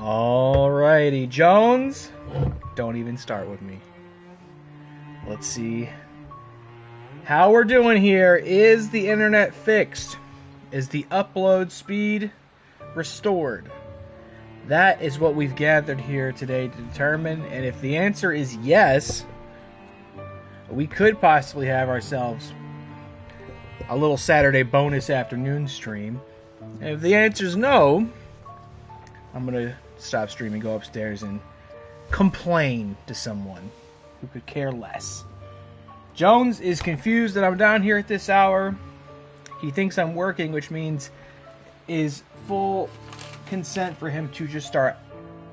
Alrighty, Jones, don't even start with me. Let's see how we're doing here. Is the internet fixed? Is the upload speed restored? That is what we've gathered here today to determine, and if the answer is yes, we could possibly have ourselves a little Saturday bonus afternoon stream. And if the answer is no, I'm going to stop streaming, go upstairs, and complain to someone who could care less. Jones is confused that I'm down here at this hour. He thinks I'm working, which means is full consent for him to just start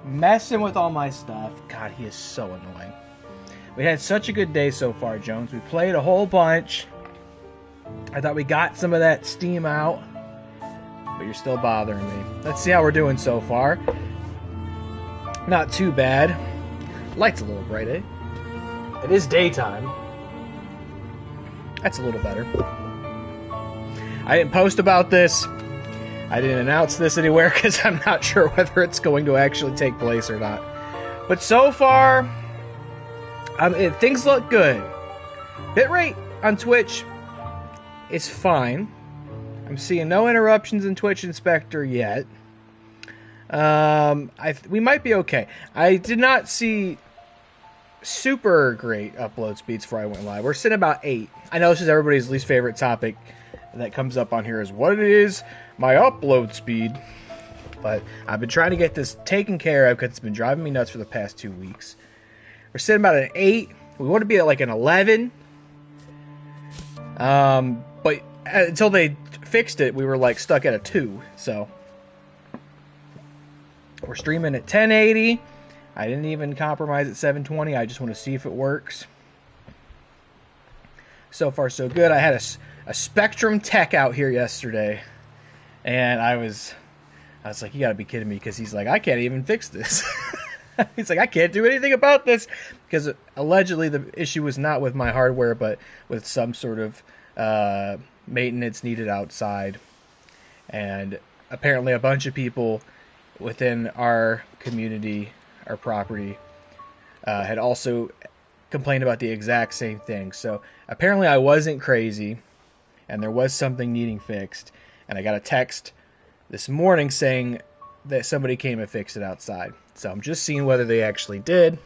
messing with all my stuff. God, he is so annoying. We had such a good day so far, Jones. We played a whole bunch. I thought we got some of that steam out, but you're still bothering me. Let's see how we're doing so far. Not too bad. Light's a little bright, eh? It is daytime. That's a little better. I didn't post about this. I didn't announce this anywhere because I'm not sure whether it's going to actually take place or not. But so far, things look good. Bitrate on Twitch is fine. I'm seeing no interruptions in Twitch Inspector yet. We might be okay. I did not see super great upload speeds before I went live. We're sitting about 8. I know this is everybody's least favorite topic that comes up on here is what is my upload speed. But I've been trying to get this taken care of because it's been driving me nuts for the past 2 weeks. We're sitting about an 8. We want to be at like an 11. But until they fixed it, we were like stuck at a 2. So we're streaming at 1080. I didn't even compromise at 720. I just want to see if it works. So far, so good. I had a Spectrum tech out here yesterday, and I was like, you gotta be kidding me, because he's like, I can't even fix this. He's like, I can't do anything about this, because allegedly the issue was not with my hardware, but with some sort of maintenance needed outside. And apparently a bunch of people within our community, our property, had also complained about the exact same thing. So apparently I wasn't crazy, and there was something needing fixed. And I got a text this morning saying that somebody came and fixed it outside. So I'm just seeing whether they actually did.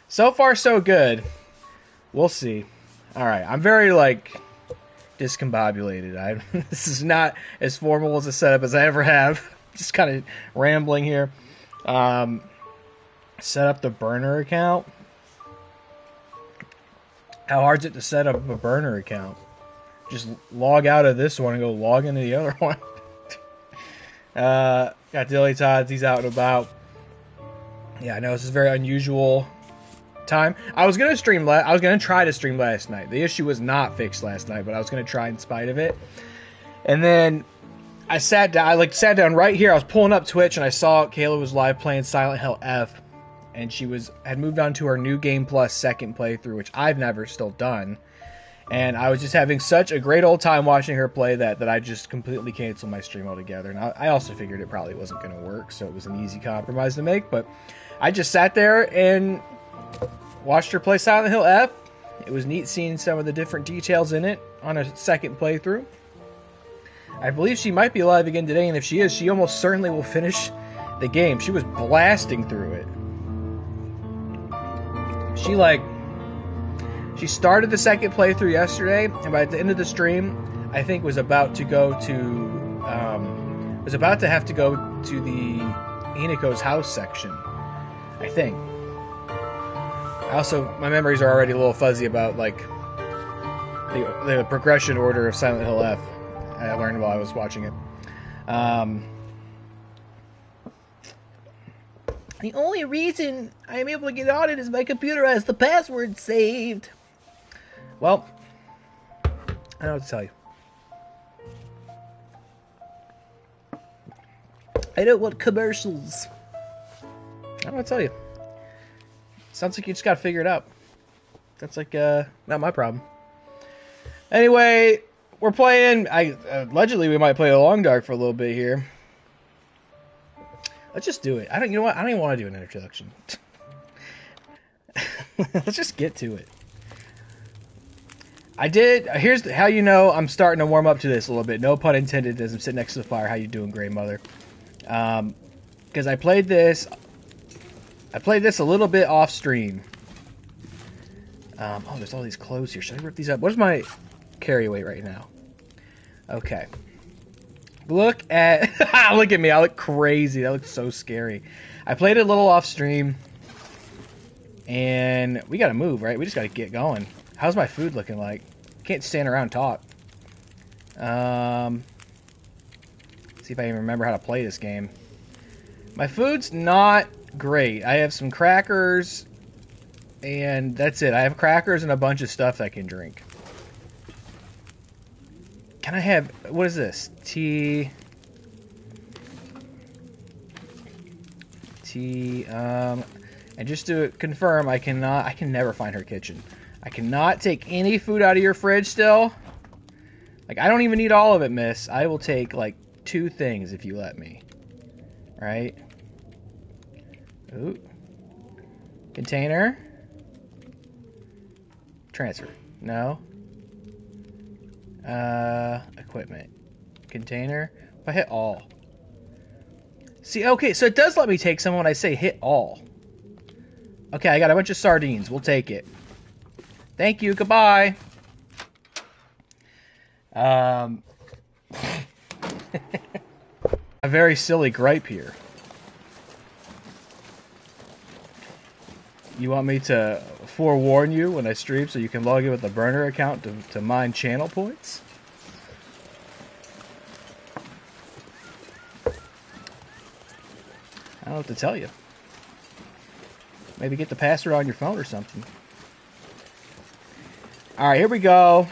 So far, so good. We'll see. All right, I'm very, discombobulated. This is not as formal as a setup as I ever have. Just kind of rambling here. Set up the burner account. How hard is it to set up a burner account? Just log out of this one and go log into the other one. Got Dilly Todd. He's out and about. Yeah, I know this is a very unusual time. I was gonna try to stream last night. The issue was not fixed last night, but I was gonna try in spite of it. And then I sat down. I sat down right here. I was pulling up Twitch and I saw Kayla was live playing Silent Hill F, and she had moved on to her New Game Plus second playthrough, which I've never still done. And I was just having such a great old time watching her play that I just completely canceled my stream altogether. And I also figured it probably wasn't going to work, so it was an easy compromise to make. But I just sat there and watched her play Silent Hill F. It was neat seeing some of the different details in it on a second playthrough. I believe she might be live again today, and if she is, she almost certainly will finish the game. She was blasting through it. She started the second playthrough yesterday, and by the end of the stream, I think was about to have to go to the Hinako's house section. I think. Also, my memories are already a little fuzzy about the progression order of Silent Hill F. I learned while I was watching it. The only reason I am able to get on it is my computer has the password saved. Well, I don't know what to tell you. I don't want commercials. I don't know what to tell you. Sounds like you just gotta figure it out. That's not my problem. Anyway, we're playing. Allegedly we might play a Long Dark for a little bit here. Let's just do it. You know what? I don't even want to do an introduction. Let's just get to it. Here's how you know I'm starting to warm up to this a little bit. No pun intended as I'm sitting next to the fire. How you doing, Gray Mother? Because I played this a little bit off stream. Oh, there's all these clothes here. Should I rip these up? What's my carry weight right now? Okay. Look at look at me. I look crazy. That looks so scary. I played it a little off stream. And we gotta move, right? We just gotta get going. How's my food looking like? Can't stand around and talk. See if I even remember how to play this game. My food's not great. I have some crackers, and that's it. I have crackers and a bunch of stuff I can drink. Can I have... What is this? Tea... And just to confirm, I can never find her kitchen. I cannot take any food out of your fridge still. Like, I don't even need all of it, miss. I will take, like, 2 things if you let me. Right? Ooh. Container. Transfer. No. Equipment. Container. If I hit all. See, okay, so it does let me take some when I say hit all. Okay, I got a bunch of sardines. We'll take it. Thank you. Goodbye. A very silly gripe here. You want me to forewarn you when I stream so you can log in with the burner account to mine channel points? I don't know what to tell you. Maybe get the password on your phone or something. Alright, here we go.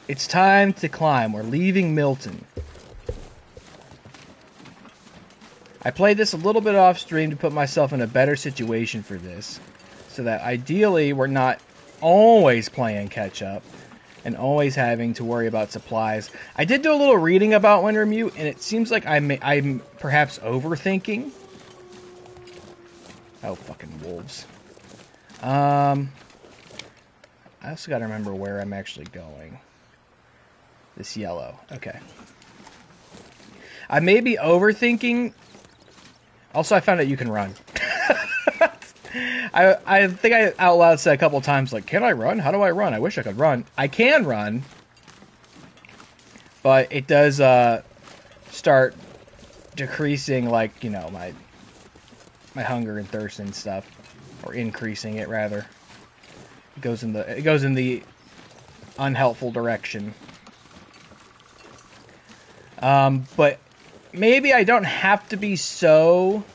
It's time to climb. We're leaving Milton. I played this a little bit off stream to put myself in a better situation for this. So that ideally we're not always playing catch up and always having to worry about supplies. I did do a little reading about Wintermute, and it seems like I'm perhaps overthinking. Oh, fucking wolves. I also gotta remember where I'm actually going. This yellow. Okay. I may be overthinking. Also, I found out you can run. I think I out loud said a couple times, like, can I run? How do I run? I wish I could run. I can run. But it does start decreasing, like, you know, my hunger and thirst and stuff. Or increasing it, rather. It goes in the unhelpful direction. But maybe I don't have to be so,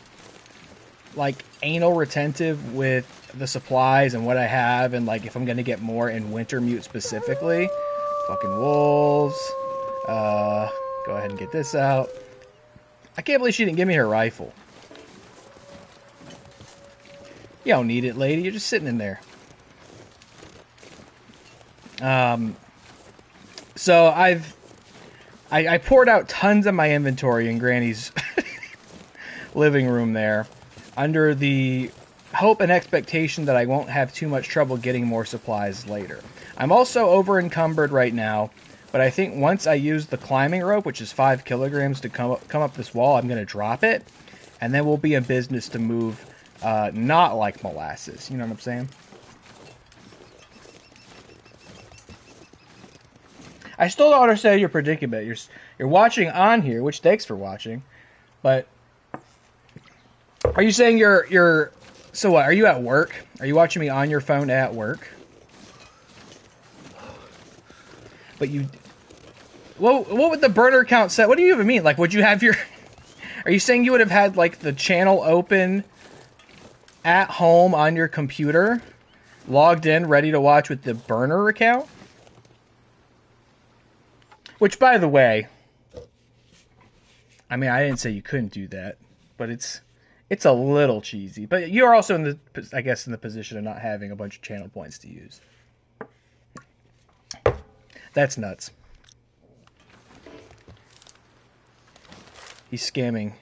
like, anal retentive with the supplies and what I have, and, like, if I'm gonna get more in Wintermute specifically. Fucking wolves. Go ahead and get this out. I can't believe she didn't give me her rifle. You don't need it, lady. You're just sitting in there. So I poured out tons of my inventory in Granny's living room there, under the hope and expectation that I won't have too much trouble getting more supplies later. I'm also over encumbered right now, but I think once I use the climbing rope, which is 5 kilograms to come up this wall, I'm going to drop it, and then we'll be in business to move, not like molasses. You know what I'm saying? I still don't understand your predicament. You're watching on here, which thanks for watching, but are you saying you're so what? Are you at work? Are you watching me on your phone at work? But what would the burner count set? What do you even mean? Like, would you have your? Are you saying you would have had, like, the channel open at home on your computer, logged in, ready to watch with the burner account? Which, by the way, I mean, I didn't say you couldn't do that, but it's a little cheesy. But you're also in the, I guess, in the position of not having a bunch of channel points to use. That's nuts. He's scamming.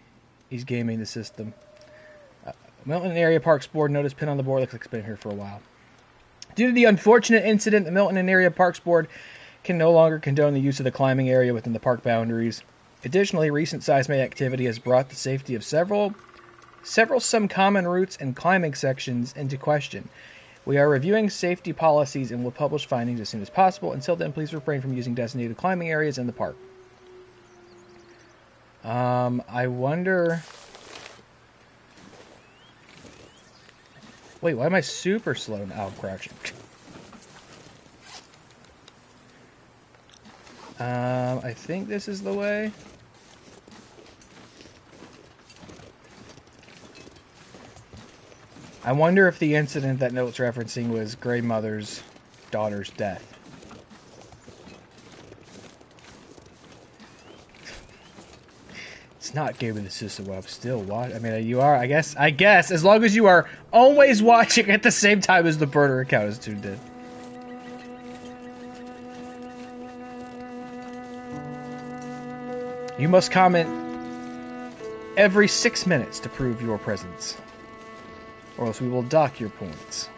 He's gaming the system. Milton Area Parks Board notice pin on the board. Looks like it's been here for a while. Due to the unfortunate incident, the Milton and Area Parks Board can no longer condone the use of the climbing area within the park boundaries. Additionally, recent seismic activity has brought the safety of several some common routes and climbing sections into question. We are reviewing safety policies and will publish findings as soon as possible. Until then, please refrain from using designated climbing areas in the park. I wonder... Wait, why am I super slow now? Oh, crouching. I think this is the way. I wonder if the incident that note's referencing was Grey Mother's daughter's death. It's not gaming the system up. Still watch. I mean, you are. I guess. As long as you are always watching at the same time as the burner account is tuned in. You must comment every 6 minutes to prove your presence, or else we will dock your points.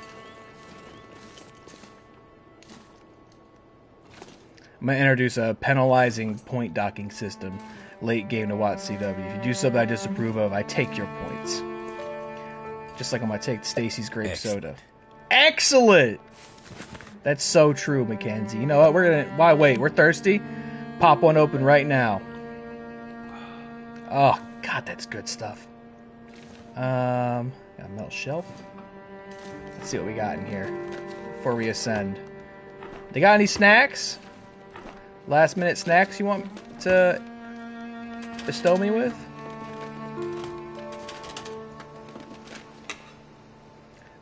I'm going to introduce a penalizing point docking system late game to watch CW. If you do something I disapprove of, I take your points. Just like I'm going to take Stacy's grape soda. Excellent! That's so true, Mackenzie. You know what? We're going to... Why wait? We're thirsty? Pop one open right now. Oh, God, that's good stuff. Got a melt shelf. Let's see what we got in here before we ascend. They got any snacks? Last minute snacks you want to bestow me with?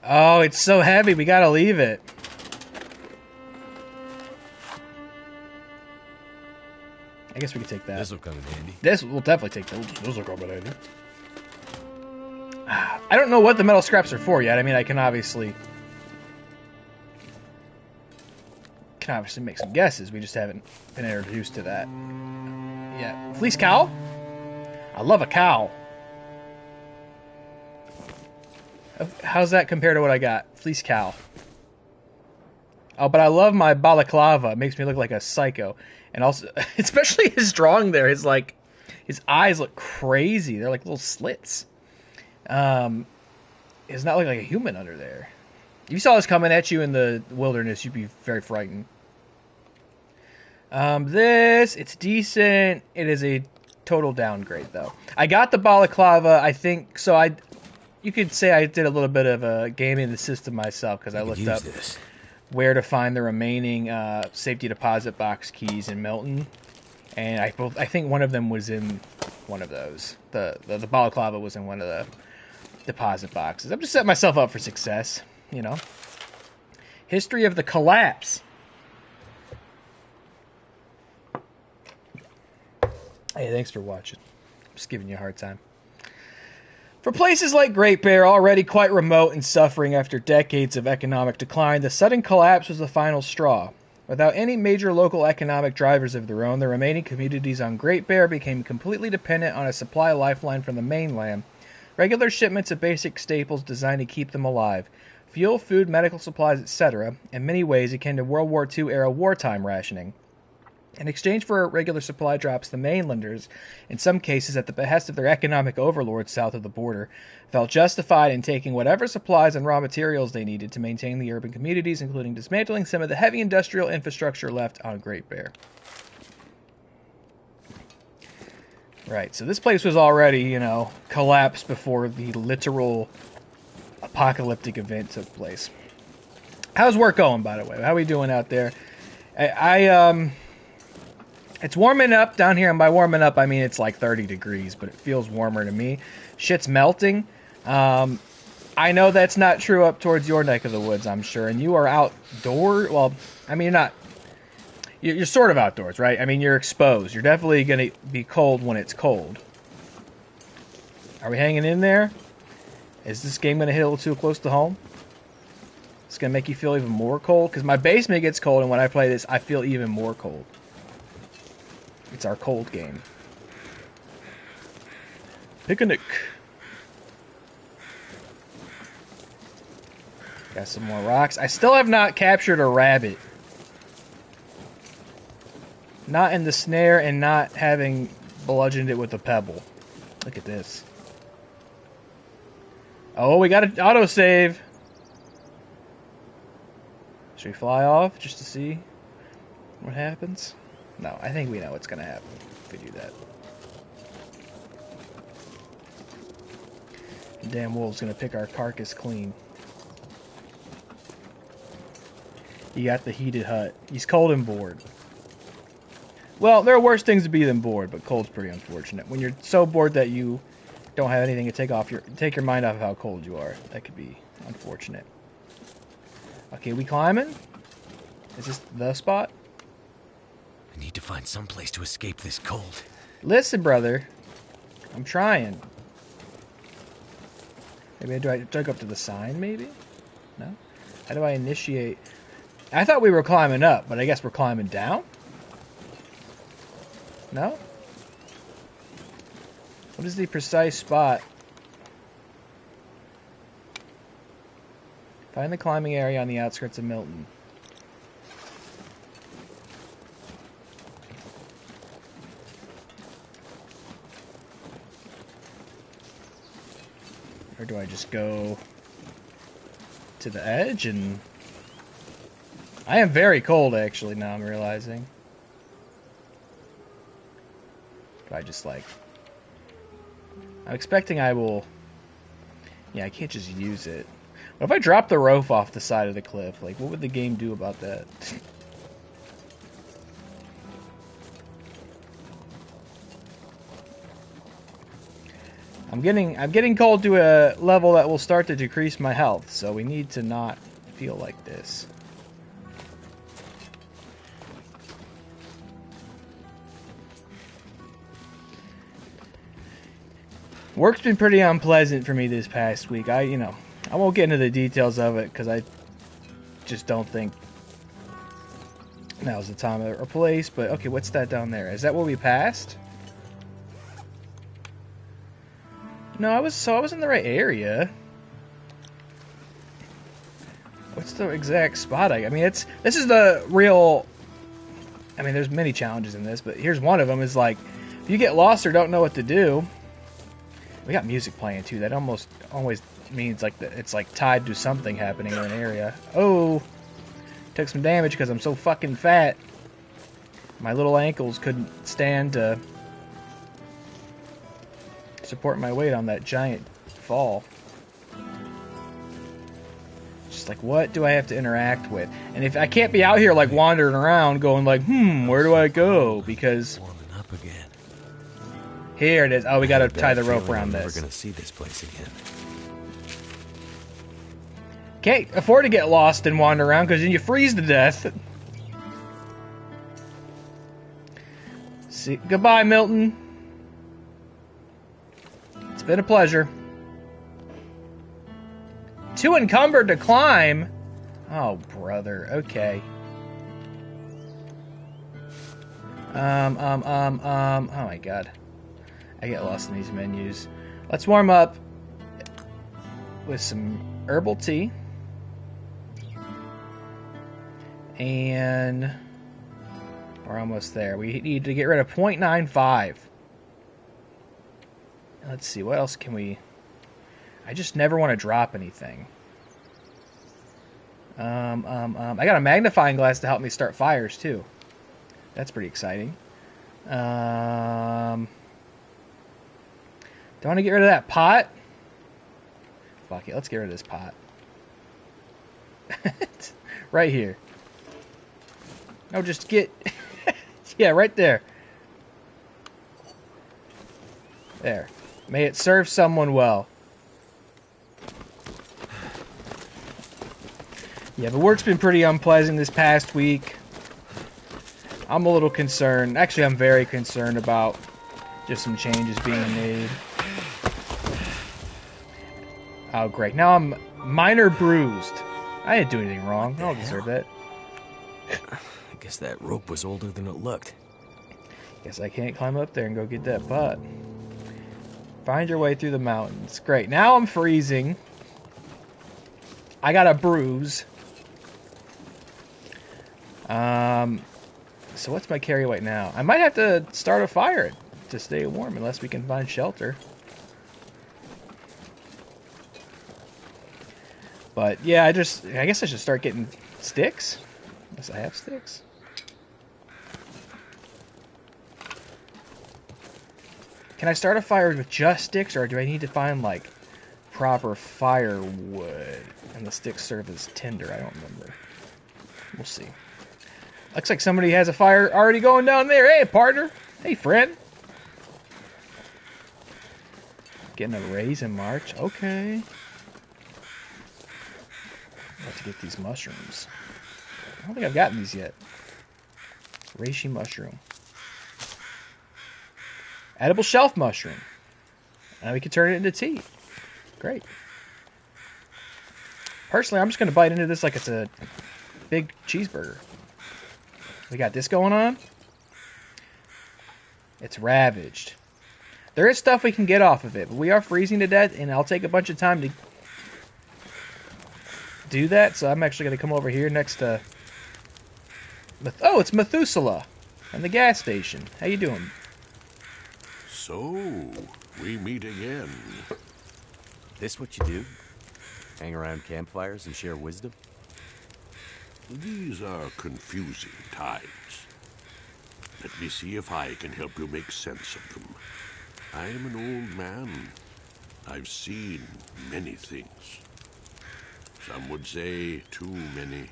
Oh, it's so heavy. We gotta leave it. I guess we could take that. This will come in handy. This will definitely take those. Those will come in handy. I don't know what the metal scraps are for yet. I mean, I can obviously make some guesses. We just haven't been introduced to that. Yeah. Fleece cowl? I love a cowl. How's that compared to what I got? Fleece cowl. Oh, but I love my balaclava. It makes me look like a psycho. And also, especially his drawing there, his eyes look crazy. They're like little slits. It's not like a human under there. If you saw this coming at you in the wilderness, you'd be very frightened. It's decent. It is a total downgrade, though. I got the balaclava, I think, so you could say I did a little bit of gaming the system myself, because I looked up where to find the remaining safety deposit box keys in Milton, and I think one of them was in one of those. The balaclava was in one of the deposit boxes. I'm just setting myself up for success, you know. History of the collapse. Hey, thanks for watching. Just giving you a hard time. For places like Great Bear, already quite remote and suffering after decades of economic decline, the sudden collapse was the final straw. Without any major local economic drivers of their own, the remaining communities on Great Bear became completely dependent on a supply lifeline from the mainland. Regular shipments of basic staples designed to keep them alive. Fuel, food, medical supplies, etc., in many ways akin to World War II-era wartime rationing. In exchange for regular supply drops, the mainlanders, in some cases at the behest of their economic overlords south of the border, felt justified in taking whatever supplies and raw materials they needed to maintain the urban communities, including dismantling some of the heavy industrial infrastructure left on Great Bear. Right, so this place was already, collapsed before the literal apocalyptic event took place. How's work going, by the way? How are we doing out there? It's warming up down here, and by warming up, I mean it's like 30 degrees, but it feels warmer to me. Shit's melting. I know that's not true up towards your neck of the woods, I'm sure, and you are outdoor. Well, I mean, you're sort of outdoors, right? I mean, you're exposed. You're definitely going to be cold when it's cold. Are we hanging in there? Is this game going to hit a little too close to home? It's going to make you feel even more cold? Because my basement gets cold, and when I play this, I feel even more cold. It's our cold game. Picnic. Got some more rocks. I still have not captured a rabbit. Not in the snare and not having bludgeoned it with a pebble. Look at this. Oh, we got an autosave. Should we fly off just to see what happens? No, I think we know what's going to happen if we do that. The damn wolf's going to pick our carcass clean. He got the heated hut. He's cold and bored. Well, there are worse things to be than bored, but cold's pretty unfortunate. When you're so bored that you don't have anything to take your mind off of how cold you are, that could be unfortunate. Okay, we climbing? Is this the spot? I need to find some place to escape this cold. Listen, brother. I'm trying. Maybe do I go up to the sign, maybe? No? How do I initiate? I thought we were climbing up, but I guess we're climbing down? No? What is the precise spot? Find the climbing area on the outskirts of Milton. Or do I just go to the edge and... I am very cold, actually, now I'm realizing. Do I just, like... I'm expecting I will... Yeah, I can't just use it. What if I drop the rope off the side of the cliff? Like, what would the game do about that? I'm getting cold to a level that will start to decrease my health, so we need to not feel like this. Work's been pretty unpleasant for me this past week. I won't get into the details of it because I just don't think now's the time or place. But okay, what's that down there? Is that where we passed? No, I was in the right area. What's the exact spot? I mean, this is the real. I mean, there's many challenges in this, but here's one of them: is like if you get lost or don't know what to do. We got music playing too. That almost always means like it's like tied to something happening in an area. Oh, took some damage because I'm so fucking fat. My little ankles couldn't stand to support my weight on that giant fall. Just like, what do I have to interact with? And if I can't be out here like wandering around going like, where do I go? Because warming up again. Here it is. Oh, we gotta tie the rope around this. I'm never gonna see this place again. Can't afford to get lost and wander around because then you freeze to death. See, goodbye, Milton. It's been a pleasure. Too encumbered to climb. Oh, brother. Okay. Oh my god. I get lost in these menus. Let's warm up with some herbal tea. And we're almost there. We need to get rid of 0.95. Let's see, what else can we... I just never want to drop anything. I got a magnifying glass to help me start fires, too. That's pretty exciting. Do I want to get rid of that pot? Fuck it, let's get rid of this pot. Right here. No, just get... yeah, right there. There. May it serve someone well. Yeah, the work's been pretty unpleasant this past week. I'm a little concerned. Actually, I'm very concerned about just some changes being made. Oh, great. Now I'm minor bruised. I didn't do anything wrong. I don't deserve that. I guess that rope was older than it looked. Guess I can't climb up there and go get that pot. Find your way through the mountains. Great. Now I'm freezing. I got a bruise. So what's my carry weight now? I might have to start a fire to stay warm unless we can find shelter. But yeah, I guess I should start getting sticks. Unless I have sticks. Can I start a fire with just sticks, or do I need to find like proper firewood and the sticks serve as tinder? I don't remember. We'll see. Looks like somebody has a fire already going down there. Hey, partner. Hey, friend. Getting a raise in March. Okay. Have to get these mushrooms. I don't think I've gotten these yet. Reishi mushroom. Edible shelf mushroom. Now we can turn it into tea. Great. Personally, I'm just going to bite into this like it's a big cheeseburger. We got this going on. It's ravaged. There is stuff we can get off of it, but we are freezing to death, and I'll take a bunch of time to do that. So I'm actually going to come over here next to... Oh, it's Methuselah and the gas station. How you doing? So, we meet again. This what you do? Hang around campfires and share wisdom? These are confusing times. Let me see if I can help you make sense of them. I am an old man. I've seen many things. Some would say too many.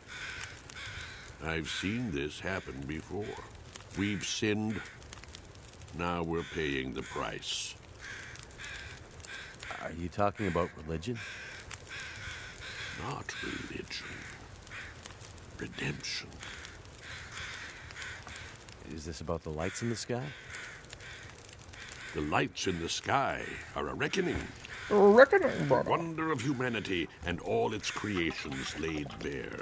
I've seen this happen before. We've sinned. Now we're paying the price. Are you talking about religion? Not religion. Redemption. Is this about the lights in the sky? The lights in the sky are a reckoning. A reckoning, The wonder of humanity and all its creations laid bare.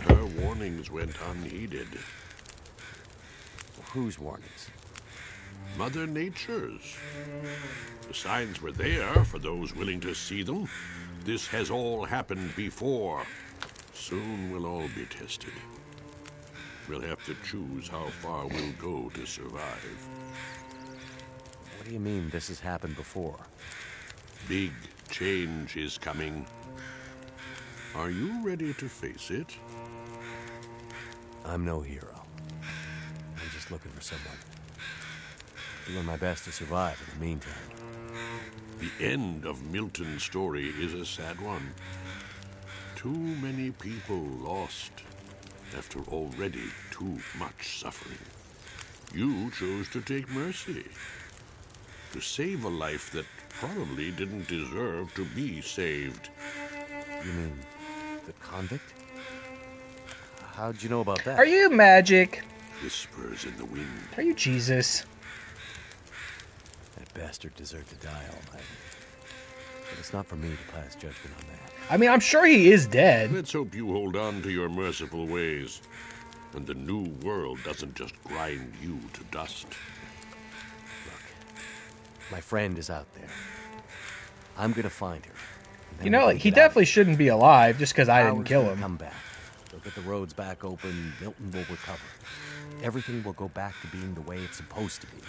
Her warnings went unheeded. Whose warnings? Mother Nature's. The signs were there for those willing to see them. This has all happened before. Soon we'll all be tested. We'll have to choose how far we'll go to survive. What do you mean this has happened before? Big change is coming. Are you ready to face it? I'm no hero. I'm just looking for someone. Doing my best to survive in the meantime. The end of Milton's story is a sad one. Too many people lost after already too much suffering. You chose to take mercy. To save a life that probably didn't deserve to be saved. You mean the convict? How'd you know about that? Are you magic? Whispers in the wind. Are you Jesus? That bastard deserved to die, Almighty. But it's not for me to pass judgment on that. I mean, I'm sure he is dead. Let's hope you hold on to your merciful ways, and the new world doesn't just grind you to dust. Look, my friend is out there. I'm gonna find her. You know, he definitely shouldn't be alive just because I didn't kill him. Come back. They'll get the roads back open. Milton will recover. Everything will go back to being the way it's supposed to be.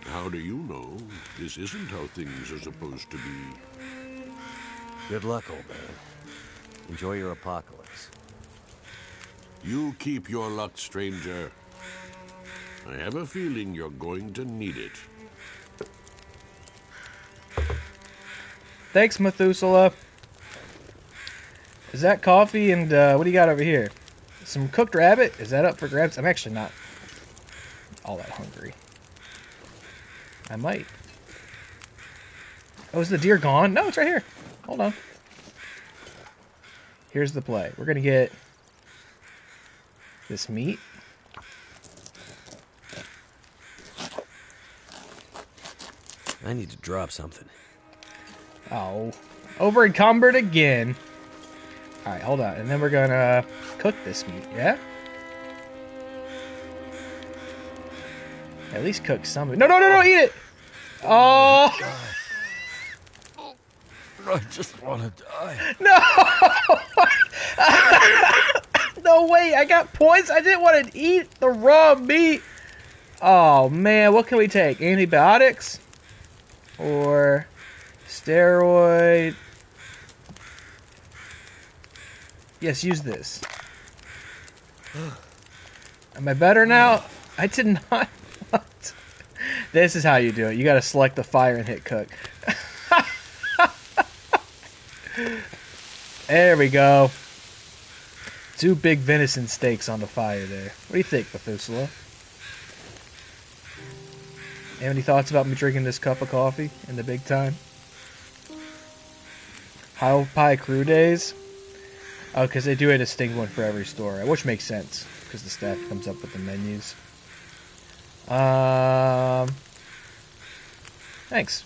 How do you know this isn't how things are supposed to be? Good luck, old man. Enjoy your apocalypse. You keep your luck, stranger. I have a feeling you're going to need it. Thanks, Methuselah. Is that coffee and what do you got over here? Some cooked rabbit? Is that up for grabs? I'm actually not all that hungry. I might. Oh, is the deer gone? No, it's right here. Hold on. Here's the play. We're going to get this meat. I need to drop something. Oh, over encumbered again. All right, hold on. And then we're going to cook this meat, yeah? At least cook some of it. No, no, no, no, eat it! Oh! I just want to die. No! No way, I got poison. I didn't want to eat the raw meat. Oh, man, what can we take? Antibiotics? Or steroid? Yes, use this. Am I better now? I did not want... This is how you do it. You gotta select the fire and hit cook. There we go. 2 big venison steaks on the fire there. What do you think, Methuselah? Have any thoughts about me drinking this cup of coffee in the big time? How Pie Crew Days? Oh, because they do a distinct one for every store, which makes sense, because the staff comes up with the menus. Thanks.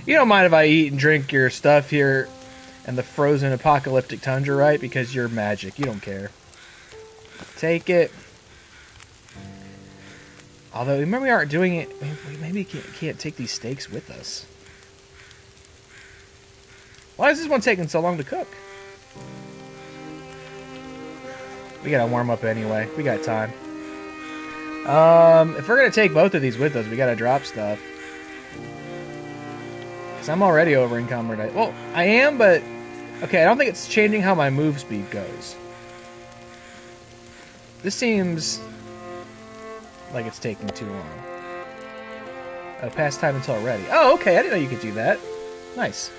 You don't mind if I eat and drink your stuff here in the frozen apocalyptic tundra, right? Because you're magic. You don't care. Take it. Although, remember we aren't doing it... Maybe we can't take these steaks with us. Why is this one taking so long to cook? We gotta warm up anyway. We got time. If we're gonna take both of these with us, we gotta drop stuff. Because I'm already over encumbered. Well, I am, but... Okay, I don't think it's changing how my move speed goes. This seems... like it's taking too long. Oh, past time until ready. Oh, okay, I didn't know you could do that. Nice.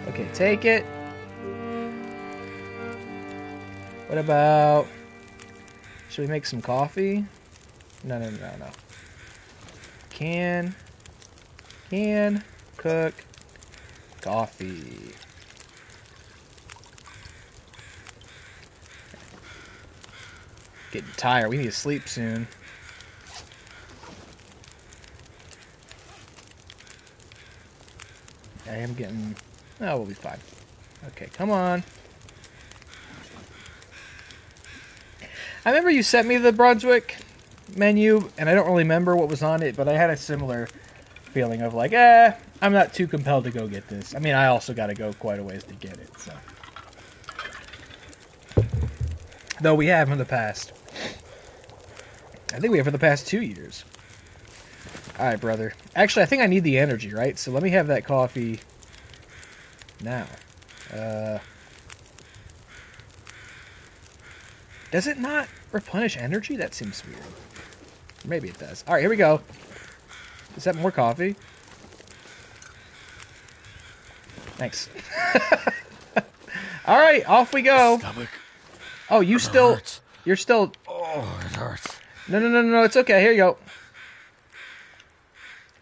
Okay, take it. What about... Should we make some coffee? No, no, no, no. Can cook coffee. Getting tired. We need to sleep soon. I am getting... Oh, we'll be fine. Okay, come on. I remember you sent me the Brunswick menu, and I don't really remember what was on it, but I had a similar feeling of like, I'm not too compelled to go get this. I mean, I also got to go quite a ways to get it, so. Though we have in the past. I think we have for the past 2 years. Alright, brother. Actually, I think I need the energy, right? So let me have that coffee now. Does it not replenish energy? That seems weird. Maybe it does. Alright, here we go. Is that more coffee? Thanks. Alright, off we go. Stomach. Oh, you still... Hurts. You're still... Oh, it hurts. No, no, no, no, it's okay. Here you go.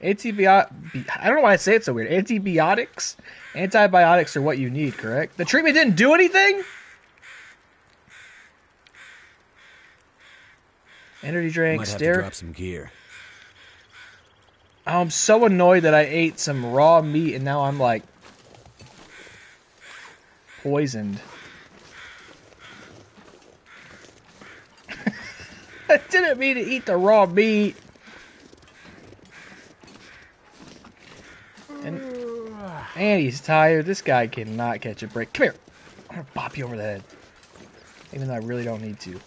I don't know why I say it so weird. Antibiotics are what you need, correct? The treatment didn't do anything? Energy drink, Might have to drop some gear. I'm so annoyed that I ate some raw meat and now I'm like poisoned. I didn't mean to eat the raw meat. And he's tired. This guy cannot catch a break. Come here. I'm gonna bop you over the head. Even though I really don't need to.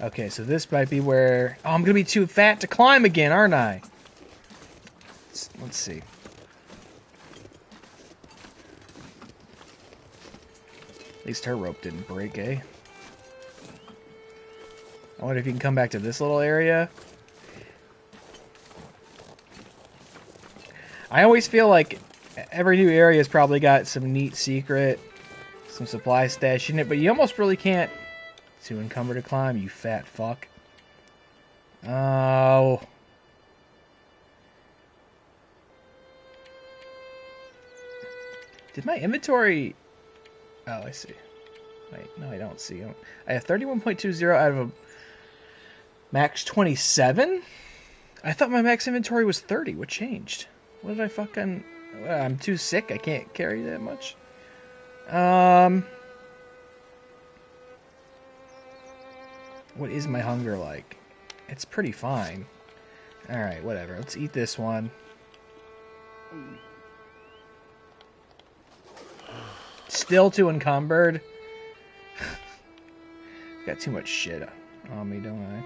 Okay, so this might be where... Oh, I'm gonna be too fat to climb again, aren't I? Let's see. At least her rope didn't break, eh? I wonder if you can come back to this little area. I always feel like every new area's probably got some neat secret, some supply stash in it, but you almost really can't. Too encumbered to climb, you fat fuck. Oh. Did my inventory... Oh, I see. Wait, no, I don't see. I have 31.20 out of a max 27? I thought my max inventory was 30. What changed? What did I fucking... I'm too sick. I can't carry that much. What is my hunger like? It's pretty fine. Alright, whatever. Let's eat this one. Still too encumbered. Got too much shit on me, don't I?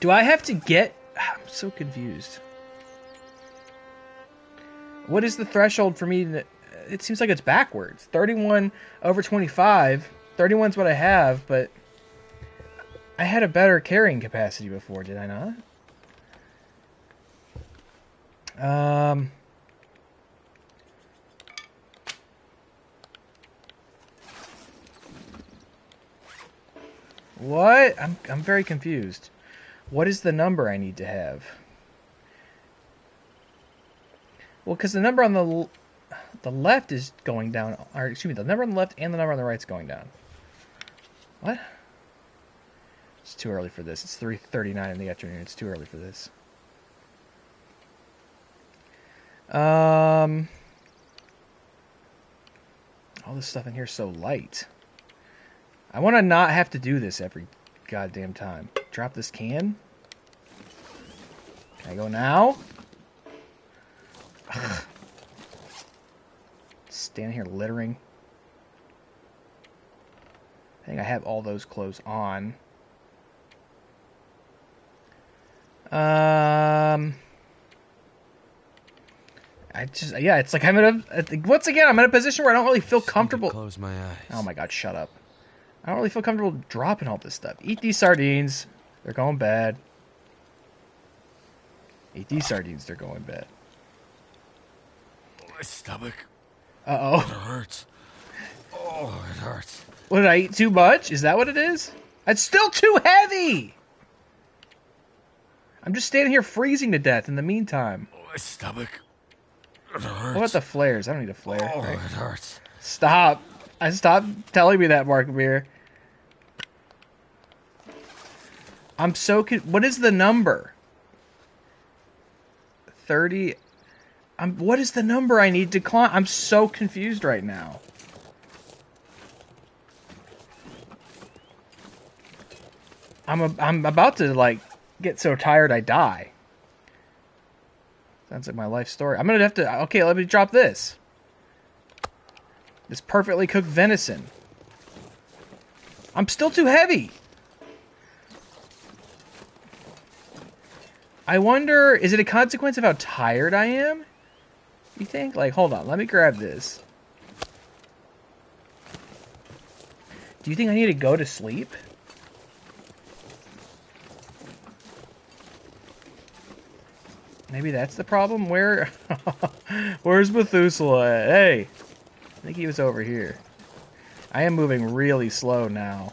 Do I have to get... I'm so confused. What is the threshold for me to... It seems like it's backwards. 31 over 25. 31's what I have, but... I had a better carrying capacity before, did I not? What? I'm very confused. What is the number I need to have? Well, because the number on the left is going down, or excuse me, the number on the left and the number on the right is going down. What? It's too early for this. It's 3:39 in the afternoon. It's too early for this. All this stuff in here is so light. I want to not have to do this every goddamn time. Drop this can. Can I go now? Standing here littering. I think I have all those clothes on. It's like once again, I'm in a position where I don't really feel comfortable. Close my eyes. Oh my god, shut up. I don't really feel comfortable dropping all this stuff. Eat these sardines. They're going bad. Eat these sardines. They're going bad. My stomach. Uh-oh. It hurts. Oh, it hurts. What, did I eat too much? Is that what it is? It's still too heavy! I'm just standing here freezing to death in the meantime. My stomach. It hurts. What about the flares? I don't need a flare. Oh, Right? it hurts. Stop. Stop telling me that, Mark Beer. I'm so... What is the number? 30... What is the number I need to climb? I'm so confused right now. I'm about to, like, get so tired I die. Sounds like my life story. I'm gonna have to... Okay, let me drop this. This perfectly cooked venison. I'm still too heavy. I wonder, is it a consequence of how tired I am? You think? Like, hold on, let me grab this. Do you think I need to go to sleep? Maybe that's the problem? Where's Methuselah at? Hey! I think he was over here. I am moving really slow now.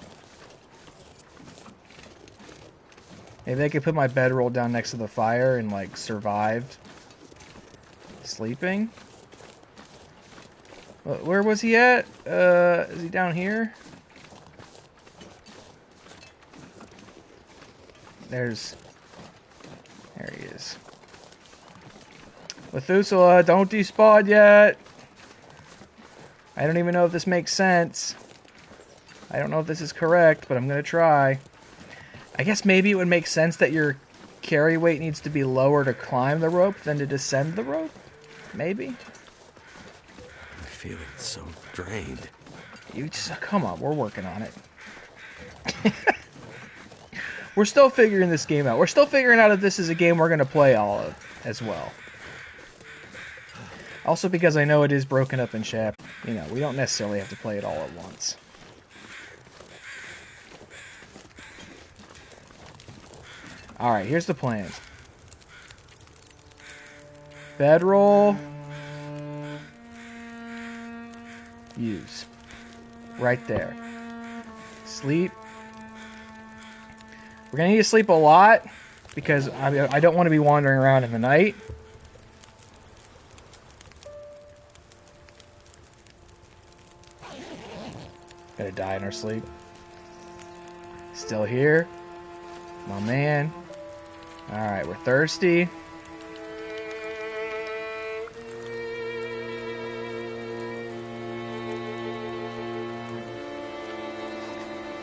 Maybe I could put my bedroll down next to the fire and, like, survive sleeping. Where was he at? Is he down here? There he is. Methuselah, don't despawn yet! I don't even know if this makes sense. I don't know if this is correct, but I'm gonna try. I guess maybe it would make sense that your carry weight needs to be lower to climb the rope than to descend the rope? Maybe? I'm feeling so drained. You just... Come on, we're working on it. We're still figuring this game out. We're still figuring out if this is a game we're gonna play all of as well. Also because I know it is broken up in chapters. You know, we don't necessarily have to play it all at once. Alright, here's the plan. Bedroll. Use. Right there. Sleep. We're gonna need to sleep a lot because I don't want to be wandering around in the night. Gonna die in our sleep. Still here. My man. Alright, we're thirsty.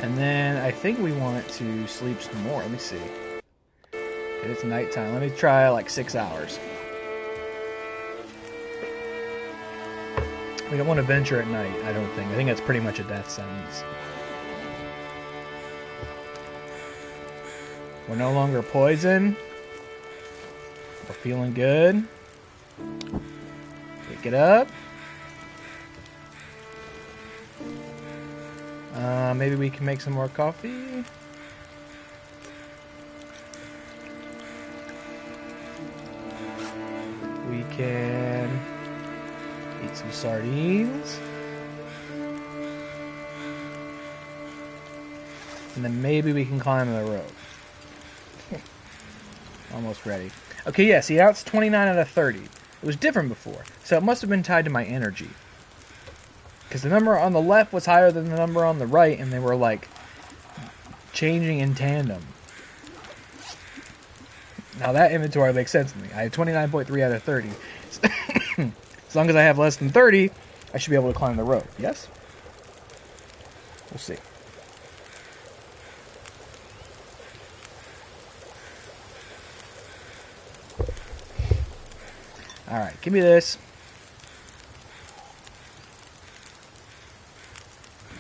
And then I think we want to sleep some more. Let me see. It's nighttime. Let me try like 6 hours. We don't want to venture at night, I don't think. I think that's pretty much a death sentence. We're no longer poisoned. We're feeling good. Pick it up. Maybe we can make some more coffee. We can eat some sardines. And then maybe we can climb the rope. Almost ready. Okay, yeah, see, now it's 29 out of 30. It was different before, so it must have been tied to my energy. Because the number on the left was higher than the number on the right, and they were, like, changing in tandem. Now that inventory makes sense to me. I have 29.3 out of 30. As long as I have less than 30, I should be able to climb the rope. Yes? We'll see. Alright, give me this.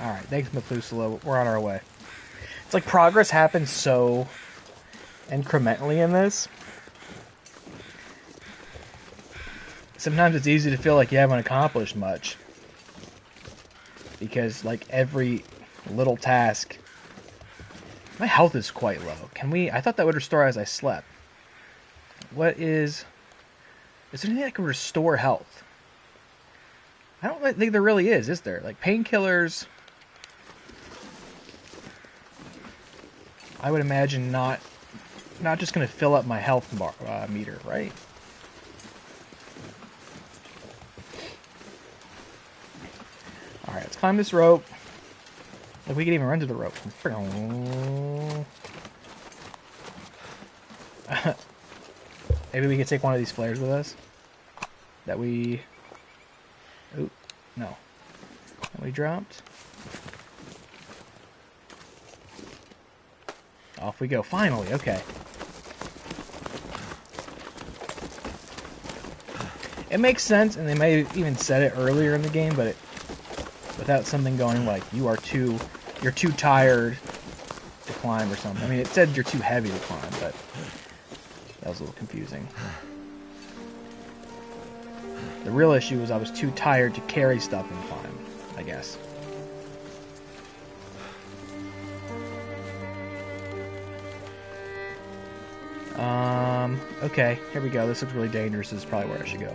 Alright, thanks, Methuselah. We're on our way. It's like progress happens so incrementally in this. Sometimes it's easy to feel like you haven't accomplished much. Because, like, every little task... My health is quite low. Can we... I thought that would restore as I slept. What is... Is there anything that can restore health? I don't think there really is there? Like, painkillers... I would imagine not just going to fill up my health meter, right? Alright, let's climb this rope. Like, we can even run to the rope. Maybe we could take one of these flares with us. That we... Oop, no. That we dropped. Off we go. Finally, okay. It makes sense, and they may have even said it earlier in the game, but without something going like, you're too tired to climb or something. I mean, it said you're too heavy to climb, but that was a little confusing. The real issue was I was too tired to carry stuff and climb, I guess. Okay, here we go. This looks really dangerous. This is probably where I should go.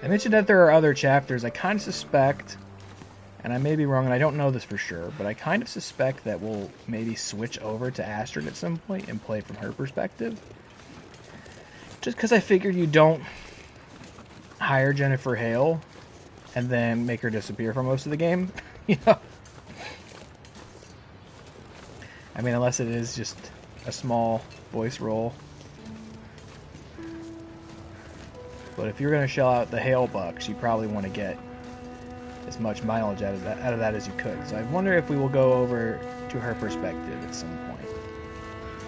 I mentioned that there are other chapters. I kind of suspect, and I may be wrong, and I don't know this for sure, but I kind of suspect that we'll maybe switch over to Astrid at some point and play from her perspective. Just because I figured you don't hire Jennifer Hale and then make her disappear for most of the game, you know? I mean, unless it is just a small voice role. But if you're going to shell out the Hale bucks, you probably want to get as much mileage out of that as you could. So I wonder if we will go over to her perspective at some point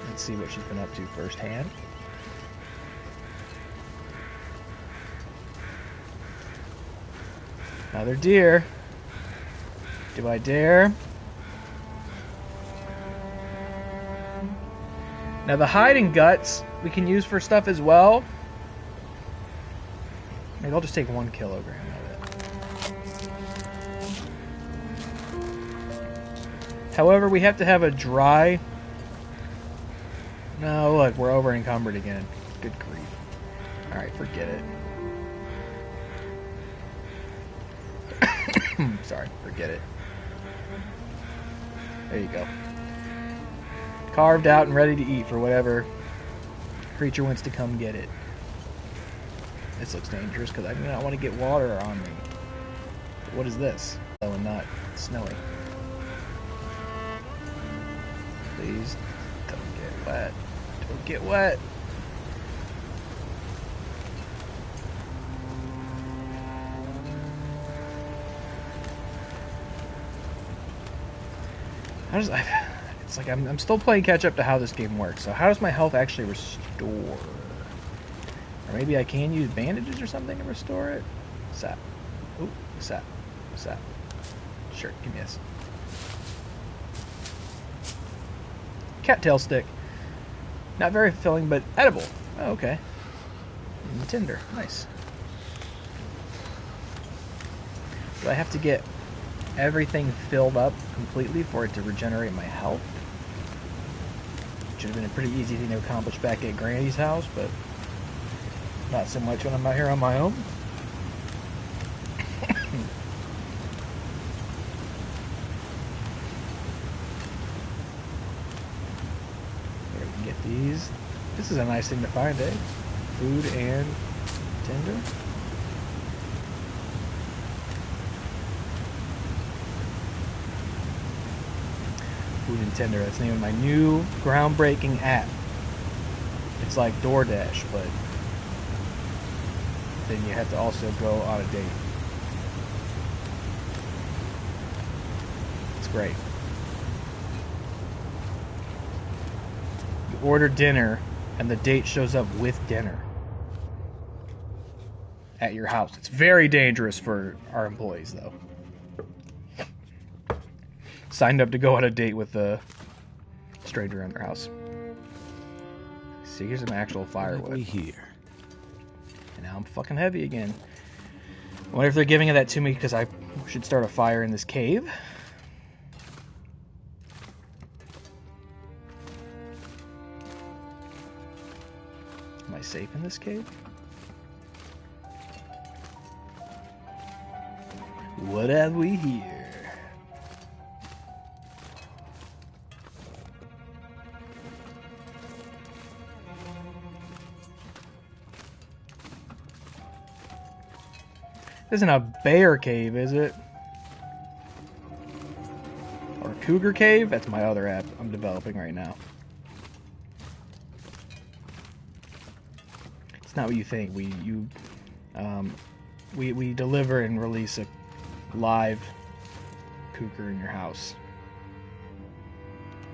and see what she's been up to firsthand. Another deer. Do I dare? Now the hide and guts we can use for stuff as well. Maybe I'll just take 1 kilogram of it. However, we have to have a dry... No, look, we're over encumbered again. Good grief. Alright, forget it. Sorry, forget it. There you go. Carved out and ready to eat for whatever creature wants to come get it. This looks dangerous because I do not want to get water on me. What is this? Oh, and not snowy. Please don't get wet. Don't get wet. How does it's like I'm still playing catch up to how this game works. So how does my health actually restore? Or maybe I can use bandages or something to restore it? What's that? Ooh, what's that? What's that? Sure, give me this. Cattail stick. Not very fulfilling, but edible. Oh, okay. And tinder. Nice. Do I have to get everything filled up completely for it to regenerate my health? Which would have been a pretty easy thing to accomplish back at Granny's house, but not so much when I'm out here on my own. Here, we can get these. This is a nice thing to find, eh? Food and tinder. Food and Tinder. That's the name of my new groundbreaking app. It's like DoorDash, but then you have to also go on a date. It's great. You order dinner, and the date shows up with dinner at your house. It's very dangerous for our employees, though. Signed up to go on a date with a stranger in their house. See, here's some actual firewood. Here. And now I'm fucking heavy again. I wonder if they're giving that to me because I should start a fire in this cave. Am I safe in this cave? What have we here? This isn't a bear cave, is it? Or a cougar cave? That's my other app I'm developing right now. It's not what you think. We deliver and release a live cougar in your house.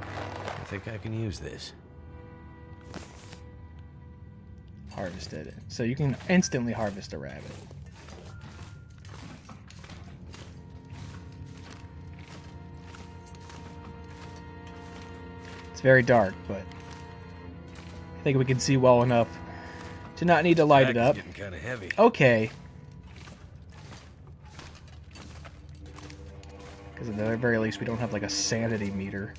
I think I can use this. Harvested it. So you can instantly harvest a rabbit. It's very dark, but I think we can see well enough to not need to light it up. Getting kind of heavy. Okay. Because at the very least we don't have like a sanity meter.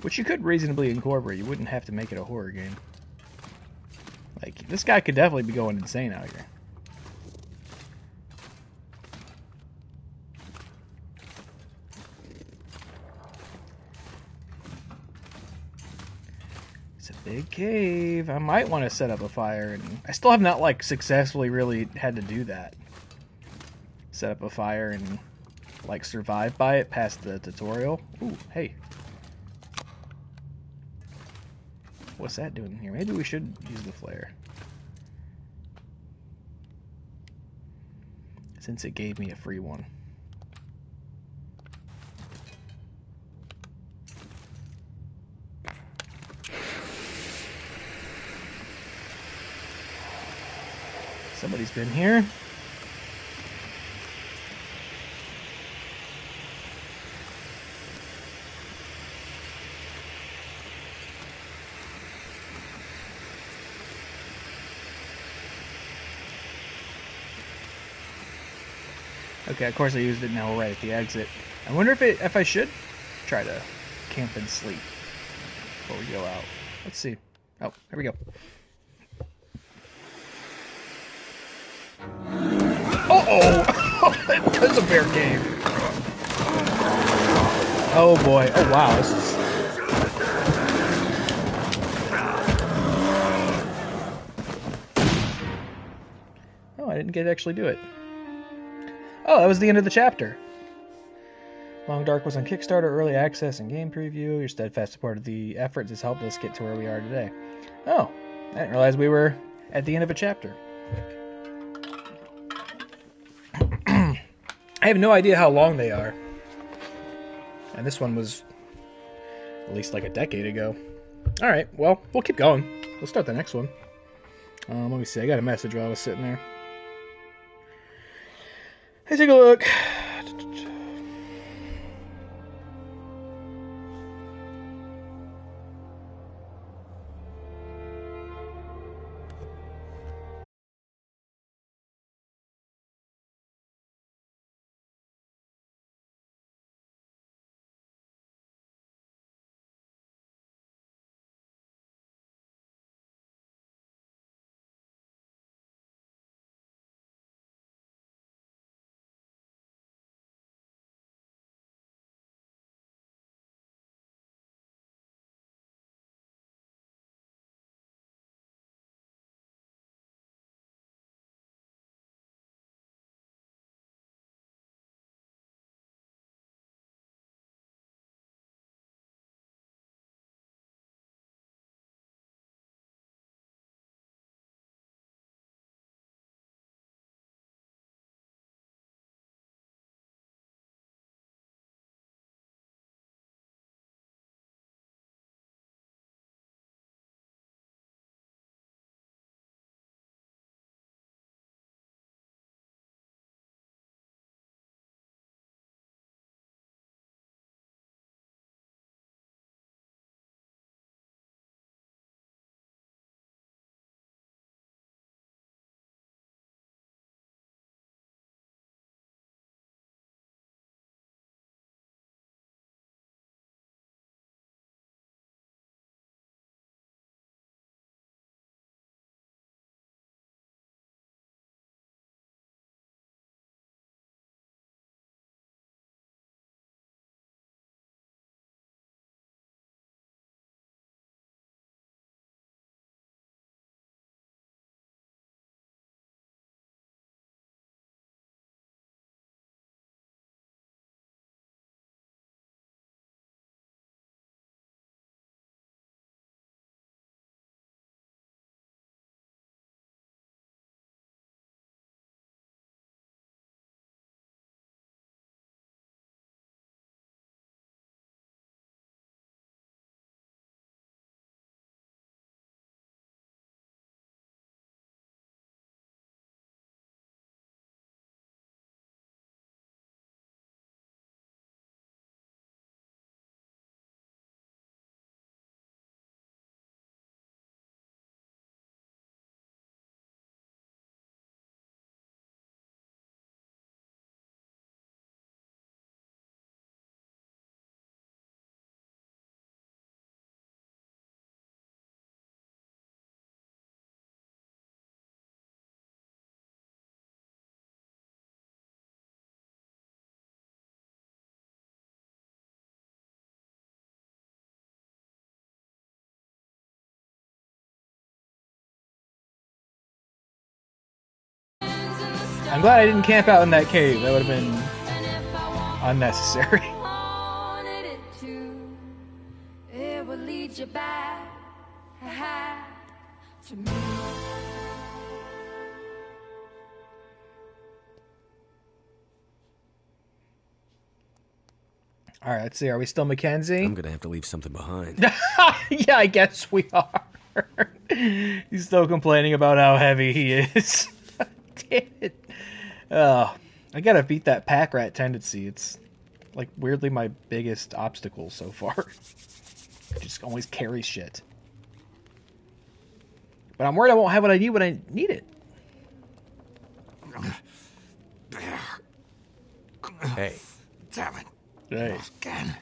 Which you could reasonably incorporate. You wouldn't have to make it a horror game. Like, this guy could definitely be going insane out here. Big cave. I might want to set up a fire, and I still have not like successfully really had to do that. Set up a fire and like survive by it past the tutorial. Ooh, hey. What's that doing here? Maybe we should use the flare. Since it gave me a free one. Somebody's been here. Okay, of course I used it now right at the exit. I wonder if I should try to camp and sleep before we go out. Let's see. Oh, here we go. Uh-oh! There's a bear cave. Oh boy. Oh wow, this is... Oh, I didn't get to actually do it. Oh, that was the end of the chapter. Long Dark was on Kickstarter, early access, and game preview. Your steadfast support of the efforts has helped us get to where we are today. Oh, I didn't realize we were at the end of a chapter. I have no idea how long they are. And this one was at least like a decade ago. Alright, well, we'll keep going. We'll start the next one. Let me see, I got a message while I was sitting there. Hey, take a look. I'm glad I didn't camp out in that cave. That would have been unnecessary. It would lead you back to me. All right, let's see. Are we still Mackenzie? I'm gonna have to leave something behind. Yeah, I guess we are. He's still complaining about how heavy he is. Damn it. I gotta beat that pack rat tendency. It's like weirdly my biggest obstacle so far. I just always carry shit. But I'm worried I won't have what I need when I need it. Hey. Damn it. Hey. Again.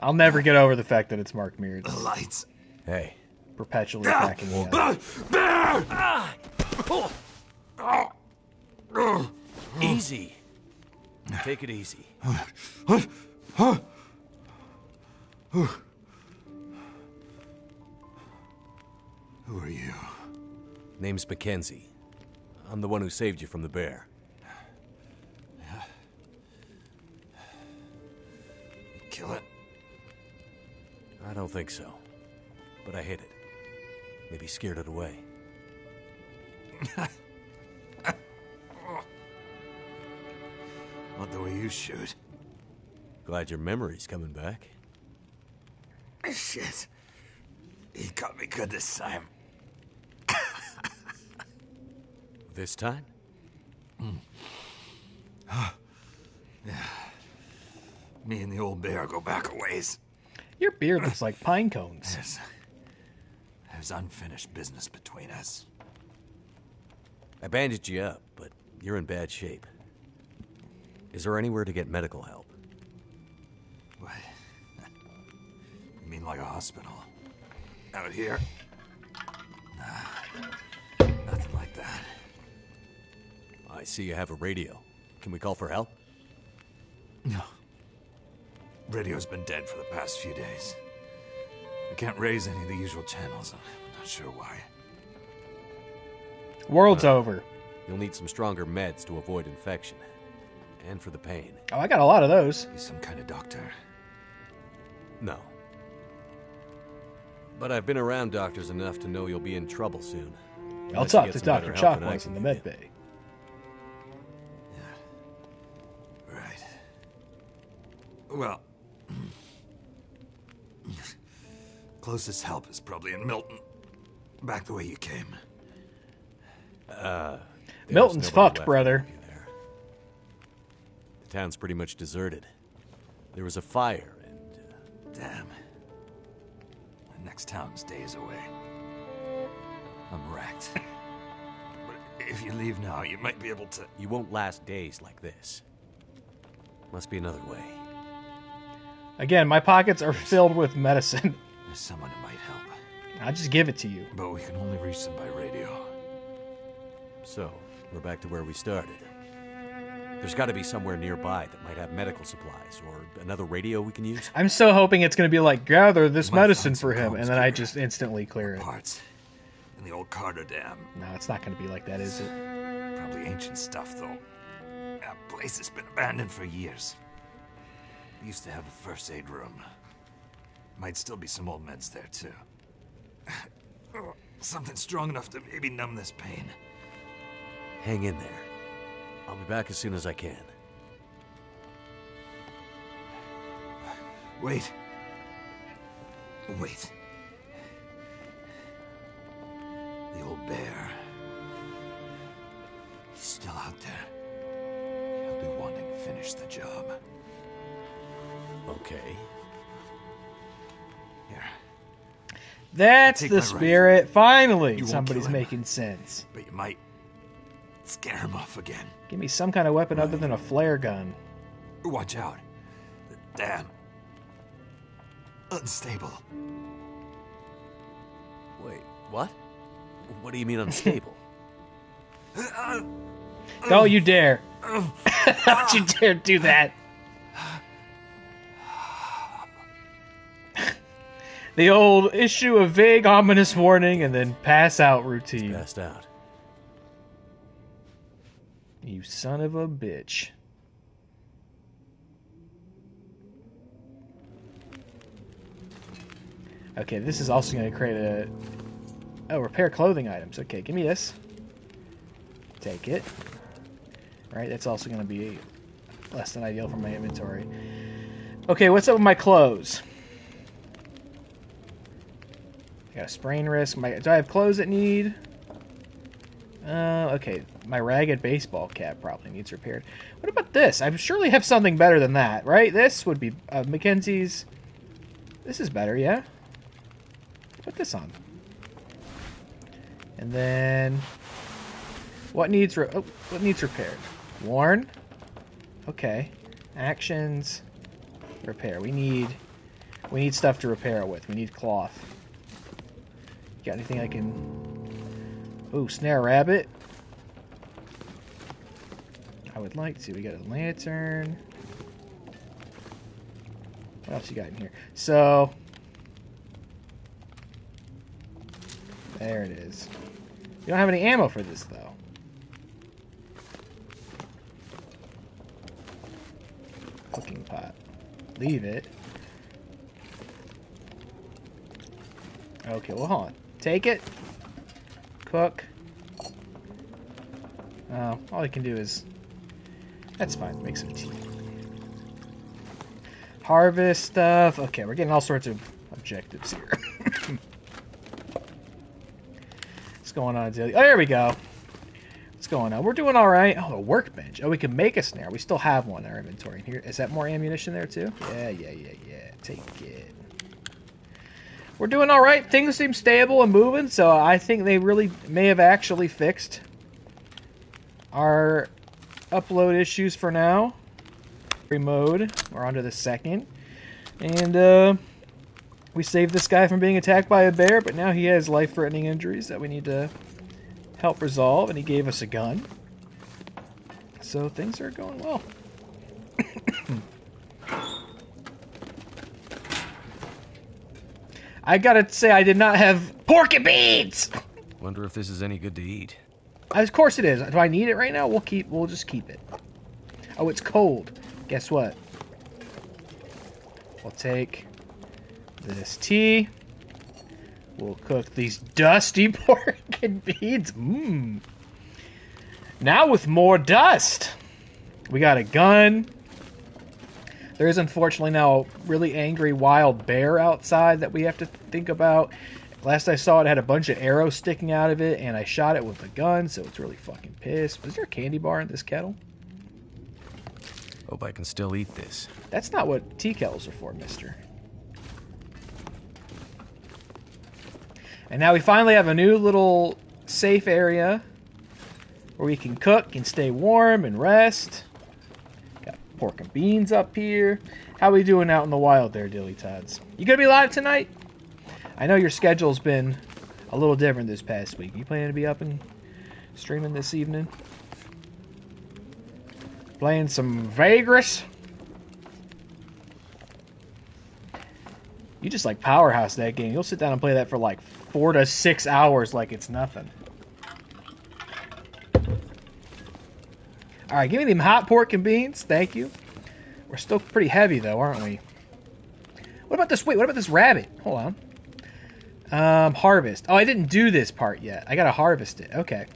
I'll never get over the fact that it's Mark Mears. The lights. Hey. Perpetually attacking me. Easy. Take it easy. Who are you? Name's Mackenzie. I'm the one who saved you from the bear. Kill it? I don't think so. But I hit it. Maybe scared it away. Not the way you shoot. Glad your memory's coming back. Shit. He caught me good this time. This time? Yeah. Me and the old bear go back a ways. Your beard looks like pine cones. There's unfinished business between us. I bandaged you up, but you're in bad shape. Is there anywhere to get medical help? What? You mean like a hospital? Out here? Nah, nothing like that. I see you have a radio. Can we call for help? No. Radio's been dead for the past few days. I can't raise any of the usual channels. I'm not sure why. World's over. You'll need some stronger meds to avoid infection. And for the pain. Oh, I got a lot of those. He's some kind of doctor. No. But I've been around doctors enough to know you'll be in trouble soon. I'll Unless you talk get to some Dr. better help than I Chocolates can in the give med you. bay. Yeah. Right. Well, closest help is probably in Milton. Back the way you came. There's Milton's nobody fucked, left brother. to help you there. The town's pretty much deserted. There was a fire and... Damn. The next town's days away. I'm wrecked. But if you leave now, you might be able to... You won't last days like this. Must be another way. Again, my pockets are filled with medicine. There's someone who might help. I'll just give it to you. But we can only reach them by radio. So, we're back to where we started. There's got to be somewhere nearby that might have medical supplies, or another radio we can use. I'm so hoping it's going to be like, gather this Might medicine find some for him, comms and then I gear. just instantly clear it. Parts. In the old Carter Dam. No, it's not going to be like that, is it? Probably ancient stuff, though. That place has been abandoned for years. We used to have a first aid room. Might still be some old meds there, too. Something strong enough to maybe numb this pain. Hang in there. I'll be back as soon as I can. Wait. Wait. The old bear. He's still out there. He'll be wanting to finish the job. Okay. Here. That's Take the my right. spirit. Finally, You won't somebody's kill him. making sense. But you might scare him off again. Give me some kind of weapon other than a flare gun. Watch out. The dam. Unstable. Wait, what? What do you mean unstable? Don't you dare. Don't you dare do that. The old issue of vague, ominous warning and then pass out routine. Passed out. You son of a bitch. Okay, this is also going to create a... Oh, repair clothing items. Okay, give me this. Take it. Alright, that's also going to be less than ideal for my inventory. Okay, what's up with my clothes? I got a sprain risk. Do I have clothes that need... okay, my ragged baseball cap probably needs repaired. What about this? I surely have something better than that, right? This would be Mackenzie's. This is better, yeah? Put this on. And then what needs repaired? Worn. Okay. Actions. Repair. We need stuff to repair it with. We need cloth. Got anything I can... Ooh, snare rabbit. I would like to. We got a lantern. What else you got in here? So... There it is. You don't have any ammo for this, though. Cooking pot. Leave it. Okay, well, hold on. Take it. Cook. Oh, all I can do is That's fine. Make some tea. Harvest stuff. Okay, we're getting all sorts of objectives here. What's going on, Dilly? Oh, there we go. What's going on? We're doing all right. Oh, a workbench. Oh, we can make a snare. We still have one in our inventory. Here, is that more ammunition there too? Yeah. Take it. We're doing all right. Things seem stable and moving, so I think they really may have actually fixed our upload issues for now. Mode. We're on to the second. And we saved this guy from being attacked by a bear, but now he has life-threatening injuries that we need to help resolve, and he gave us a gun. So things are going well. I gotta say, I did not have pork and beans! Wonder if this is any good to eat. Of course it is. Do I need it right now? We'll just keep it. Oh, it's cold. Guess what? We'll take this tea. We'll cook these dusty pork and beans. Mmm. Now with more dust. We got a gun. There is unfortunately now a really angry wild bear outside that we have to think about. Last I saw it had a bunch of arrows sticking out of it, and I shot it with a gun, so it's really fucking pissed. Was there a candy bar in this kettle? Hope I can still eat this. That's not what tea kettles are for, mister. And now we finally have a new little safe area where we can cook and stay warm and rest. Got pork and beans up here. How we doing out in the wild there, Dilly Tods? You gonna be live tonight? I know your schedule's been a little different this past week. You planning to be up and streaming this evening? Playing some Vegas? You just like powerhouse that game. You'll sit down and play that for like 4 to 6 hours like it's nothing. Alright, give me them hot pork and beans. Thank you. We're still pretty heavy though, aren't we? What about this? Wait, what about this rabbit? Hold on. Harvest. Oh, I didn't do this part yet. I gotta harvest it. Okay.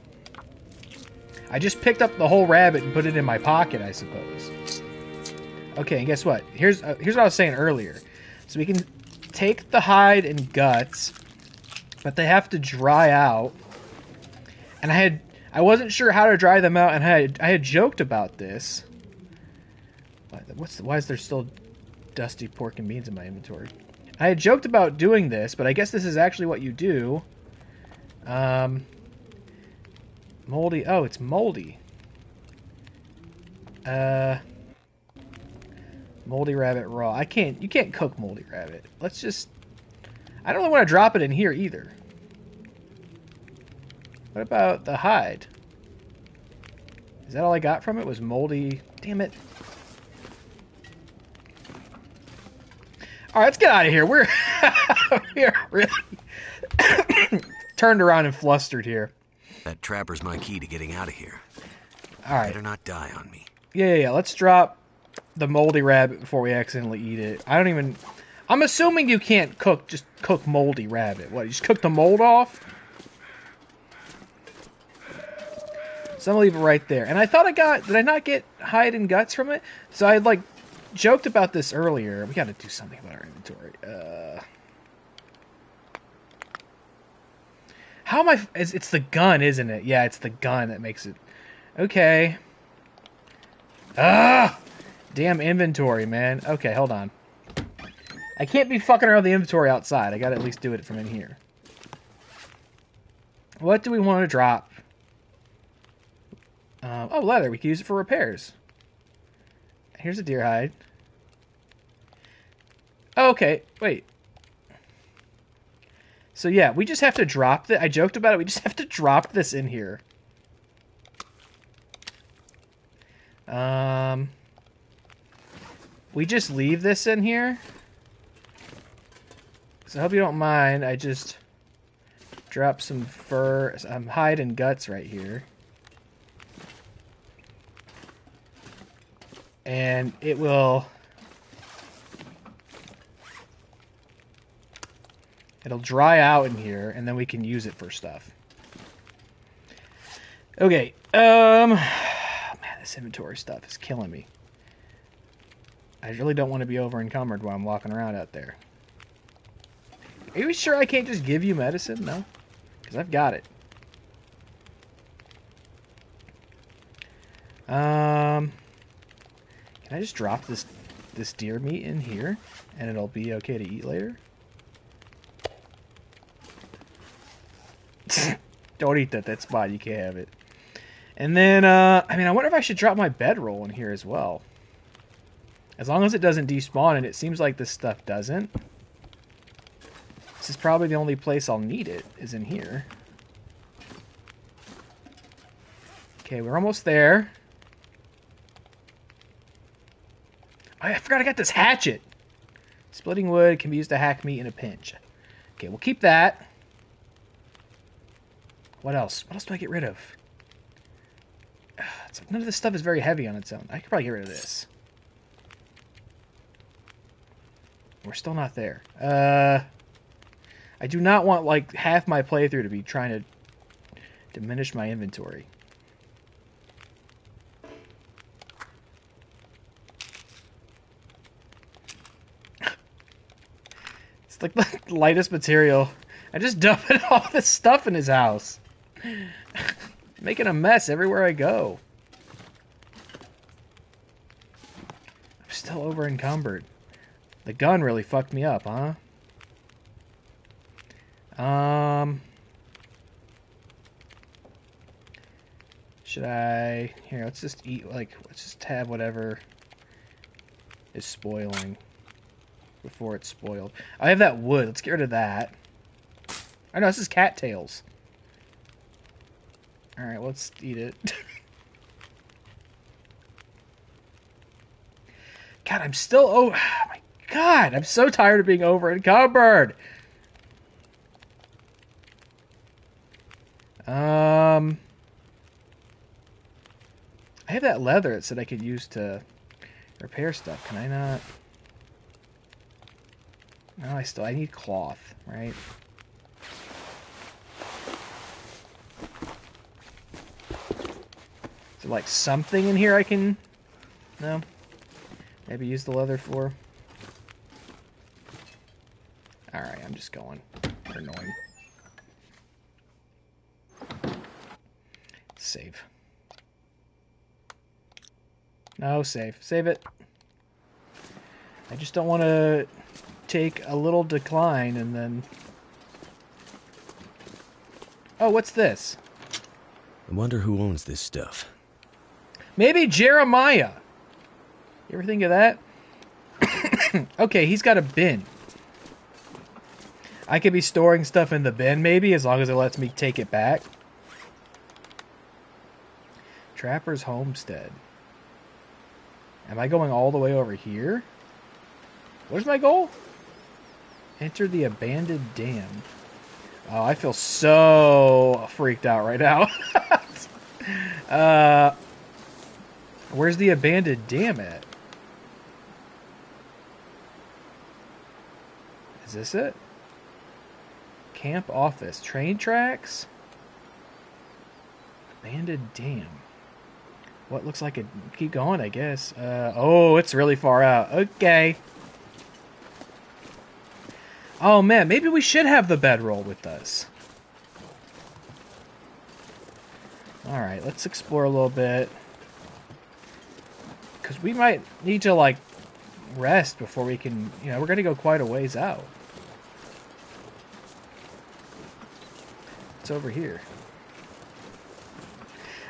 I just picked up the whole rabbit and put it in my pocket, I suppose. Okay, and guess what? Here's what I was saying earlier. So we can take the hide and guts, but they have to dry out. And I wasn't sure how to dry them out, and I had joked about this. Why is there still dusty pork and beans in my inventory? I had joked about doing this, but I guess this is actually what you do. Moldy. Oh, it's moldy. Moldy rabbit raw. You can't cook moldy rabbit. Let's just... I don't really want to drop it in here either. What about the hide? Is that all I got from it? Was moldy... Damn it. Alright, let's get out of here. We're really turned around and flustered here. That trapper's my key to getting out of here. Alright. Better not die on me. Yeah. Let's drop the moldy rabbit before we accidentally eat it. I'm assuming you can't just cook moldy rabbit. What, you just cook the mold off? So I'm gonna leave it right there. And I thought did I not get hide and guts from it? So I like joked about this earlier. We gotta do something about our inventory. How am I... It's the gun, isn't it? Yeah, it's the gun that makes it... Okay. Damn inventory, man. Okay, hold on. I can't be fucking around the inventory outside. I gotta at least do it from in here. What do we want to drop? Oh, leather. We can use it for repairs. Here's a deer hide. Oh, okay, wait. So yeah, we just have to drop this. I joked about it. We just have to drop this in here. We just leave this in here. So I hope you don't mind. I just drop some fur, some hide and guts right here. And it'll dry out in here, and then we can use it for stuff. Okay, man, this This inventory stuff is killing me. I really don't want to be over encumbered while I'm walking around out there. Are you sure I can't just give you medicine? No? Because I've got it. Can I just drop this deer meat in here and it'll be okay to eat later? Don't eat that spot. You can't have it. And then, I mean, I wonder if I should drop my bedroll in here as well. As long as it doesn't despawn, and it seems like this stuff doesn't. This is probably the only place I'll need it, is in here. Okay, we're almost there. I forgot I got this hatchet. Splitting wood can be used to hack meat in a pinch. Okay, we'll keep that. What else? What else do I get rid of? None of this stuff is very heavy on its own. I could probably get rid of this. We're still not there. I do not want, like, half my playthrough to be trying to diminish my inventory. It's like the lightest material. I just dumped all this stuff in his house. Making a mess everywhere I go. I'm still over encumbered. The gun really fucked me up, huh? Should I... Here, let's just eat, like, let's just have whatever is spoiling before it's spoiled. I have that wood. Let's get rid of that. I know, this is cattails. Alright, let's eat it. God, I'm still... Oh, my God, I'm so tired of being over encumbered. I have that leather that said I could use to repair stuff. Can I not? No, I need cloth, right? Is there like something in here I can... No? Maybe use the leather for? Alright, I'm just going. They're annoying. Save. No, save. Save it. I just don't want to take a little decline and then... Oh, what's this? I wonder who owns this stuff. Maybe Jeremiah. You ever think of that? Okay, he's got a bin. I could be storing stuff in the bin, maybe, as long as it lets me take it back. Trapper's Homestead. Am I going all the way over here? Where's my goal? Enter the abandoned dam. Oh, I feel so freaked out right now. Where's the abandoned dam at? Is this it? Camp office. Train tracks? Abandoned dam. What looks like it... Keep going, I guess. Oh, it's really far out. Okay. Oh, man. Maybe we should have the bedroll with us. Alright, let's explore a little bit. Because we might need to, like, rest before we can... You know, we're going to go quite a ways out. It's over here.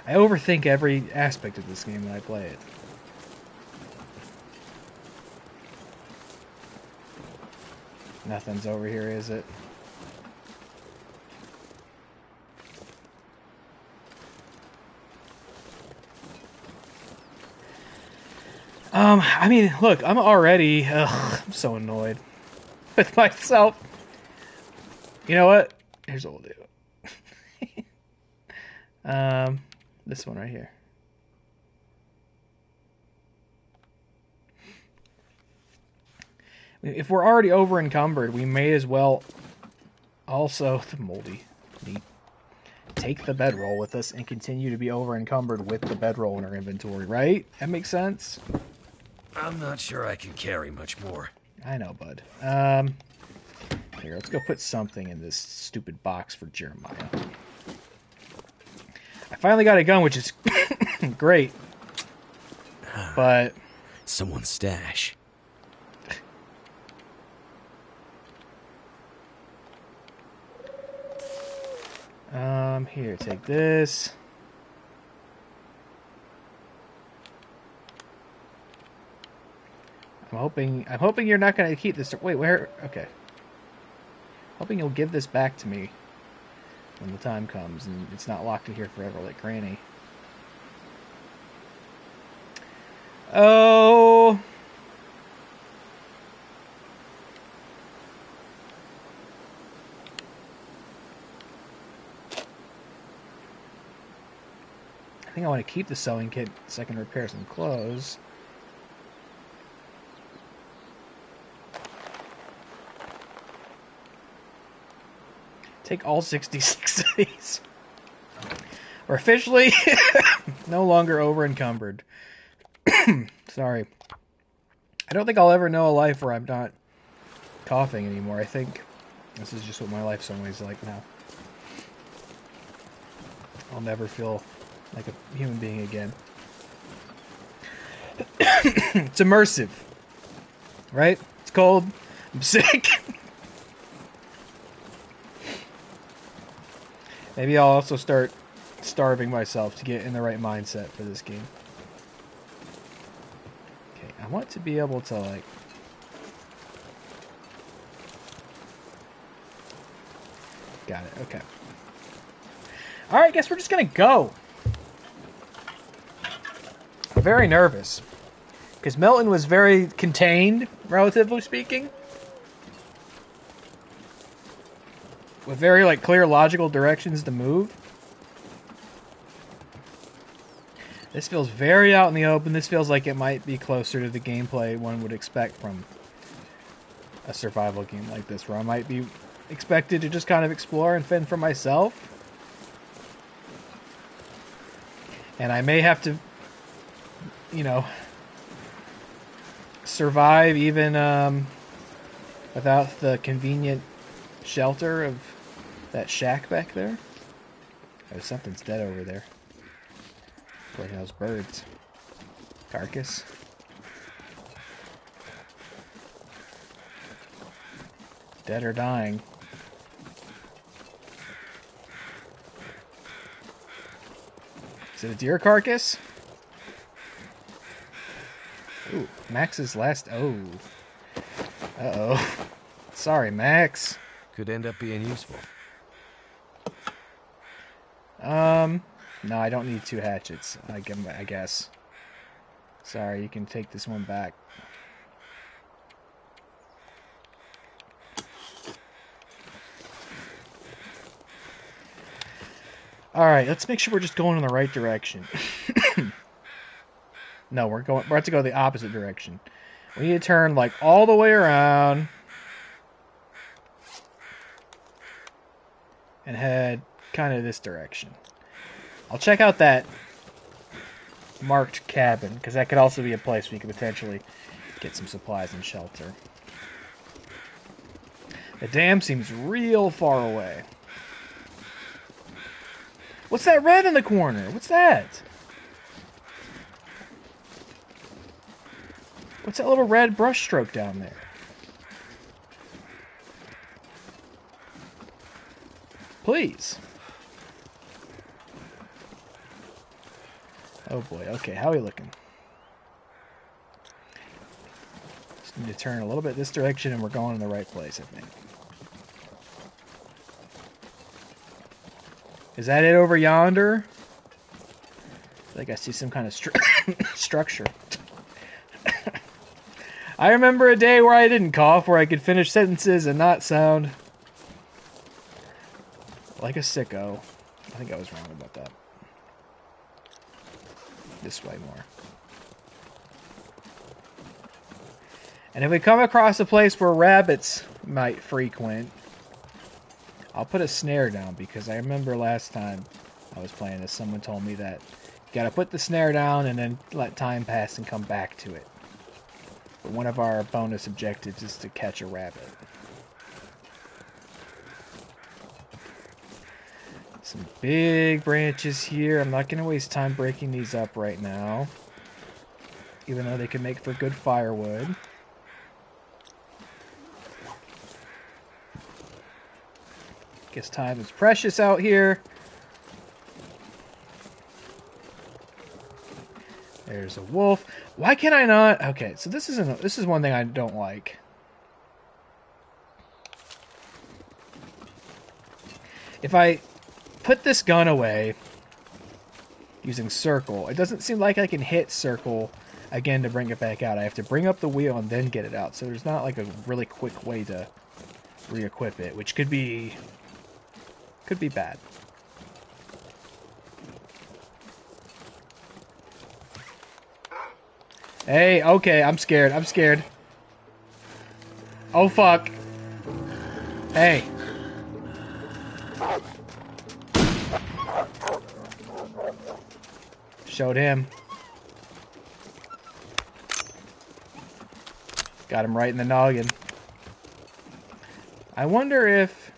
I overthink every aspect of this game when I play it. Nothing's over here, is it? I mean, look, I'm already... I'm so annoyed with myself. You know what? Here's what we'll do. This one right here. If we're already over encumbered, we may as well also... The moldy. Neat. take the bedroll with us and continue to be over encumbered with the bedroll in our inventory, right? That makes sense? I'm not sure I can carry much more. I know, bud. Here, let's go put something in this stupid box for Jeremiah. I finally got a gun, which is great. But Someone's stash. Here, take this. I'm hoping you're not going to keep this. Wait, where? Okay. Hoping you'll give this back to me when the time comes and it's not locked in here forever like Granny. Oh. I think I want to keep the sewing kit so I can repair some clothes. Take all 66 of these. We're officially no longer over encumbered. Sorry. I don't think I'll ever know a life where I'm not coughing anymore. I think this is just what my life's always like now. I'll never feel like a human being again. It's immersive. Right? It's cold. I'm sick. Maybe I'll also start starving myself to get in the right mindset for this game. Okay, I want to be able to, like... Got it, okay. Alright, guess we're just gonna go. I'm very nervous. Because Milton was very contained, relatively speaking. With very, like, clear, logical directions to move. This feels very out in the open. This feels like it might be closer to the gameplay one would expect from a survival game like this, where I might be expected to just kind of explore and fend for myself. And I may have to, you know, survive even without the convenient shelter of that shack back there. Oh, something's dead over there. Like those birds. Carcass. Dead or dying. Is it a deer carcass? Ooh, Max's last... Oh. Uh-oh. Sorry, Max. Could end up being useful. No, I don't need 2 hatchets. I guess. Sorry, you can take this one back. Alright, let's make sure we're just going in the right direction. No, we're about to go the opposite direction. We need to turn, like, all the way around. And head kind of this direction. I'll check out that marked cabin, because that could also be a place we could potentially get some supplies and shelter. The dam seems real far away. What's that red in the corner? What's that? What's that little red brush stroke down there? Please. Oh boy, okay, how are we looking? Just need to turn a little bit this direction and we're going in the right place, I think. Is that it over yonder? I feel like I see some kind of structure. I remember a day where I didn't cough, where I could finish sentences and not sound like a sicko. I think I was wrong about that. This way more. And if we come across a place where rabbits might frequent, I'll put a snare down because I remember last time I was playing this, someone told me that you gotta put the snare down and then let time pass and come back to it. But one of our bonus objectives is to catch a rabbit. Some big branches here. I'm not gonna waste time breaking these up right now, even though they can make for good firewood. Guess time is precious out here. There's a wolf. Why can I not? Okay, so this is one thing I don't like. If I put this gun away using circle, it doesn't seem like I can hit circle again to bring it back out. I have to bring up the wheel and then get it out. So there's not like a really quick way to re-equip it, which could be bad. Hey, okay, I'm scared. I'm scared. Oh, fuck. Hey. Showed him. Got him right in the noggin. I wonder if,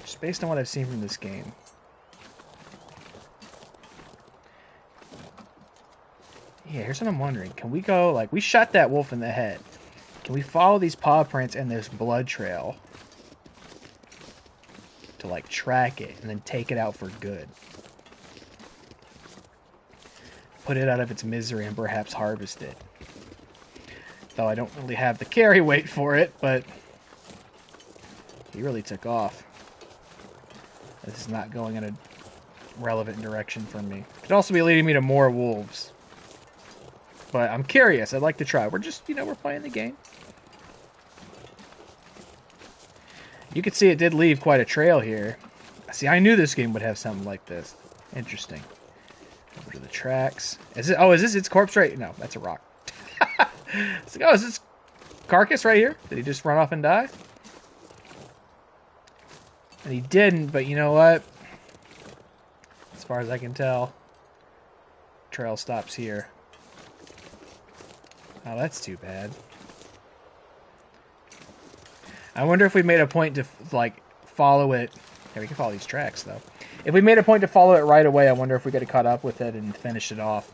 just based on what I've seen from this game, yeah, here's what I'm wondering. Can we go, like, we shot that wolf in the head. Can we follow these paw prints and this blood trail to, like, track it and then take it out for good? Put it out of its misery and perhaps harvest it. Though I don't really have the carry weight for it, but he really took off. This is not going in a relevant direction for me. Could also be leading me to more wolves. But I'm curious. I'd like to try. We're just, you know, we're playing the game. You can see it did leave quite a trail here. See, I knew this game would have something like this. Interesting. Over to the tracks. Is it? Oh, is this its corpse right? No, that's a rock. It's like, oh, is this carcass right here? Did he just run off and die? And he didn't, but you know what? As far as I can tell, trail stops here. Oh, that's too bad. I wonder if we made a point to, like, follow it. Yeah, we can follow these tracks, though. If we made a point to follow it right away, I wonder if we could have caught up with it and finished it off.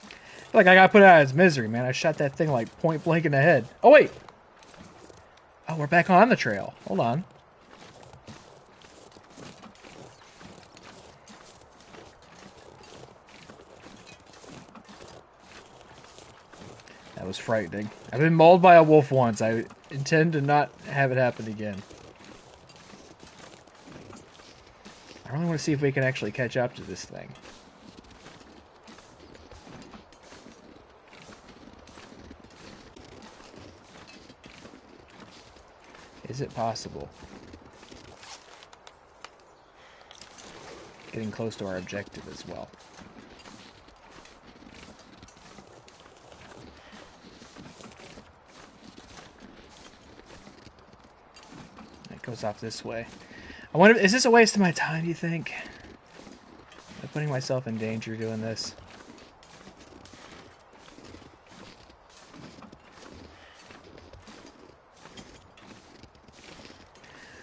I feel like I got put out of its misery, man. I shot that thing, like, point blank in the head. Oh, wait! Oh, we're back on the trail. Hold on. That was frightening. I've been mauled by a wolf once. I intend to not have it happen again. I really want to see if we can actually catch up to this thing. Is it possible? Getting close to our objective as well. It goes off this way. I wonder, is this a waste of my time, do you think? Am I putting myself in danger doing this?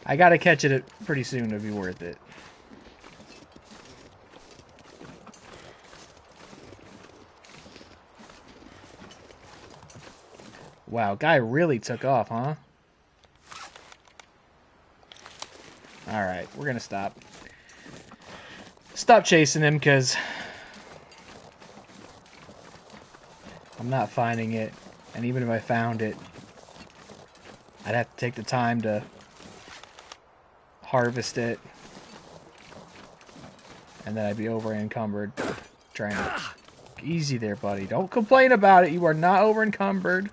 I gotta catch it pretty soon to be worth it. Wow, guy really took off, huh? Alright, we're gonna stop. Stop chasing him, because I'm not finding it. And even if I found it, I'd have to take the time to harvest it. And then I'd be over encumbered trying to... Easy there, buddy. Don't complain about it. You are not over encumbered.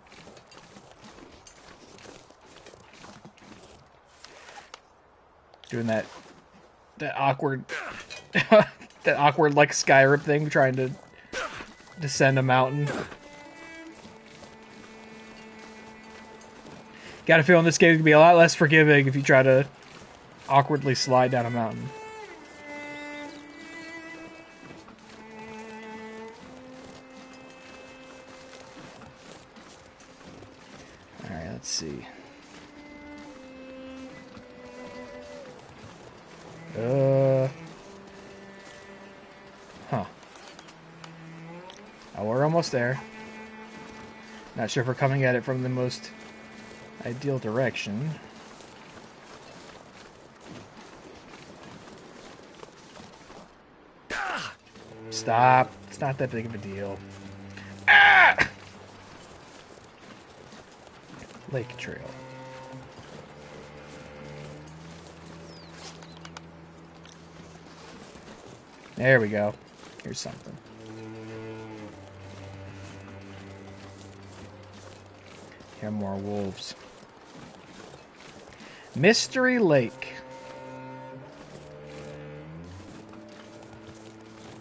Doing that awkward that awkward like Skyrim thing, trying to descend a mountain. Got a feeling this game is going to be a lot less forgiving if you try to awkwardly slide down a mountain. Alright, let's see. Huh. Oh, we're almost there. Not sure if we're coming at it from the most ideal direction. Stop. It's not that big of a deal. Ah! Lake Trail. There we go. Here's something. Here are more wolves. Mystery Lake.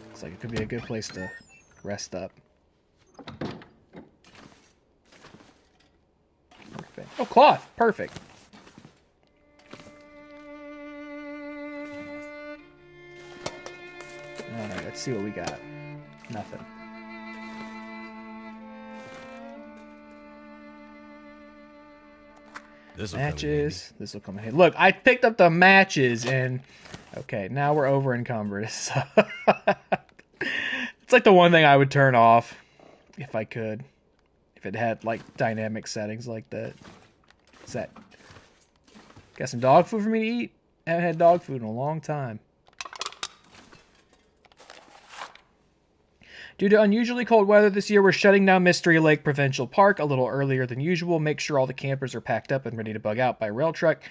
Looks like it could be a good place to rest up. Perfect. Oh, cloth. Perfect. Alright, let's see what we got. Nothing. Matches. This will come in handy. Look, I picked up the matches and... Okay, now we're over encumbered. It's like the one thing I would turn off if I could. If it had, like, dynamic settings like that. What's that? Got some dog food for me to eat? Haven't had dog food in a long time. Due to unusually cold weather this year, we're shutting down Mystery Lake Provincial Park a little earlier than usual. Make sure all the campers are packed up and ready to bug out by rail truck.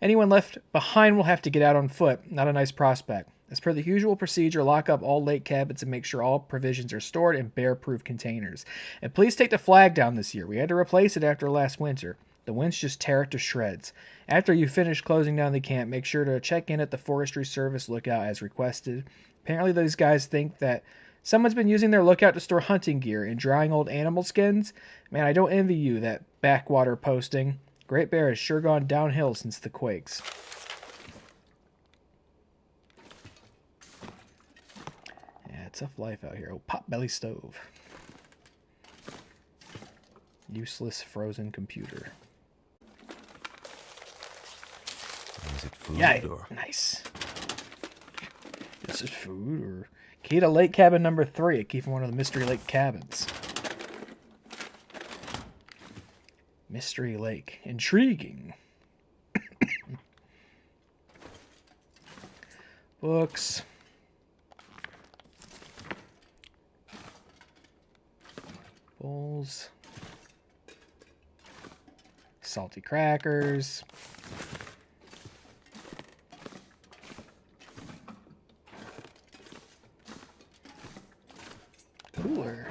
Anyone left behind will have to get out on foot. Not a nice prospect. As per the usual procedure, lock up all lake cabins and make sure all provisions are stored in bear-proof containers. And please take the flag down this year. We had to replace it after last winter. The winds just tear it to shreds. After you finish closing down the camp, make sure to check in at the Forestry Service lookout as requested. Apparently those guys think that someone's been using their lookout to store hunting gear and drying old animal skins. Man, I don't envy you, that backwater posting. Great Bear has sure gone downhill since the quakes. Yeah, tough life out here. Oh, potbelly stove. Useless frozen computer. Is it food or... Nice. This is food or... Key to Lake Cabin number 3. A key from one of the Mystery Lake cabins. Mystery Lake. Intriguing. Books. Bowls. Salty crackers. Cooler.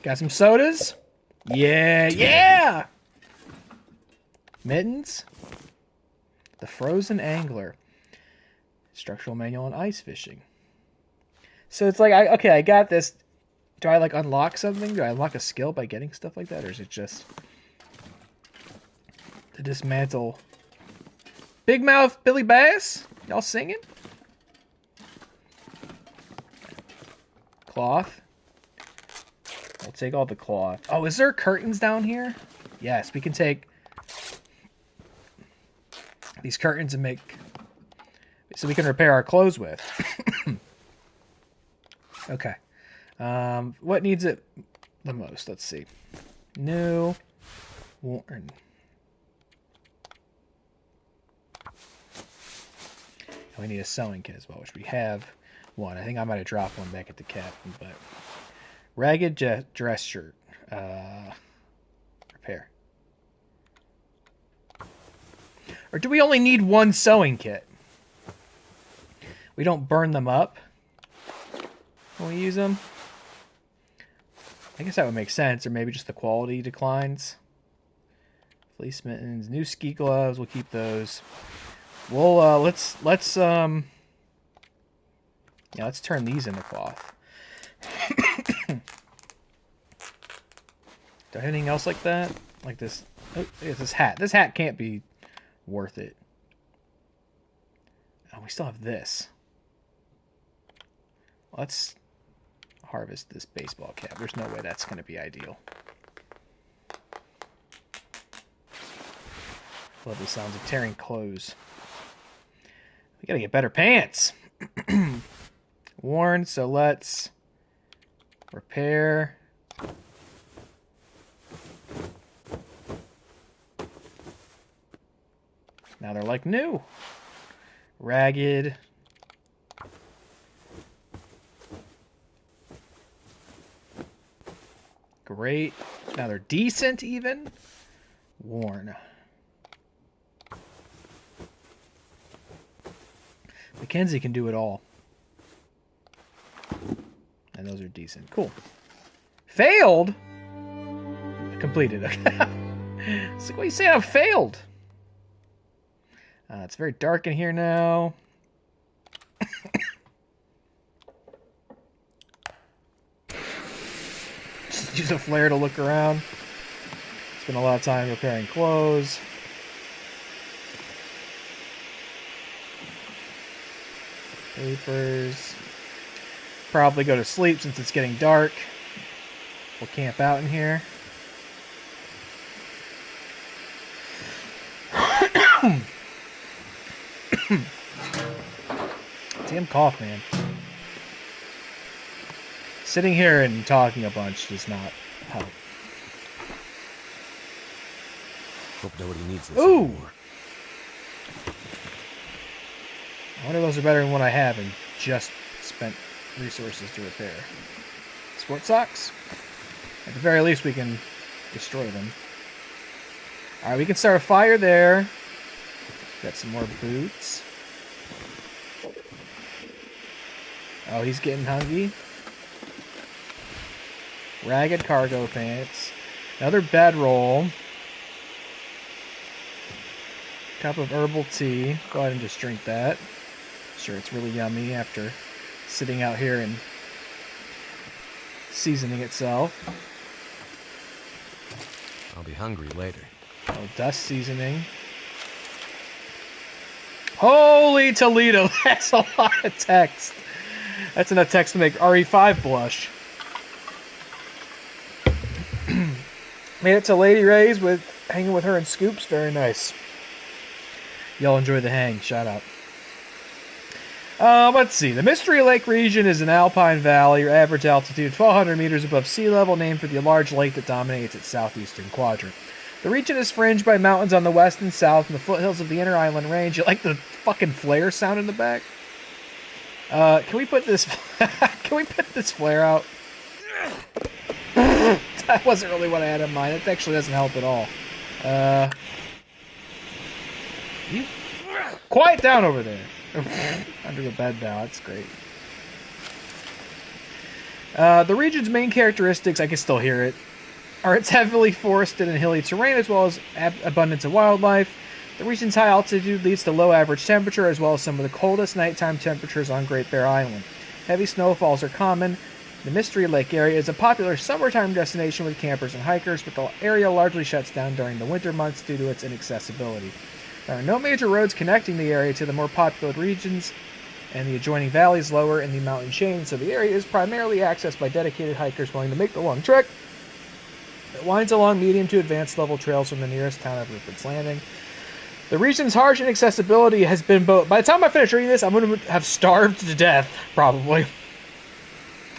Got some sodas? Yeah, yeah! Mittens? The Frozen Angler. Structural manual on ice fishing. So it's like, okay, I got this. Do I, like, unlock something? Do I unlock a skill by getting stuff like that? Or is it just to dismantle? Big Mouth Billy Bass? Y'all singing? Cloth. I'll take all the cloth. Oh, is there curtains down here? Yes, we can take these curtains and make... So we can repair our clothes with. Okay. What needs it the most? Let's see. New. Worn. We need a sewing kit as well, which we have one. I think I might have dropped one back at the cabin, but... Ragged dress shirt. Repair. Or do we only need one sewing kit? We don't burn them up when we use them? I guess that would make sense, or maybe just the quality declines. Fleece mittens, new ski gloves, we'll keep those. We'll, let's turn these into cloth. Do I have anything else like that? Like this Oh, it's this hat. This hat can't be worth it. Oh, we still have this. Let's harvest this baseball cap. There's no way that's going to be ideal. Love the sounds of tearing clothes. We gotta get better pants. Worn, so let's repair. Now they're like new. Ragged. Great. Now they're decent even. Worn. Mackenzie can do it all. And those are decent. Cool. Failed? Completed. It's like, what do you say I failed? It's very dark in here now. Just use a flare to look around. Spend a lot of time repairing clothes. Papers. Probably go to sleep since it's getting dark. We'll camp out in here. Damn cough, man. Sitting here and talking a bunch does not help. Hope nobody needs this Ooh! anymore. I wonder if those are better than what I have and just spent resources to repair. Sport socks? At the very least, we can destroy them. Alright, we can start a fire there. Got some more boots. Oh, he's getting hungry. Ragged cargo pants. Another bedroll. Cup of herbal tea. Go ahead and just drink that. Sure, it's really yummy after sitting out here and seasoning itself. I'll be hungry later. Oh, dust seasoning. Holy Toledo, that's a lot of text. That's enough text to make RE5 blush. Made it to Lady Ray's with hanging with her in Scoops. Very nice. Y'all enjoy the hang. Shout out. Let's see. The Mystery Lake region is an alpine valley, average altitude 1,200 meters above sea level, named for the large lake that dominates its southeastern quadrant. The region is fringed by mountains on the west and south and the foothills of the Inner Island Range. You like the fucking flare sound in the back? Can we put this... Can we put this flare out? That wasn't really what I had in mind. It actually doesn't help at all. You... Quiet down over there. Under the bed now. That's great. The region's main characteristics, I can still hear it, are its heavily forested and hilly terrain as well as abundance of wildlife. The region's high altitude leads to low average temperature as well as some of the coldest nighttime temperatures on Great Bear Island. Heavy snowfalls are common. The Mystery Lake area is a popular summertime destination with campers and hikers, but the area largely shuts down during the winter months due to its inaccessibility. There are no major roads connecting the area to the more populated regions and the adjoining valleys lower in the mountain chain, so the area is primarily accessed by dedicated hikers willing to make the long trek. It winds along medium to advanced level trails from the nearest town of Rupert's Landing. The region's harsh inaccessibility has been both... By the time I finish reading this, I'm going to have starved to death, probably.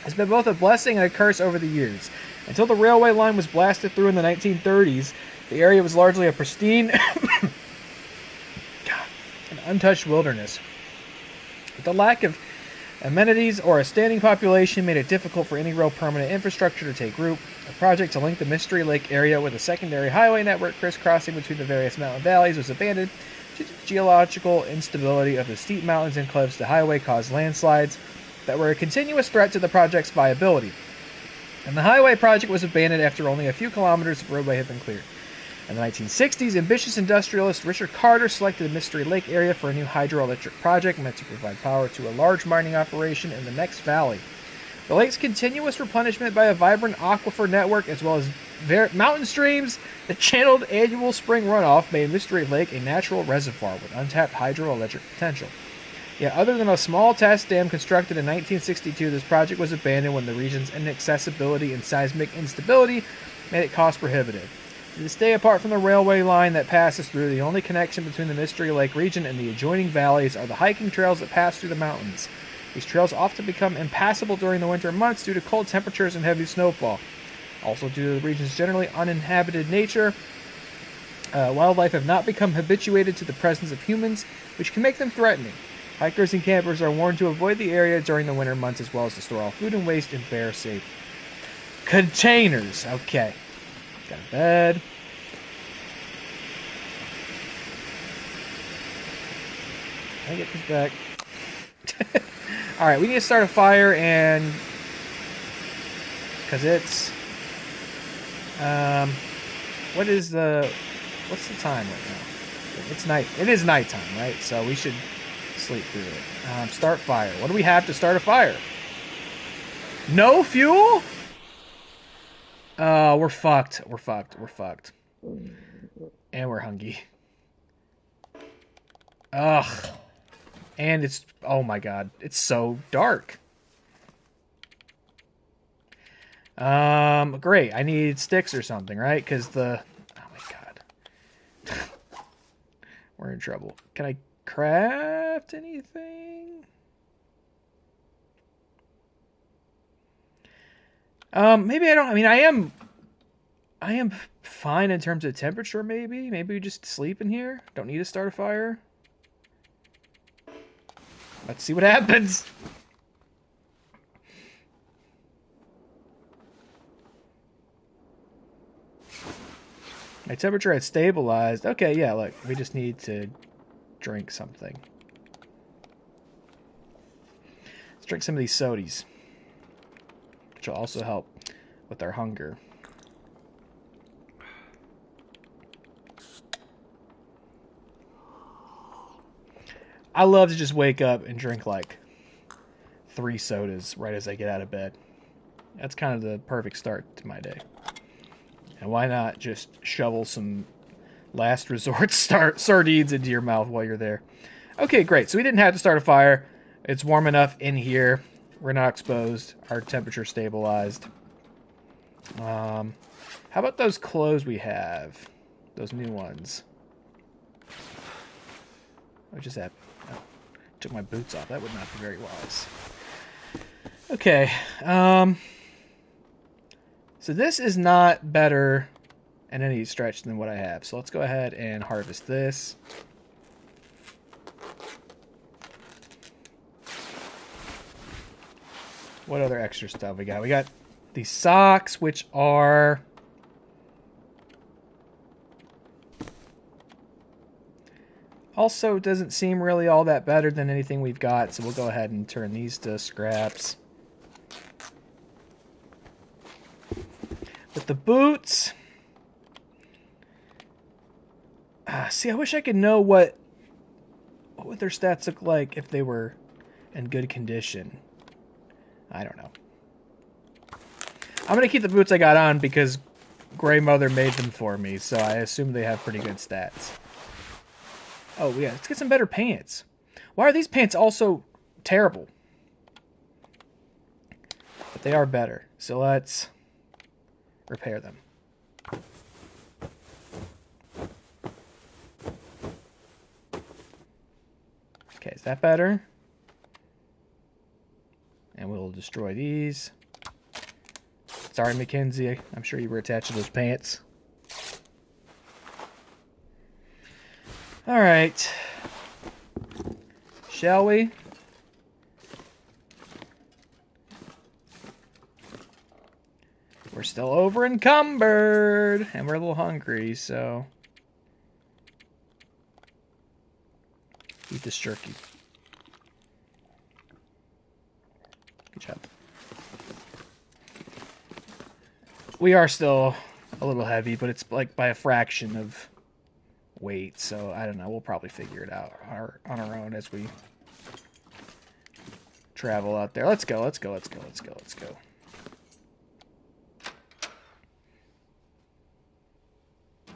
It's been both a blessing and a curse over the years. Until the railway line was blasted through in the 1930s, the area was largely a pristine and untouched wilderness. But the lack of amenities or a standing population made it difficult for any real permanent infrastructure to take root. A project to link the Mystery Lake area with a secondary highway network crisscrossing between the various mountain valleys was abandoned due to the geological instability of the steep mountains and cliffs. The highway caused landslides that were a continuous threat to the project's viability. And the highway project was abandoned after only a few kilometers of roadway had been cleared. In the 1960s, ambitious industrialist Richard Carter selected the Mystery Lake area for a new hydroelectric project meant to provide power to a large mining operation in the next valley. The lake's continuous replenishment by a vibrant aquifer network, as well as mountain streams that channeled annual spring runoff, made Mystery Lake a natural reservoir with untapped hydroelectric potential. Yet, other than a small test dam constructed in 1962, this project was abandoned when the region's inaccessibility and seismic instability made it cost prohibitive. To this day, apart from the railway line that passes through, the only connection between the Mystery Lake region and the adjoining valleys are the hiking trails that pass through the mountains. These trails often become impassable during the winter months due to cold temperatures and heavy snowfall. Also, due to the region's generally uninhabited nature, wildlife have not become habituated to the presence of humans, which can make them threatening. Hikers and campers are warned to avoid the area during the winter months, as well as to store all food and waste in bear safe containers. Okay. Got a bed. Can I get this back? Alright, we need to start a fire and... because it's... what's the time right now? It's night. It is nighttime, right? So we should sleep through it. Start fire. What do we have to start a fire? No fuel? We're fucked. We're fucked. We're fucked. And we're hungry. Ugh. And it's... oh my god. It's so dark. Great. I need sticks or something, right? Because the... oh my god. We're in trouble. Can I craft anything? Maybe I don't... I mean, I am fine in terms of temperature, maybe. Maybe we just sleep in here. Don't need to start a fire. Let's see what happens. My temperature had stabilized. Okay, yeah, look. We just need to drink something. Let's drink some of these sodies, which will also help with our hunger. I love to just wake up and drink like 3 sodas right as I get out of bed. That's kind of the perfect start to my day. And why not just shovel some last resort sardines into your mouth while you're there? Okay, great. So we didn't have to start a fire. It's warm enough in here. We're not exposed. Our temperature stabilized. How about those clothes we have? Those new ones. What just happened? Oh, took my boots off. That would not be very wise. Okay. So this is not better in any stretch than what I have. So let's go ahead and harvest this. What other extra stuff we got? We got these socks, which are... also doesn't seem really all that better than anything we've got. So we'll go ahead and turn these to scraps. With the boots... see, I wish I could know what would their stats look like if they were in good condition. I don't know. I'm going to keep the boots I got on because Grey Mother made them for me, so I assume they have pretty good stats. Oh, yeah, let's get some better pants. Why are these pants also terrible? But they are better, so let's repair them. Okay, is that better? And we'll destroy these. Sorry, Mackenzie. I'm sure you were attached to those pants. Alright. Shall we? We're still over encumbered. And we're a little hungry, so... eat this jerky. Good job. We are still a little heavy, but it's like by a fraction of weight, so I don't know. We'll probably figure it out on our own as we travel out there. Let's go, let's go, let's go, let's go, let's go.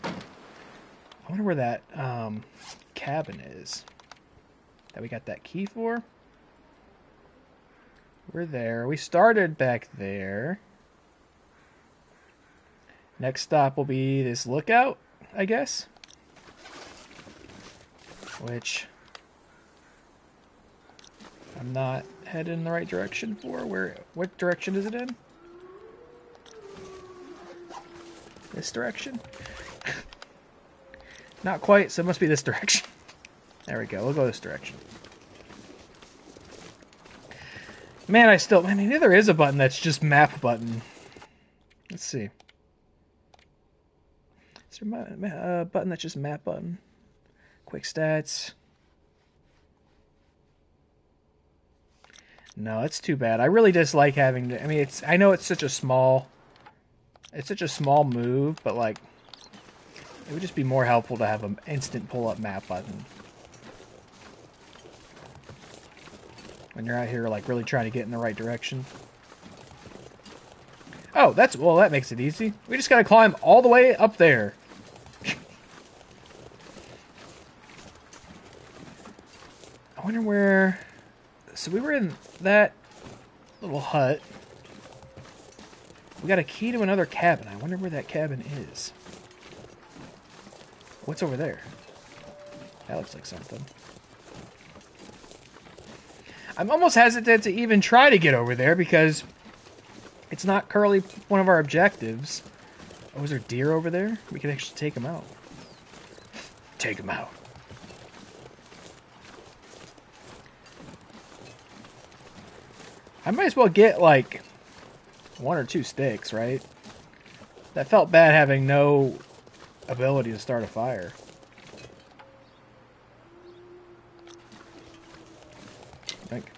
I wonder where that cabin is that we got that key for. We're there. We started back there. Next stop will be this lookout, I guess. Which I'm not headed in the right direction for. What direction is it in? This direction? Not quite, so it must be this direction. There we go. We'll go this direction. Man, I mean, there is a button that's just map button. Let's see. Is there a button that's just map button? Quick stats. No, it's too bad. I really dislike having to. I mean, I know it's such a small move, but like, it would just be more helpful to have an instant pull-up map button when you're out here, like, really trying to get in the right direction. Oh, that makes it easy. We just gotta climb all the way up there. I wonder where. So we were in that little hut. We got a key to another cabin. I wonder where that cabin is. What's over there? That looks like something. I'm almost hesitant to even try to get over there because it's not currently one of our objectives. Oh, is there deer over there? We could actually take them out. Take them out. I might as well get, like, 1 or 2 sticks, right? That felt bad having no ability to start a fire. I think.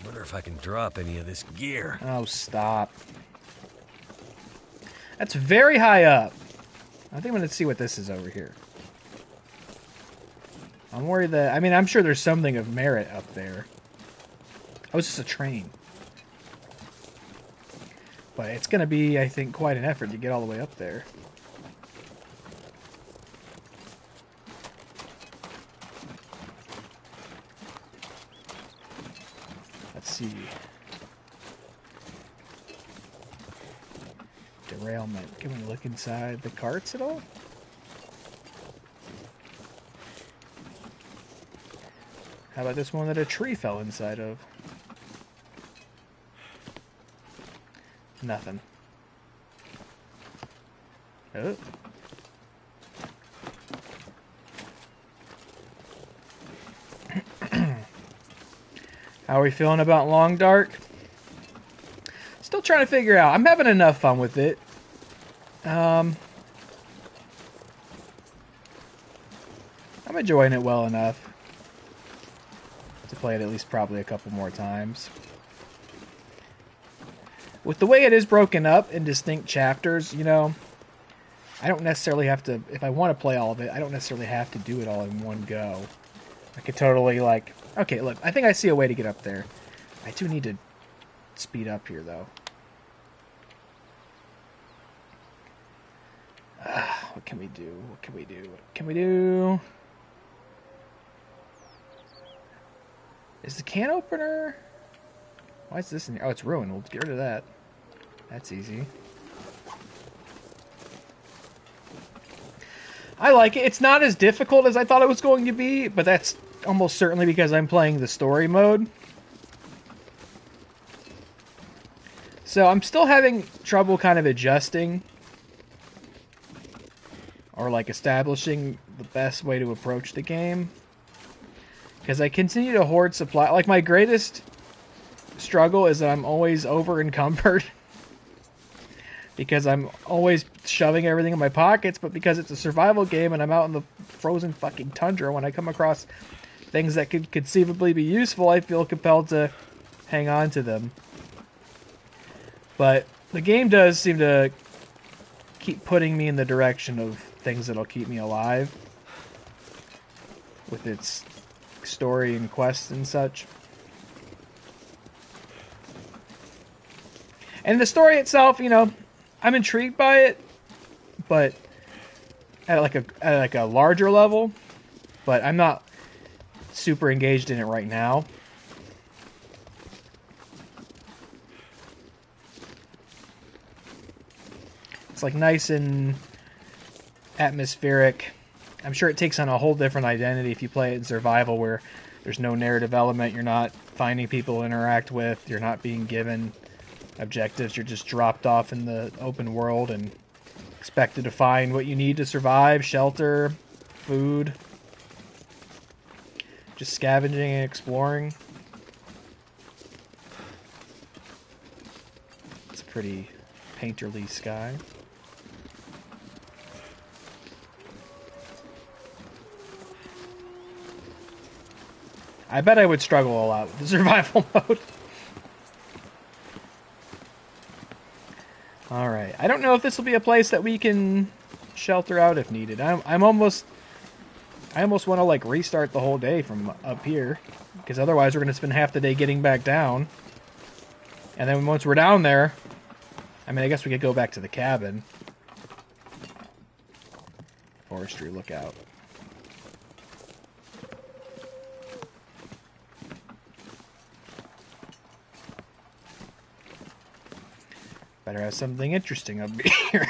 Wonder if I can drop any of this gear. Oh, stop. That's very high up. I think I'm going to see what this is over here. I'm worried that... I mean, I'm sure there's something of merit up there. Oh, it's just a train. But it's going to be, I think, quite an effort to get all the way up there. Let's see. Derailment. Can we look inside the carts at all? How about this one that a tree fell inside of? Nothing. Oh. How are we feeling about Long Dark? Still trying to figure out. I'm having enough fun with it. I'm enjoying it well enough to play it at least probably a couple more times. With the way it is broken up in distinct chapters, you know, I don't necessarily have to, if I want to play all of it, I don't necessarily have to do it all in one go. I could totally, like, okay, look, I think I see a way to get up there. I do need to speed up here, though. What can we do? What can we do? What can we do? Is the can opener... Why is this in here? Oh, it's ruined. We'll get rid of that. That's easy. I like it. It's not as difficult as I thought it was going to be, but that's almost certainly because I'm playing the story mode. So I'm still having trouble kind of adjusting or like establishing the best way to approach the game. Because I continue to hoard supply. Like, my greatest struggle is that I'm always over encumbered. Because I'm always shoving everything in my pockets, but because it's a survival game and I'm out in the frozen fucking tundra, when I come across things that could conceivably be useful, I feel compelled to hang on to them. But the game does seem to keep putting me in the direction of things that'll keep me alive. with its story and quests and such. And the story itself, you know, I'm intrigued by it, but at like a larger level, but I'm not super engaged in it right now. It's like nice and atmospheric. I'm sure it takes on a whole different identity if you play it in survival, where there's no narrative element, you're not finding people to interact with, you're not being given objectives, you're just dropped off in the open world and expected to find what you need to survive, shelter, food, just scavenging and exploring. It's a pretty painterly sky. I bet I would struggle a lot with the survival mode. Alright, I don't know if this will be a place that we can shelter out if needed. I almost want to like restart the whole day from up here, because otherwise we're going to spend half the day getting back down. And then once we're down there, I mean, I guess we could go back to the cabin. Forestry lookout. Better have something interesting up here.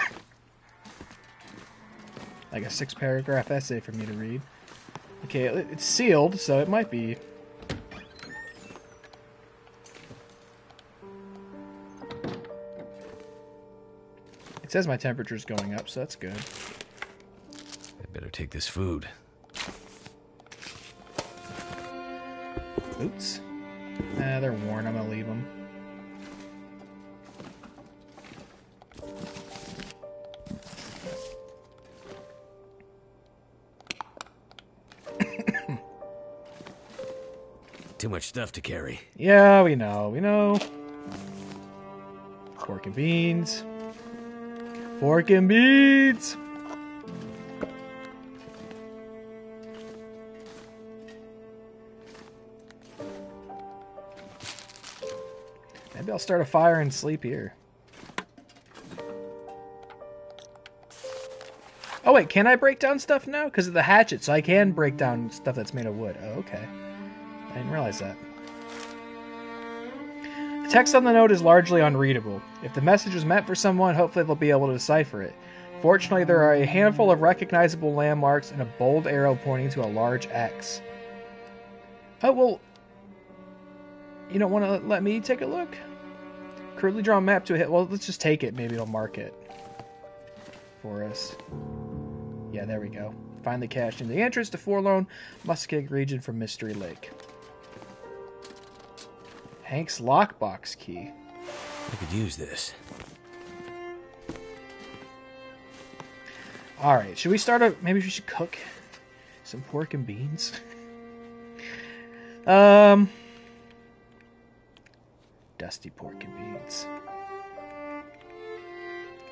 Like a 6-paragraph essay for me to read. Okay, it's sealed, so it might be. It says my temperature's going up, so that's good. I better take this food. Boots? Nah, they're worn. I'm gonna leave them. Too much stuff to carry. Yeah, we know. Pork and beans. Pork and beans! Maybe I'll start a fire and sleep here. Oh wait, can I break down stuff now? Because of the hatchet, so I can break down stuff that's made of wood. Oh, okay. I didn't realize that. The text on the note is largely unreadable. If the message was meant for someone, hopefully they'll be able to decipher it. Fortunately, there are a handful of recognizable landmarks and a bold arrow pointing to a large X. Oh, well... You don't want to let me take a look? Crudely drawn map to a hit. Well, let's just take it. Maybe it'll mark it for us. Yeah, there we go. Finally cashed in the entrance to Forlorn Muskeg region from Mystery Lake. Hank's lockbox key. I could use this. Alright, should we start a... Maybe we should cook some pork and beans? Dusty pork and beans.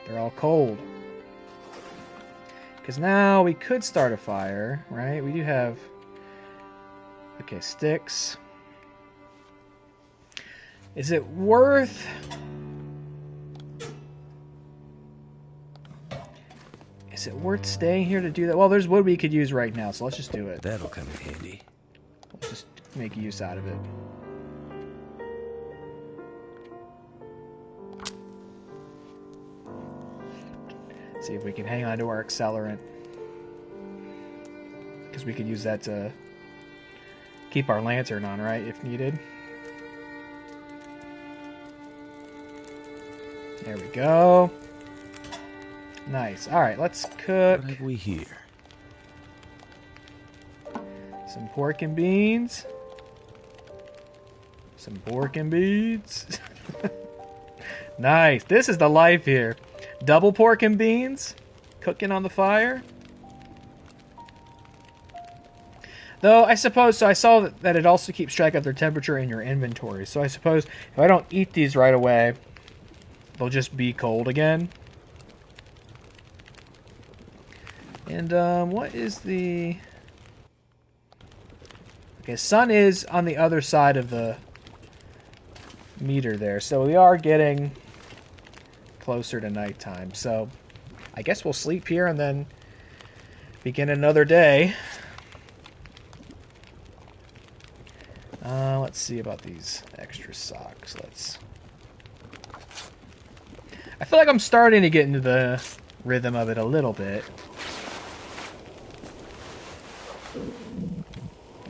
They're all cold. Because now we could start a fire, right? We do have... Okay, sticks. Is it worth... Is it worth staying here to do that? Well, there's wood we could use right now, so let's just do it. That'll come in handy. Let's just make use out of it. See if we can hang on to our accelerant. Because we could use that to keep our lantern on, right, if needed. There we go. Nice. Alright, let's cook. What have we here? Some pork and beans. Some pork and beans. Nice. This is the life here. Double pork and beans. Cooking on the fire. Though, I suppose, so I saw that it also keeps track of their temperature in your inventory. So I suppose if I don't eat these right away, they'll just be cold again. And, what is the... Okay, sun is on the other side of the meter there, so we are getting closer to nighttime. So I guess we'll sleep here and then begin another day. Let's see about these extra socks. I feel like I'm starting to get into the rhythm of it a little bit.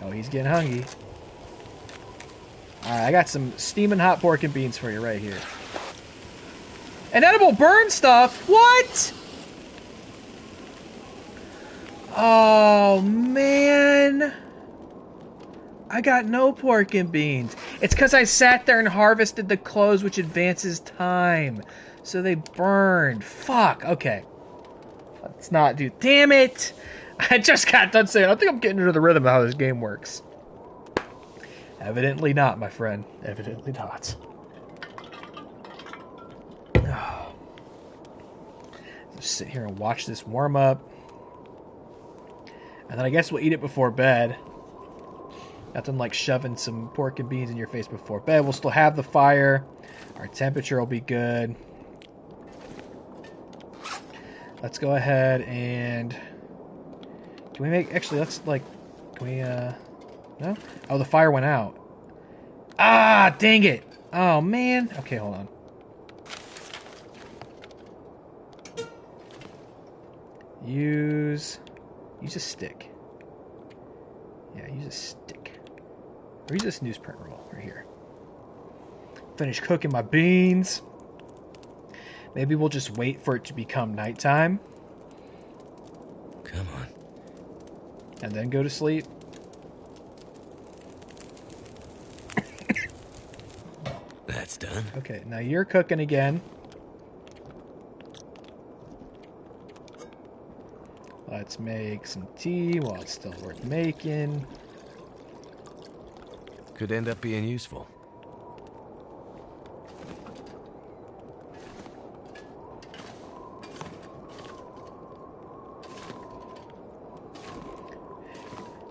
Oh, he's getting hungry. Alright, I got some steaming hot pork and beans for you right here. An edible burn stuff? What? Oh, man. I got no pork and beans. It's because I sat there and harvested the clothes, which advances time. So they burned. Fuck. Okay. Let's not do... Damn it! I just got done saying, I think I'm getting into the rhythm of how this game works. Evidently not, my friend. Evidently not. Just sit here and watch this warm up. And then I guess we'll eat it before bed. Nothing like shoving some pork and beans in your face before bed. We'll still have the fire. Our temperature will be good. Let's go ahead and... Can we make... Actually, let's, like... Can we, No? Oh, the fire went out. Ah, dang it! Oh, man. Okay, hold on. Use a stick. Yeah, use a stick. Or use this newsprint roll right here. Finish cooking my beans. Maybe we'll just wait for it to become nighttime. Come on. And then go to sleep. That's done. Okay, now you're cooking again. Let's make some tea while it's still worth making. Could end up being useful.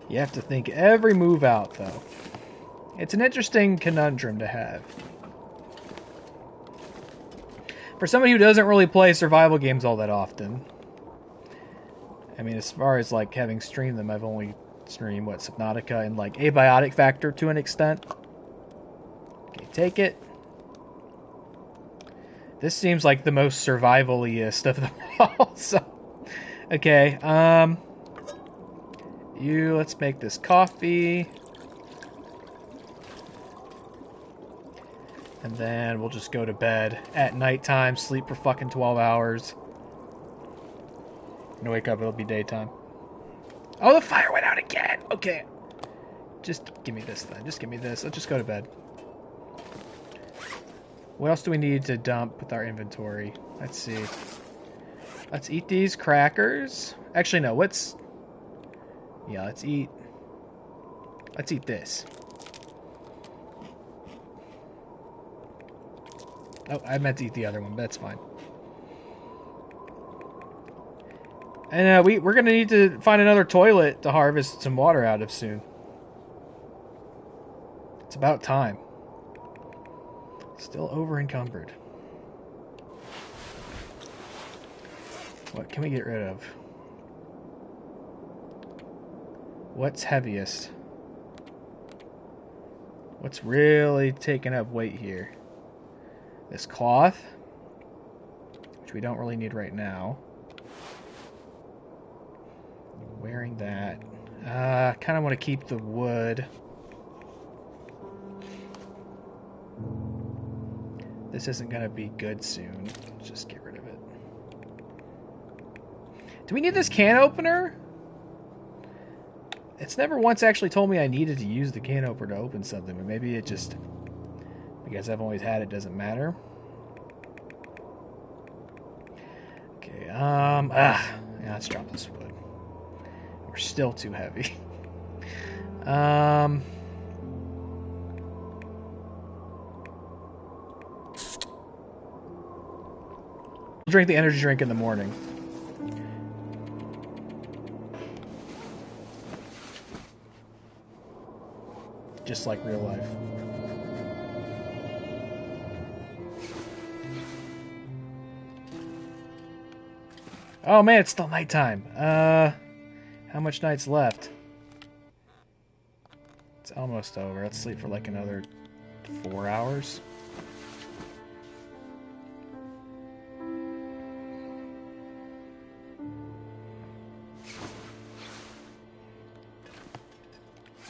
You have to think every move out, though. It's an interesting conundrum to have. For somebody who doesn't really play survival games all that often. I mean, as far as, like, having streamed them, I've only streamed, what, Subnautica and, like, Abiotic Factor to an extent. Okay, take it. This seems like the most survival-iest of them all, so... Okay, let's make this coffee. And then we'll just go to bed at nighttime, sleep for fucking 12 hours. And wake up, it'll be daytime. Oh, the fire went out again! Okay. Just give me this then. Just give me this. Let's just go to bed. What else do we need to dump with our inventory? Let's see. Let's eat these crackers. Actually, no. Let's eat this. Oh, I meant to eat the other one, but that's fine. And we're going to need to find another toilet to harvest some water out of soon. It's about time. Still over encumbered. What can we get rid of? What's heaviest? What's really taking up weight here? This cloth, which we don't really need right now. Wearing that. Kind of want to keep the wood. This isn't going to be good soon. Let's just get rid of it. Do we need this can opener? It's never once actually told me I needed to use the can opener to open something, but maybe it just, because I've always had it, doesn't matter. Okay, yeah, let's drop this wood. We're still too heavy. Drink the energy drink in the morning. just like real life. Oh man, it's still nighttime. How much night's left? It's almost over. Let's sleep for like another 4 hours.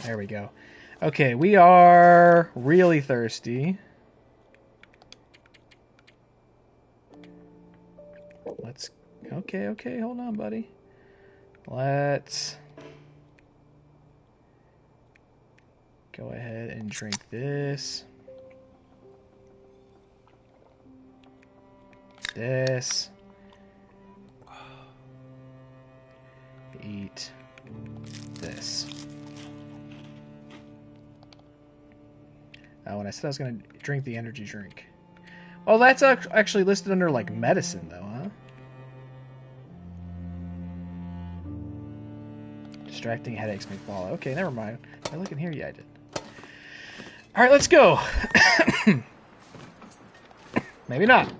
There we go. Okay, we are really thirsty. Let's... Okay, hold on, buddy. Let's go ahead and drink this. This. Eat this. Oh, and I said I was going to drink the energy drink. Oh, that's actually listed under, like, medicine, though, huh? Distracting headaches may follow. Okay, never mind. I look in here? Yeah, I did. Alright, let's go! Maybe not.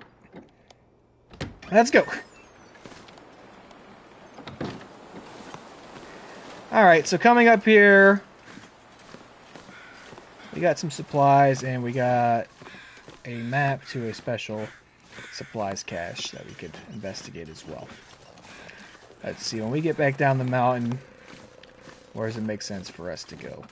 Let's go! Alright, so coming up here... We got some supplies, and we got a map to a special supplies cache that we could investigate as well. Let's see, when we get back down the mountain, where does it make sense for us to go?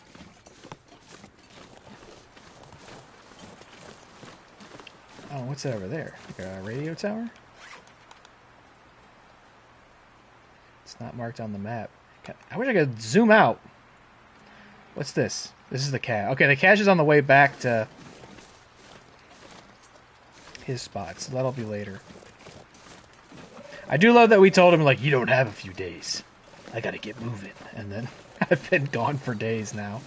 Oh, what's that over there? Like a radio tower? It's not marked on the map. I wish I could zoom out. What's this? This is the cache. Okay, the cache is on the way back to his spot, so that'll be later. I do love that we told him, like, you don't have a few days. I gotta get moving. And then I've been gone for days now.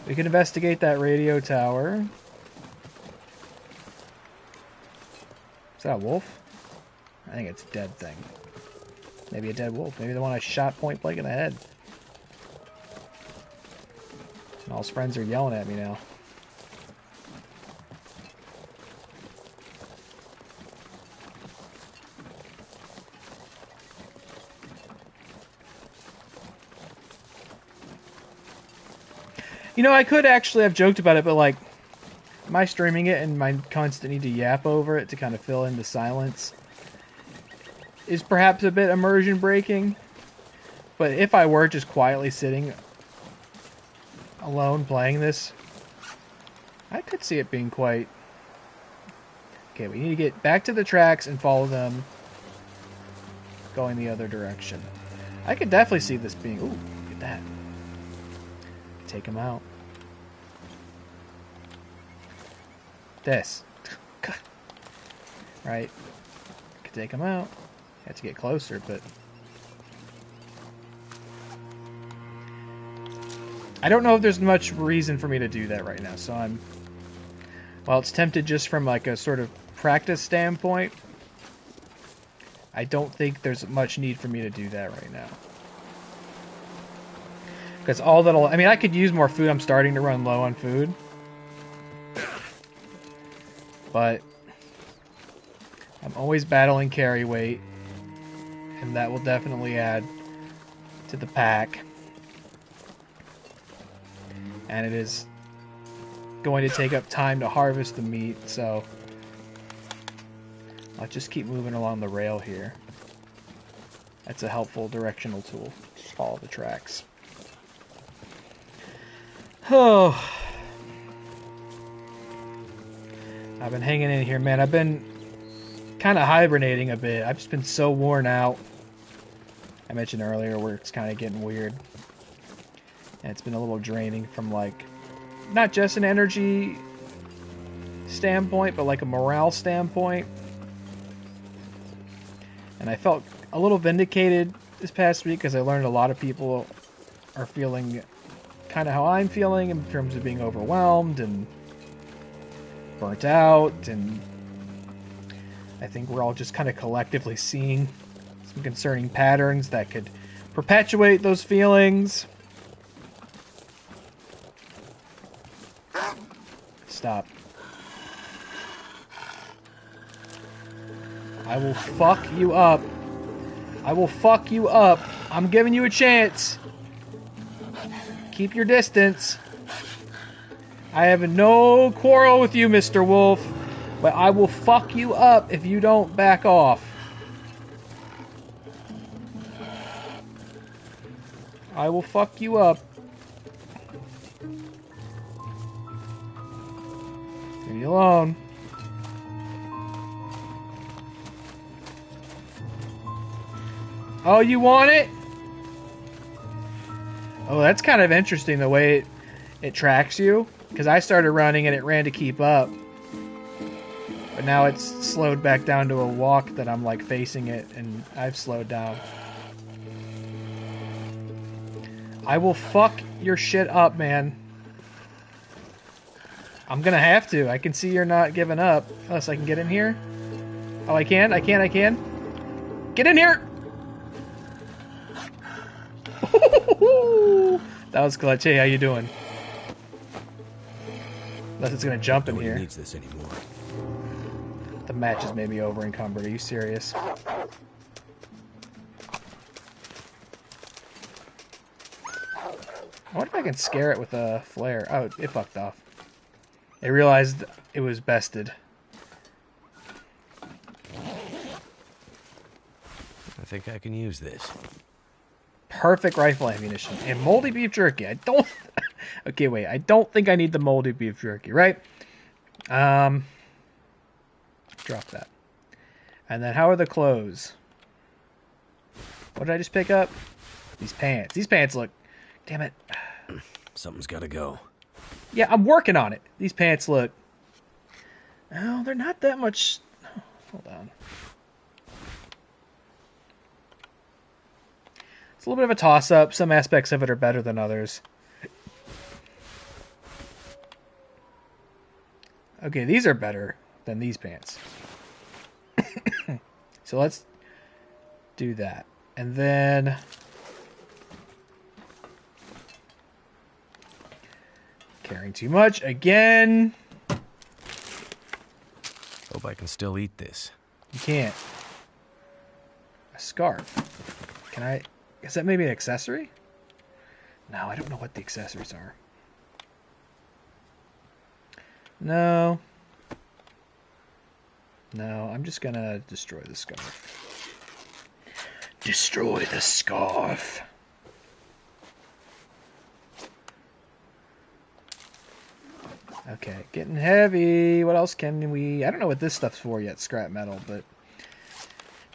We can investigate that radio tower. Is that a wolf? I think it's a dead thing. Maybe a dead wolf. Maybe the one I shot point blank in the head. And all his friends are yelling at me now. You know, I could actually have joked about it, but like, my streaming it and my constant need to yap over it to kind of fill in the silence is perhaps a bit immersion breaking. But if I were just quietly sitting alone playing this, I could see it being quite... Okay, we need to get back to the tracks and follow them going the other direction. I could definitely see this being... Ooh, look at that. Take him out. This. Right. Could take him out. Have to get closer, but... I don't know if there's much reason for me to do that right now, so I'm... Well, it's tempted just from like a sort of practice standpoint. I don't think there's much need for me to do that right now. Because all that'll... I mean, I could use more food. I'm starting to run low on food. But I'm always battling carry weight. And that will definitely add to the pack. And it is going to take up time to harvest the meat, so I'll just keep moving along the rail here. That's a helpful directional tool. Just follow the tracks. Oh, I've been hanging in here, man. I've been kind of hibernating a bit. I've just been so worn out. I mentioned earlier where it's kind of getting weird. And it's been a little draining from, like, not just an energy standpoint, but like a morale standpoint. And I felt a little vindicated this past week because I learned a lot of people are feeling kind of how I'm feeling in terms of being overwhelmed and burnt out, and I think we're all just kind of collectively seeing some concerning patterns that could perpetuate those feelings. Stop. I will fuck you up. I will fuck you up. I'm giving you a chance. Keep your distance. I have no quarrel with you, Mr. Wolf, but I will fuck you up if you don't back off. I will fuck you up. Leave me alone. Oh, you want it? Oh, that's kind of interesting the way it tracks you. Because I started running and it ran to keep up. But now it's slowed back down to a walk that I'm like facing it and I've slowed down. I will fuck your shit up, man. I'm gonna have to. I can see you're not giving up. Unless I can get in here. Oh, I can? I can. Get in here! That was clutch. Hey, how you doing? Unless it's gonna jump in here. Nobody needs this anymore. The match is maybe over encumbered. Are you serious? I wonder if I can scare it with a flare. Oh, it fucked off. It realized it was bested. I think I can use this. Perfect rifle ammunition. And moldy beef jerky. I don't... Okay, wait. I don't think I need the moldy beef jerky, right? Drop that. And then how are the clothes? What did I just pick up? These pants. These pants look... Damn it. Something's gotta go. Yeah, I'm working on it. These pants look... Oh, they're not that much... Hold on. It's a little bit of a toss-up. Some aspects of it are better than others. Okay, these are better than these pants. So let's do that. And then... Carrying too much again. Hope I can still eat this. You can't. A scarf. Can I... Is that maybe an accessory? No, I don't know what the accessories are. No. No, I'm just gonna destroy the scarf. Destroy the scarf. Okay, getting heavy. What else can we... I don't know what this stuff's for yet, scrap metal, but...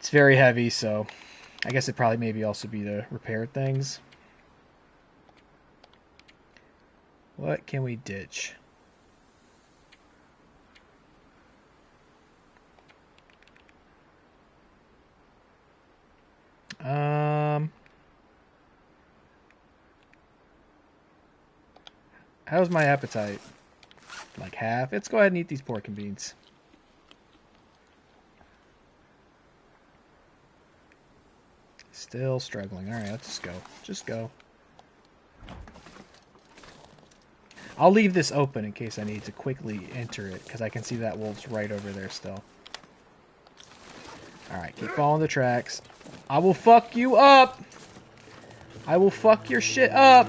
It's very heavy, so... I guess it probably maybe also be to repair things. What can we ditch? How's my appetite? Like half? Let's go ahead and eat these pork and beans. Still struggling. Alright, let's just go. Just go. I'll leave this open in case I need to quickly enter it, because I can see that wolf's right over there still. Alright, keep following the tracks. I will fuck you up! I will fuck your shit up!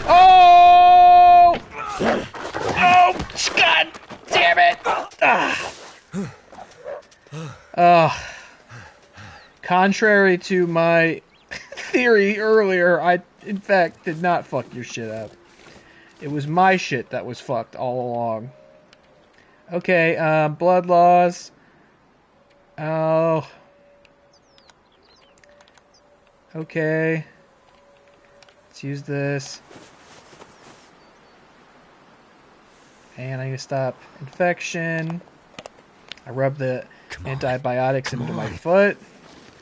Oh! Oh! God damn it! Contrary to my theory earlier, I, in fact, did not fuck your shit up. It was my shit that was fucked all along. Okay, blood laws. Oh. Okay. Let's use this. And I need to stop infection. I rub the antibiotics into my foot.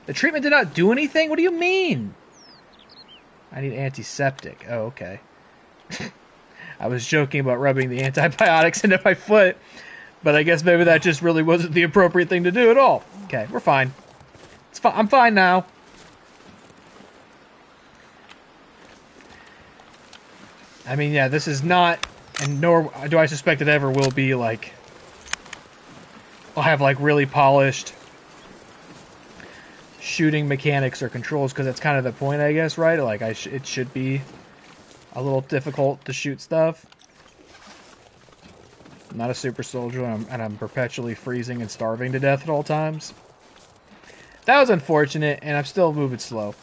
The treatment did not do anything? What do you mean? I need antiseptic. Oh, okay. I was joking about rubbing the antibiotics into my foot. But I guess maybe that just really wasn't the appropriate thing to do at all. Okay, we're fine. It's fine. I'm fine now. I mean, yeah, this is not, and nor do I suspect it ever will be, like, I'll have, like, really polished shooting mechanics or controls, because that's kind of the point, I guess, right? Like, it should be a little difficult to shoot stuff. I'm not a super soldier, and I'm perpetually freezing and starving to death at all times. That was unfortunate, and I'm still moving slow.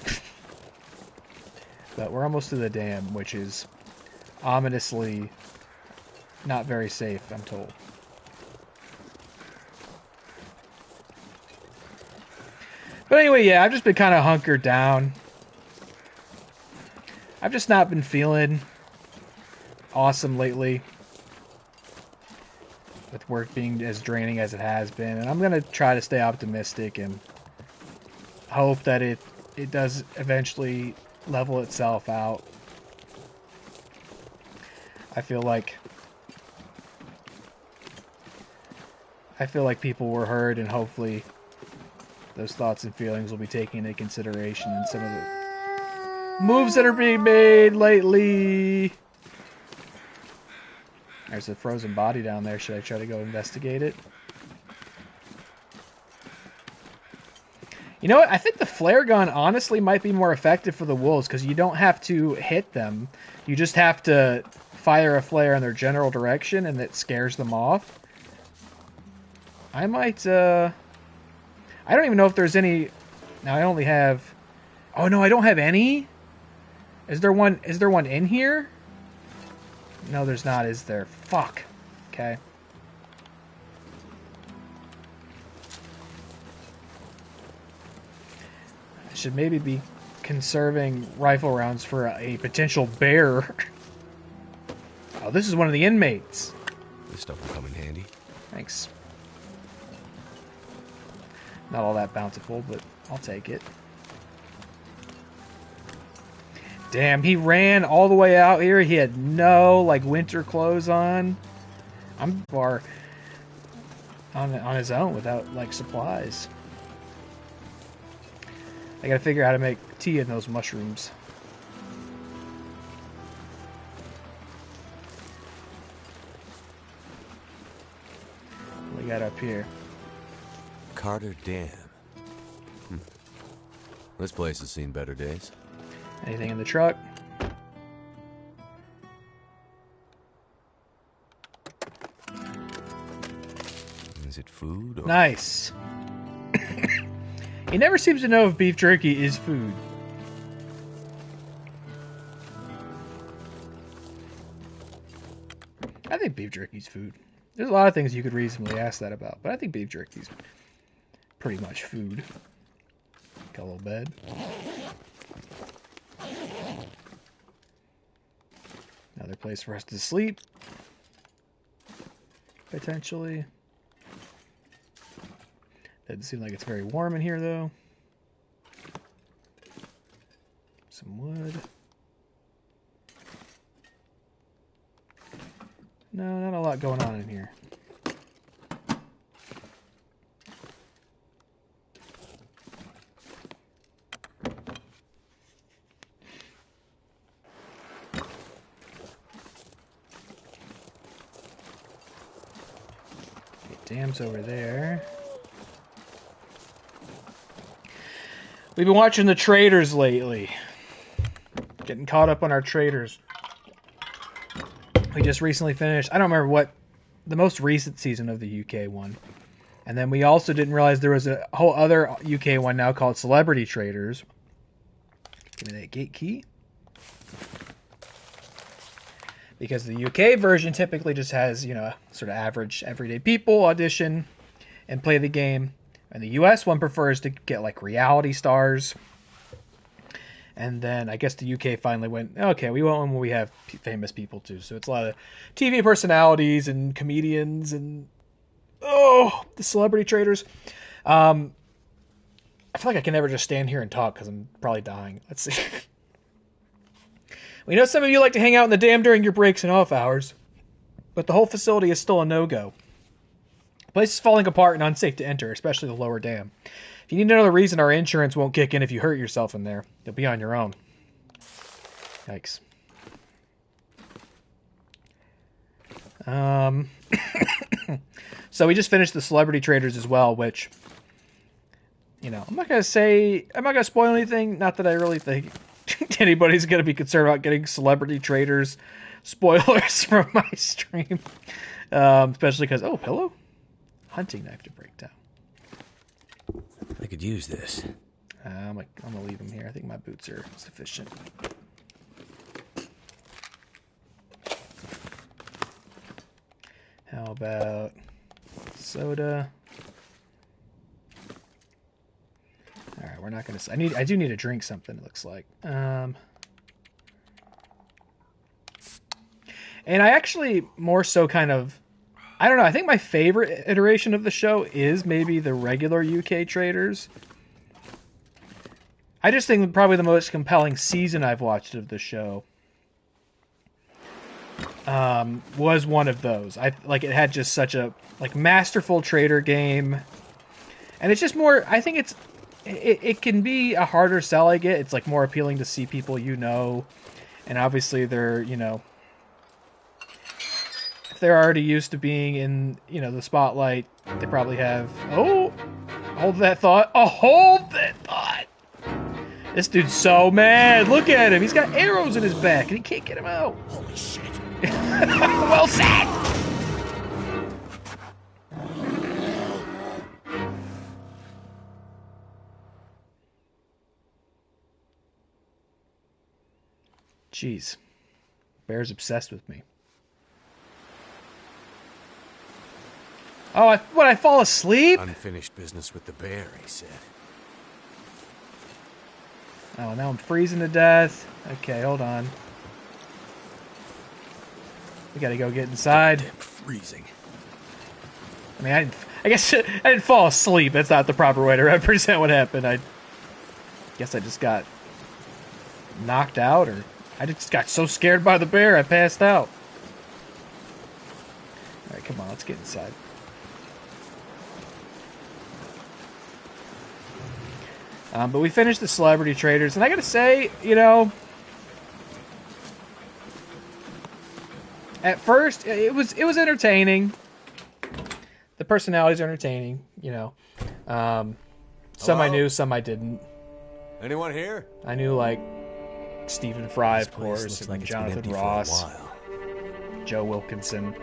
But we're almost to the dam, which is ominously not very safe, I'm told. But anyway, yeah, I've just been kind of hunkered down. I've just not been feeling awesome lately, with work being as draining as it has been. And I'm going to try to stay optimistic and hope that it does eventually level itself out. I feel like people were heard, and hopefully those thoughts and feelings will be taken into consideration in some of the moves that are being made lately. There's a frozen body down there. Should I try to go investigate it? You know what? I think the flare gun honestly might be more effective for the wolves, because you don't have to hit them. You just have to fire a flare in their general direction, and it scares them off. I might, I don't even know if there's any... Now, I only have... Oh, no, I don't have any? Is there one in here? No, there's not, is there? Fuck. Okay. I should maybe be conserving rifle rounds for a potential bear. Oh, this is one of the inmates. This stuff will come in handy. Thanks. Not all that bountiful, but I'll take it. Damn, he ran all the way out here. He had no, like, winter clothes on. I'm far on his own without, like, supplies. I gotta figure out how to make tea in those mushrooms. What we got up here? Carter Dam. This place has seen better days. Anything in the truck? Is it food? Or... Nice. He never seems to know if beef jerky is food. I think beef jerky's food. There's a lot of things you could reasonably ask that about, but I think beef jerky's pretty much food. Got a little bed. Another place for us to sleep. Potentially. Doesn't seem like it's very warm in here, though. Some wood. No, not a lot going on in here. Dam's over there. We've been watching the Traders lately. Getting caught up on our Traders. We just recently finished, I don't remember what, the most recent season of the UK one. And then we also didn't realize there was a whole other UK one now called Celebrity Traders. Give me that gate key. Because the UK version typically just has, you know, sort of average everyday people audition and play the game. And the US one prefers to get like reality stars. And then I guess the UK finally went, okay, we want one where we have famous people too. So it's a lot of TV personalities and comedians and, oh, the Celebrity Traders. I feel like I can never just stand here and talk because I'm probably dying. Let's see. We know some of you like to hang out in the dam during your breaks and off hours, but the whole facility is still a no-go. The place is falling apart and unsafe to enter, especially the lower dam. If you need another reason, our insurance won't kick in if you hurt yourself in there. You'll be on your own. Yikes. So we just finished the Celebrity Traders as well, which, you know, I'm not going to spoil anything. Not that I really think anybody's going to be concerned about getting Celebrity Traders spoilers from my stream. Especially because, oh, pillow? Hunting knife to break down. I could use this. I'm going to leave them here. I think my boots are sufficient. How about soda? All right, we're not going to... I do need to drink something, it looks like. And I actually more so kind of... I don't know, I think my favorite iteration of the show is maybe the regular UK Traders. I just think probably the most compelling season I've watched of the show was one of those. It had just such a masterful trader game, and it's just more. I think it can be a harder sell. I get it's more appealing to see people and obviously they're if they're already used to being in the spotlight, they probably have. Oh, hold that thought. Oh, hold that thought. This dude's so mad. Look at him. He's got arrows in his back and he can't get him out. Holy shit. Well said! Jeez. Bear's obsessed with me. Oh, I fall asleep? Unfinished business with the bear, he said. Oh, now I'm freezing to death. Okay, hold on. We gotta go get inside. Damn freezing. I mean, I guess I didn't fall asleep. That's not the proper way to represent what happened. I guess I just got knocked out, or I just got so scared by the bear I passed out. Alright, come on, let's get inside. But we finished the Celebrity Traders, and I gotta say, at first it was entertaining. The personalities are entertaining, Some Hello? I knew, some I didn't. Anyone here? I knew Stephen Fry, This of place course, looks and like it's been Jonathan empty Ross, for a while. Joe Wilkinson.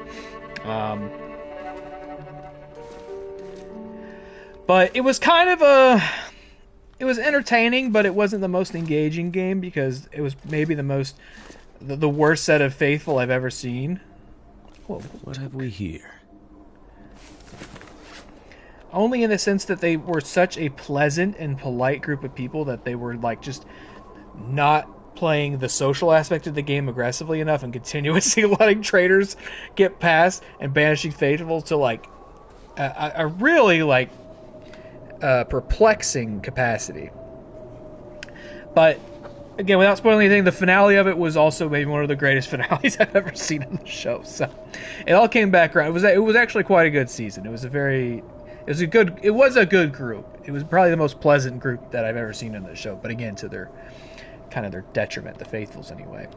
But it was kind of it was entertaining, but it wasn't the most engaging game because it was maybe the worst set of Faithful I've ever seen. Whoa. What have we here? Only in the sense that they were such a pleasant and polite group of people that they were just not playing the social aspect of the game aggressively enough and continuously letting traders get past and banishing Faithful to a really perplexing capacity. But again, without spoiling anything, the finale of it was also maybe one of the greatest finales I've ever seen on the show. So it all came back around. It was actually quite a good season. It was a good group. It was probably the most pleasant group that I've ever seen in the show. But again, to their detriment, the Faithfuls anyway.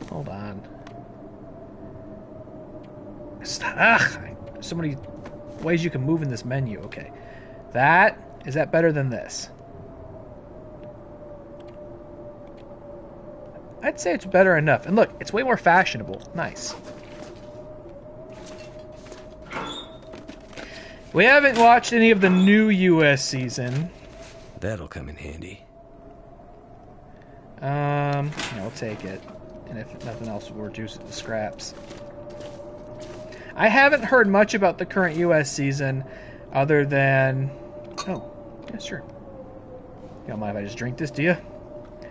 Hold on. So many ways you can move in this menu. Okay. Is that better than this? I'd say it's better enough. And look, it's way more fashionable. Nice. We haven't watched any of the new US season. That'll come in handy. Yeah, I'll take it. And if nothing else, we'll reduce it to scraps. I haven't heard much about the current US season other than... Oh, yeah, sure. You don't mind if I just drink this, do you?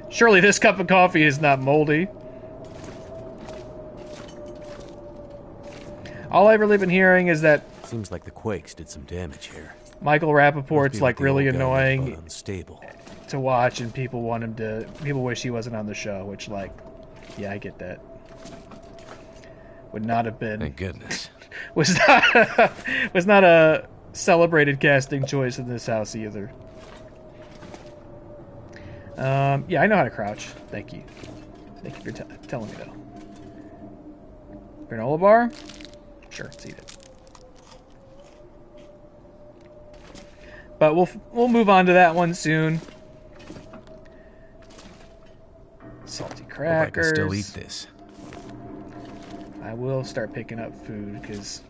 Surely this cup of coffee is not moldy. All I've really been hearing is that... Seems like the quakes did some damage here. Michael Rappaport's Must be really the old guy annoying unstable. to watch, and people wish he wasn't on the show, which yeah, I get that. would not have been... Thank goodness. was not a celebrated casting choice in this house either. Yeah, I know how to crouch. Thank you. Thank you for telling me, though. Granola bar? Sure, let's eat it. But we'll move on to that one soon. Salty crackers. Hope I can still eat this. I will start picking up food because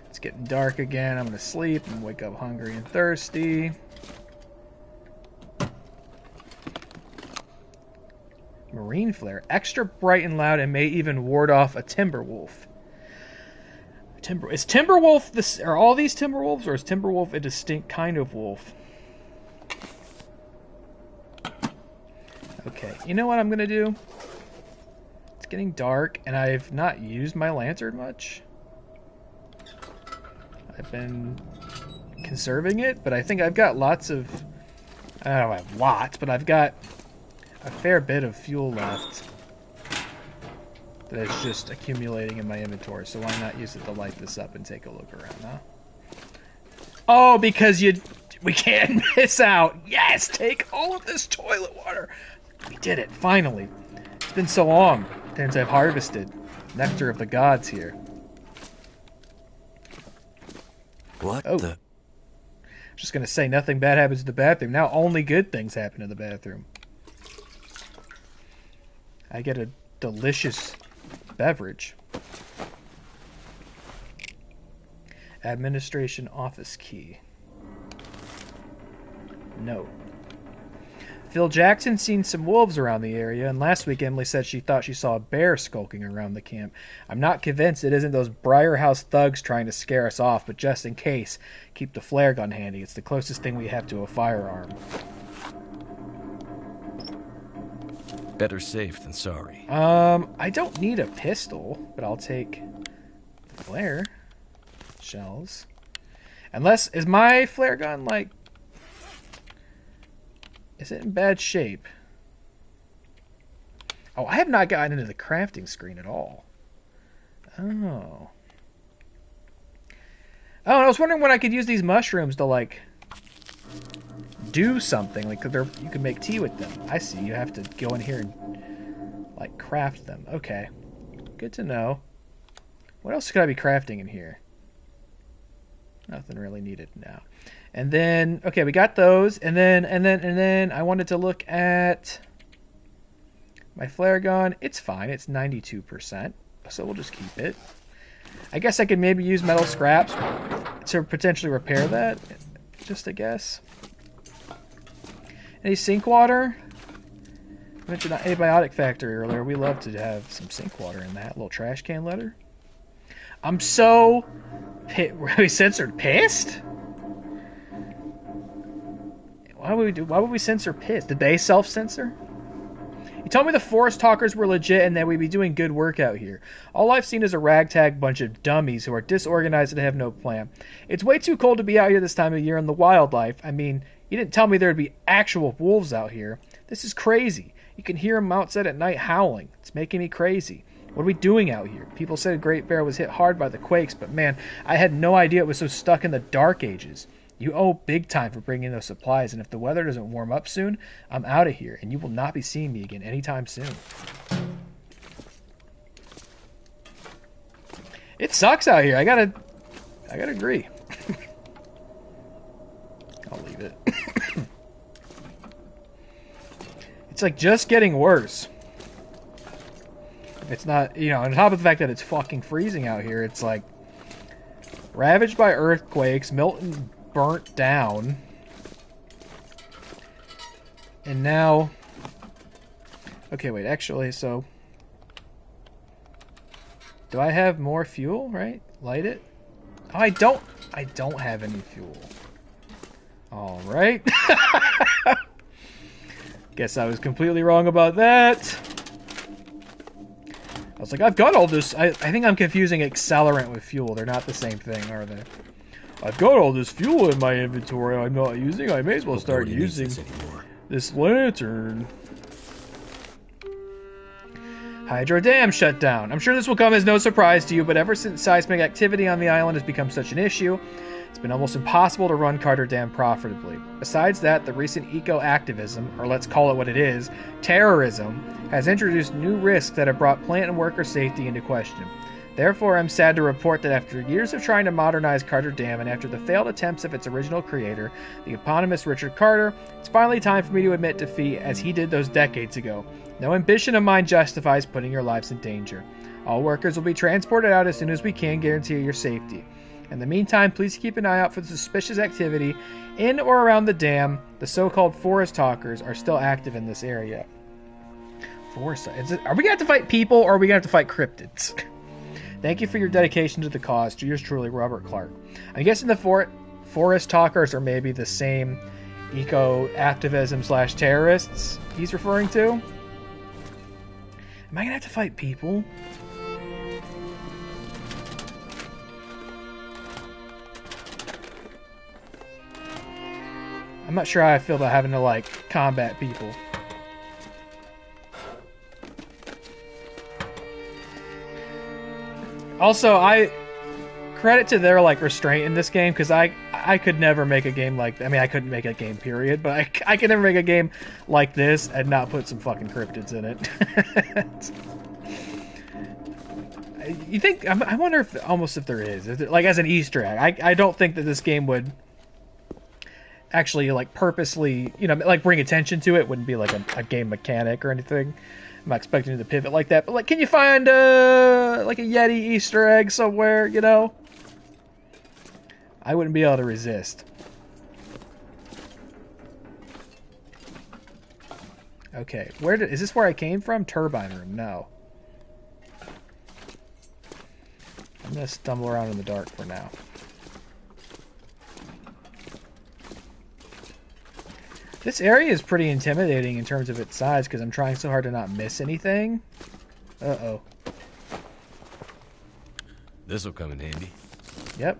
it's getting dark again. I'm going to sleep and wake up hungry and thirsty. Marine flare. Extra bright and loud and may even ward off a timber wolf. Is Timberwolf this? Are all these Timberwolves, or is Timberwolf a distinct kind of wolf? Okay, you know what I'm gonna do? It's getting dark, and I've not used my lantern much. I've been conserving it, but I think I've got lots of... I don't have lots, but I've got a fair bit of fuel left that is just accumulating in my inventory, so why not use it to light this up and take a look around, huh? Oh, because we can't miss out. Yes, take all of this toilet water. We did it, finally. It's been so long since I've harvested nectar of the gods here. What the? I was just gonna say, nothing bad happens in the bathroom. Now only good things happen in the bathroom. I get a delicious beverage. Administration office key. No. Phil Jackson seen some wolves around the area, and last week Emily said she thought she saw a bear skulking around the camp. I'm not convinced it isn't those Briarhouse thugs trying to scare us off, but just in case, keep the flare gun handy. It's the closest thing we have to a firearm. Better safe than sorry. I don't need a pistol, but I'll take the flare shells. Unless, is my flare gun, like, is it in bad shape? Oh, I have not gotten into the crafting screen at all. Oh. Oh, and I was wondering when I could use these mushrooms to, like, do something. Like, you can make tea with them. I see. You have to go in here and, like, craft them. Okay. Good to know. What else could I be crafting in here? Nothing really needed now. And then, okay, we got those. And then I wanted to look at my flare gun. It's fine. It's 92%. So we'll just keep it. I guess I could maybe use metal scraps to potentially repair that. Just a guess. Any sink water? I mentioned the antibiotic factory earlier. We love to have some sink water in that little trash can letter. I'm so really censored pissed? Why would we censor pissed? Did they self-censor? You told me the forest talkers were legit and that we'd be doing good work out here. All I've seen is a ragtag bunch of dummies who are disorganized and have no plan. It's way too cold to be out here this time of year in the wildlife. I mean, you didn't tell me there'd be actual wolves out here. This is crazy. You can hear them outside at night howling. It's making me crazy. What are we doing out here? People said Great Bear was hit hard by the quakes, but man, I had no idea it was so stuck in the dark ages. You owe big time for bringing those supplies, and if the weather doesn't warm up soon, I'm out of here, and you will not be seeing me again anytime soon. It sucks out here. I gotta agree. I'll leave it. It's like just getting worse. It's not, you know, on top of the fact that it's fucking freezing out here, it's like ravaged by earthquakes, Milton burnt down, and now, okay, wait, actually, so do I have more fuel, right? Light it? Oh, I don't have any fuel. All right. Guess I was completely wrong about that. I was like, I've got all this. I think I'm confusing accelerant with fuel. They're not the same thing, are they? I've got all this fuel in my inventory I'm not using. I may as well start using this lantern. Hydro Dam shut down. I'm sure this will come as no surprise to you, but ever since seismic activity on the island has become such an issue, it's been almost impossible to run Carter Dam profitably. Besides that, the recent eco-activism, or let's call it what it is, terrorism, has introduced new risks that have brought plant and worker safety into question. Therefore, I'm sad to report that after years of trying to modernize Carter Dam and after the failed attempts of its original creator, the eponymous Richard Carter, it's finally time for me to admit defeat as he did those decades ago. No ambition of mine justifies putting your lives in danger. All workers will be transported out as soon as we can guarantee your safety. In the meantime, please keep an eye out for the suspicious activity in or around the dam. The so-called forest talkers are still active in this area. Are we going to have to fight people or are we going to have to fight cryptids? Thank you for your dedication to the cause. Yours truly, Robert Clark. I'm guessing the forest talkers are maybe the same eco-activism / terrorists he's referring to. Am I going to have to fight people? I'm not sure how I feel about having to, like, combat people. Also, credit to their, like, restraint in this game, because I could never make a game like... I mean, I couldn't make a game, period, but I could never make a game like this and not put some fucking cryptids in it. You think... I wonder if there is. Like, as an Easter egg. I don't think that this game would actually, like, purposely, you know, like, bring attention to it. Wouldn't be, like, a game mechanic or anything. I'm not expecting it to pivot like that. But, like, can you find, like, a Yeti Easter egg somewhere, you know? I wouldn't be able to resist. Okay, is this where I came from? Turbine room, no. I'm gonna stumble around in the dark for now. This area is pretty intimidating in terms of its size because I'm trying so hard to not miss anything. Uh-oh. This'll come in handy. Yep.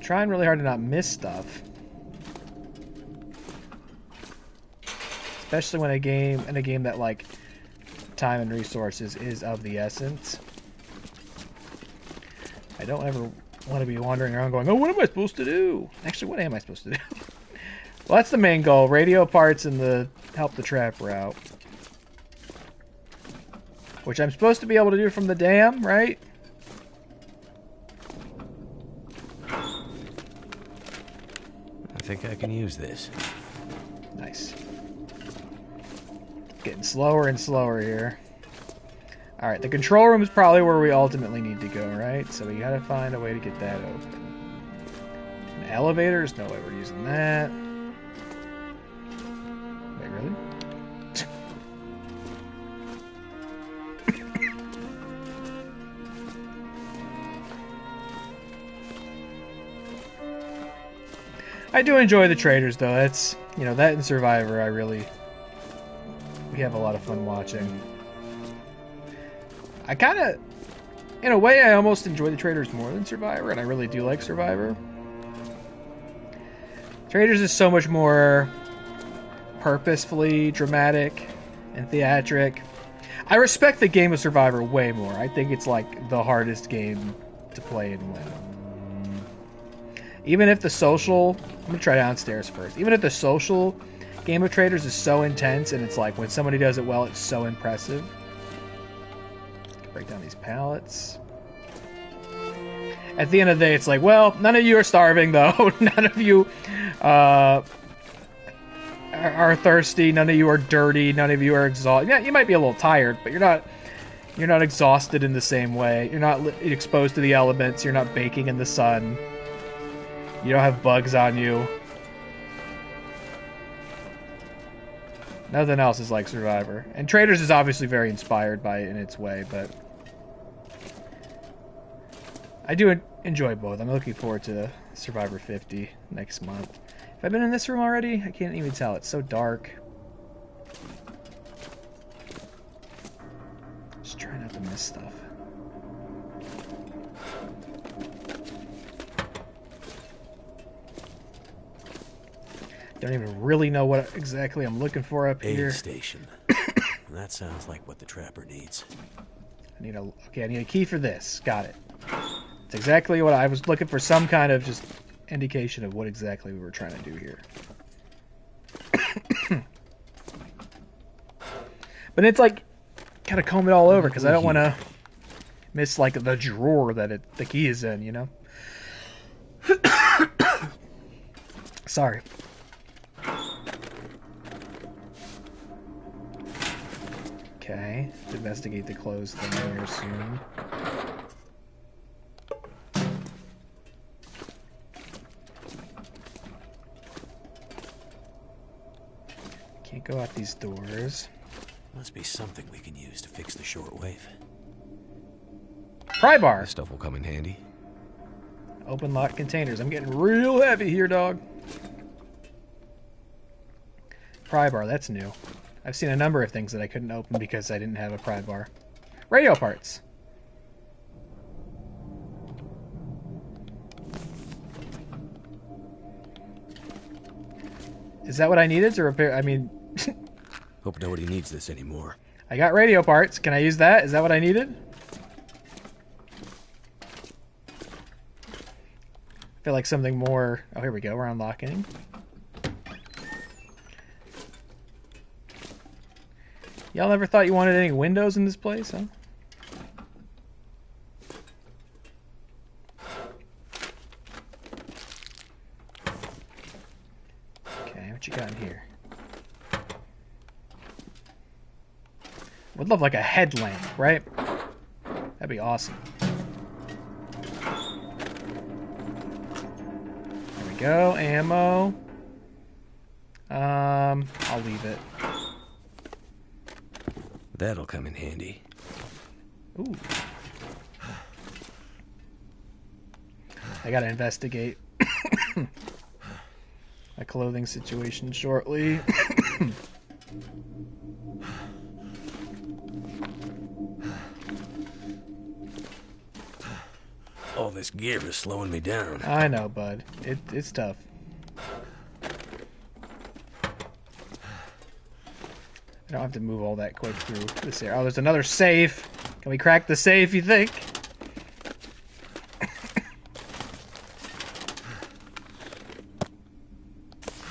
Trying really hard to not miss stuff. Especially when in a game that, like, time and resources is of the essence. I don't ever want to be wandering around going, oh, what am I supposed to do? Actually, what am I supposed to do? Well, that's the main goal. Radio parts and help the trap route. Which I'm supposed to be able to do from the dam, right? I think I can use this. Nice. Getting slower and slower here. Alright, the control room is probably where we ultimately need to go, right? So we gotta find a way to get that open. An elevator? There's no way we're using that. Wait, really? I do enjoy the traders, though. That's, you know, that and Survivor, we have a lot of fun watching. I kind of, in a way, I almost enjoy the traders more than Survivor, and I really do like Survivor. Traders is so much more purposefully dramatic and theatric. I respect the game of Survivor way more. I think it's like the hardest game to play and win. Even if the social... I'm going to try downstairs first. Even if the social game of Traders is so intense, and it's like when somebody does it well, it's so impressive. Break down these pallets. At the end of the day, it's like, well, none of you are starving, though. None of you are thirsty. None of you are dirty. None of you are exhausted. Yeah, you might be a little tired, but you're not exhausted in the same way. You're not exposed to the elements. You're not baking in the sun. You don't have bugs on you. Nothing else is like Survivor. And Traders is obviously very inspired by it in its way, but I do enjoy both. I'm looking forward to Survivor 50 next month. Have I been in this room already? I can't even tell. It's so dark. Just trying not to miss stuff. Don't even really know what exactly I'm looking for up here. Aid station. that sounds like what the trapper needs. I need a key for this. Got it. It's exactly what I was looking for, some kind of just indication of what exactly we were trying to do here. But it's like, gotta comb it all over because I don't want to miss like the drawer that the key is in, you know? Sorry. Okay, let's investigate the closed thing here soon. Can't go out these doors. Must be something we can use to fix the shortwave. Pry bar. This stuff will come in handy. Open lock containers. I'm getting real heavy here, dog. Pry bar, that's new. I've seen a number of things that I couldn't open because I didn't have a pry bar. Radio parts. Is that what I needed to repair? I mean... Hope nobody needs this anymore. I got radio parts. Can I use that? Is that what I needed? I feel like something more... Oh, here we go. We're unlocking. Y'all never thought you wanted any windows in this place, huh? Okay, what you got in here? Would love like a headlamp, right? That'd be awesome. There we go, ammo. I'll leave it. That'll come in handy. Ooh. I gotta investigate my clothing situation shortly. All this gear is slowing me down. I know, bud. It's tough. I don't have to move all that quick through this area. Oh, there's another safe. Can we crack the safe, you think?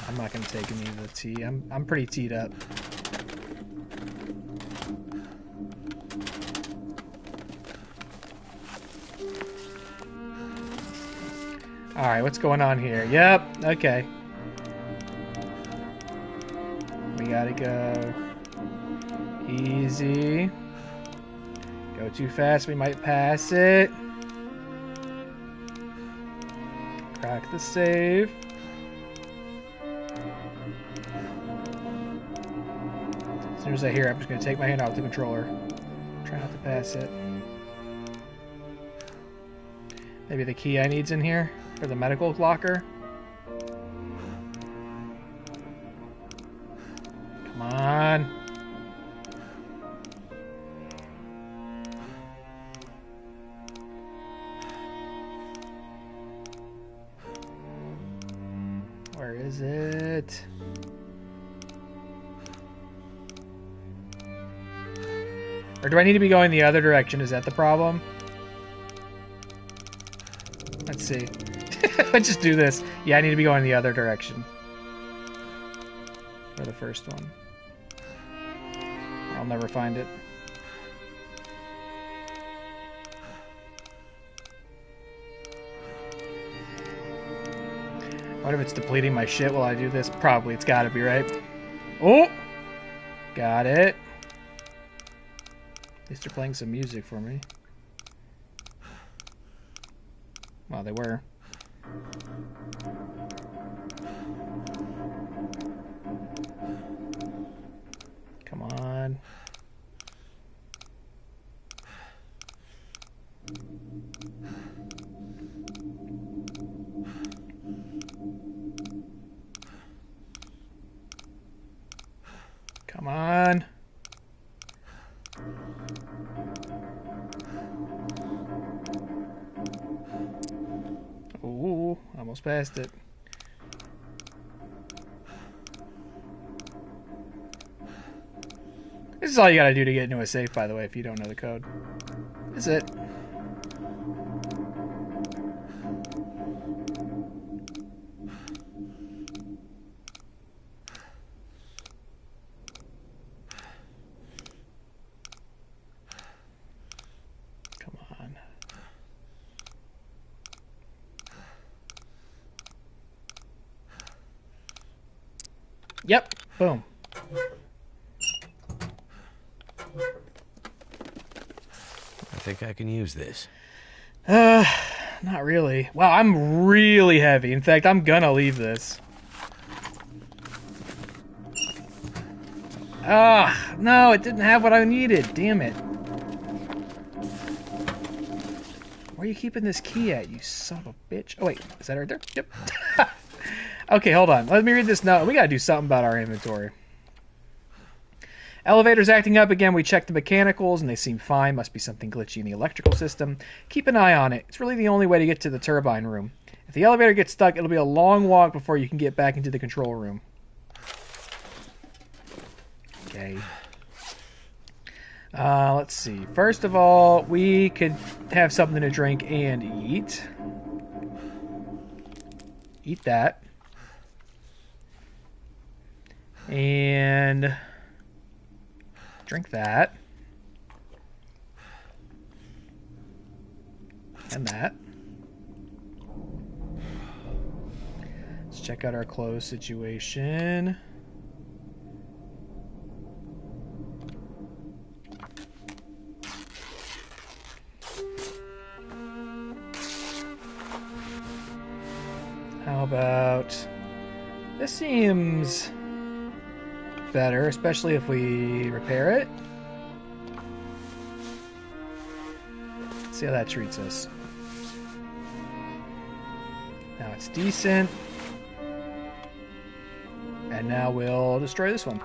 I'm not going to take any of the tea. I'm pretty teed up. Alright, what's going on here? Yep, okay. We gotta go easy. Go too fast, we might pass it. Crack the save. As soon as I hear it, I'm just gonna take my hand off the controller. Try not to pass it. Maybe the key I need's in here for the medical locker. Come on. Where is it? Or do I need to be going the other direction? Is that the problem? Let's see. Let's just do this. Yeah, I need to be going the other direction. Or the first one. I'll never find it. What if it's depleting my shit while I do this? Probably. It's gotta be, right? Oh! Got it. At least they're playing some music for me. Well, they were. Come on. Come on. Ooh, almost passed it. This is all you gotta do to get into a safe, by the way, if you don't know the code. That's it. Come on. Yep. Boom. I think I can use this. Not really. Wow, I'm really heavy. In fact, I'm gonna leave this. Ah, no, it didn't have what I needed. Damn it. Where are you keeping this key at, you son of a bitch? Oh, wait. Is that right there? Yep. Okay, hold on. Let me read this note. We gotta do something about our inventory. Elevator's acting up again. We checked the mechanicals, and they seem fine. Must be something glitchy in the electrical system. Keep an eye on it. It's really the only way to get to the turbine room. If the elevator gets stuck, it'll be a long walk before you can get back into the control room. Okay. Let's see. First of all, we could have something to drink and eat. Eat that. And drink that. And that. Let's check out our clothes situation. How about... This seems better, especially if we repair it. Let's see how that treats us. Now it's decent. And now we'll destroy this one.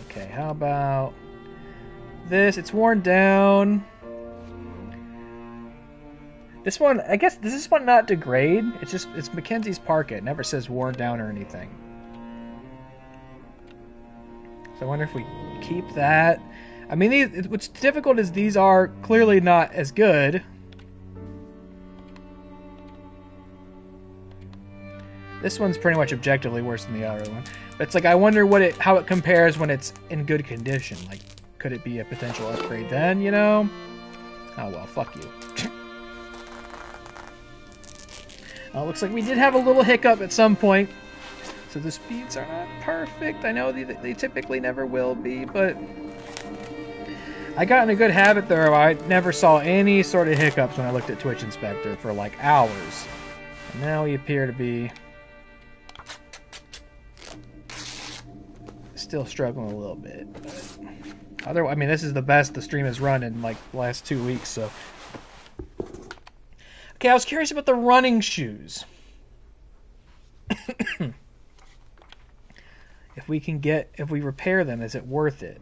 Okay, how about this? It's worn down. This one, I guess, does this one not degrade? It's Mackenzie's Park. It never says worn down or anything. So I wonder if we keep that. I mean, what's difficult is these are clearly not as good. This one's pretty much objectively worse than the other one. But it's like, I wonder how it compares when it's in good condition. Like, could it be a potential upgrade then, you know? Oh well, fuck you. Looks like we did have a little hiccup at some point. So the speeds are not perfect. I know they typically never will be, but I got in a good habit there. I never saw any sort of hiccups when I looked at Twitch Inspector for like hours. And now we appear to be still struggling a little bit. But I mean, this is the best the stream has run in like the last 2 weeks, so... Okay, I was curious about the running shoes. If we repair them, is it worth it?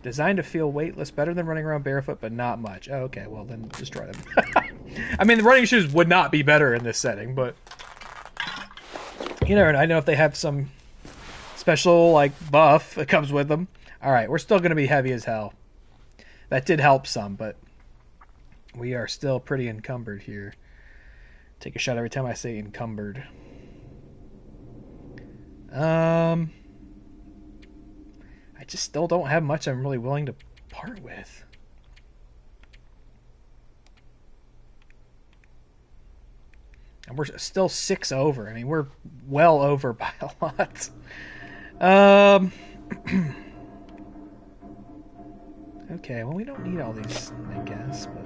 Designed to feel weightless, better than running around barefoot, but not much. Oh, okay, well then destroy them. I mean, the running shoes would not be better in this setting, but you never know. I know if they have some special like buff that comes with them. All right, we're still going to be heavy as hell. That did help some, but we are still pretty encumbered here. Take a shot every time I say encumbered. I just still don't have much I'm really willing to part with. And we're still 6 over. I mean, we're well over by a lot. Okay, well, we don't need all these, I guess, but...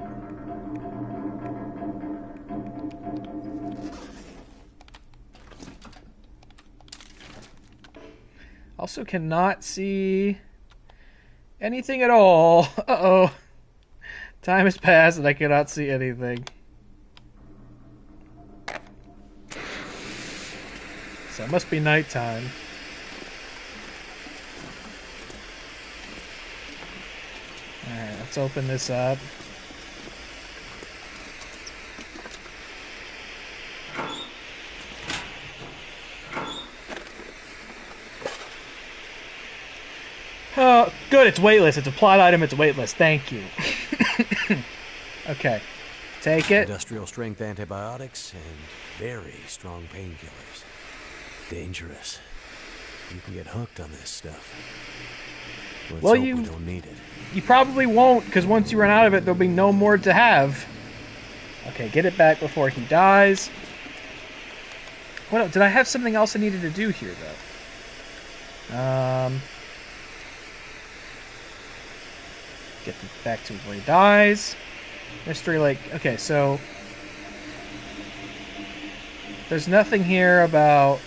Also cannot see anything at all. Uh-oh. Time has passed and I cannot see anything. So it must be nighttime. Alright, let's open this up. Oh, good, it's weightless. It's a plot item, it's weightless. Thank you. Okay. Take it. Industrial strength antibiotics and very strong painkillers. Dangerous. You can get hooked on this stuff. Let's Well, hope we don't need it. You probably won't, because once you run out of it, there'll be no more to have. Okay, get it back before he dies. What else? Did I have something else I needed to do here, though? Get back to where he dies. Mystery Lake. Okay, so there's nothing here about...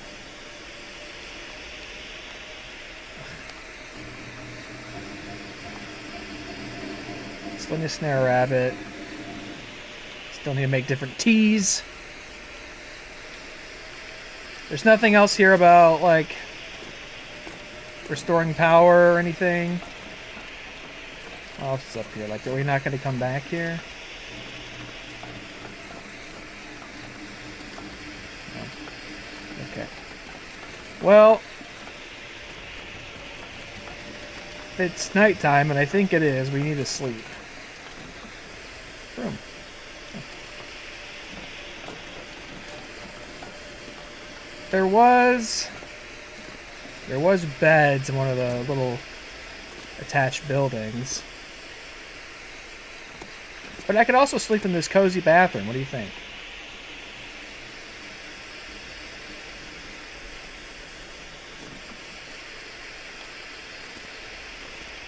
Still need to snare a rabbit. Still need to make different teas. There's nothing else here about, like, restoring power or anything. What else is up here? Like, are we not going to come back here? No. Okay. Well, it's nighttime, and I think it is. We need to sleep. Room. There was beds in one of the little attached buildings. But I could also sleep in this cozy bathroom. What do you think?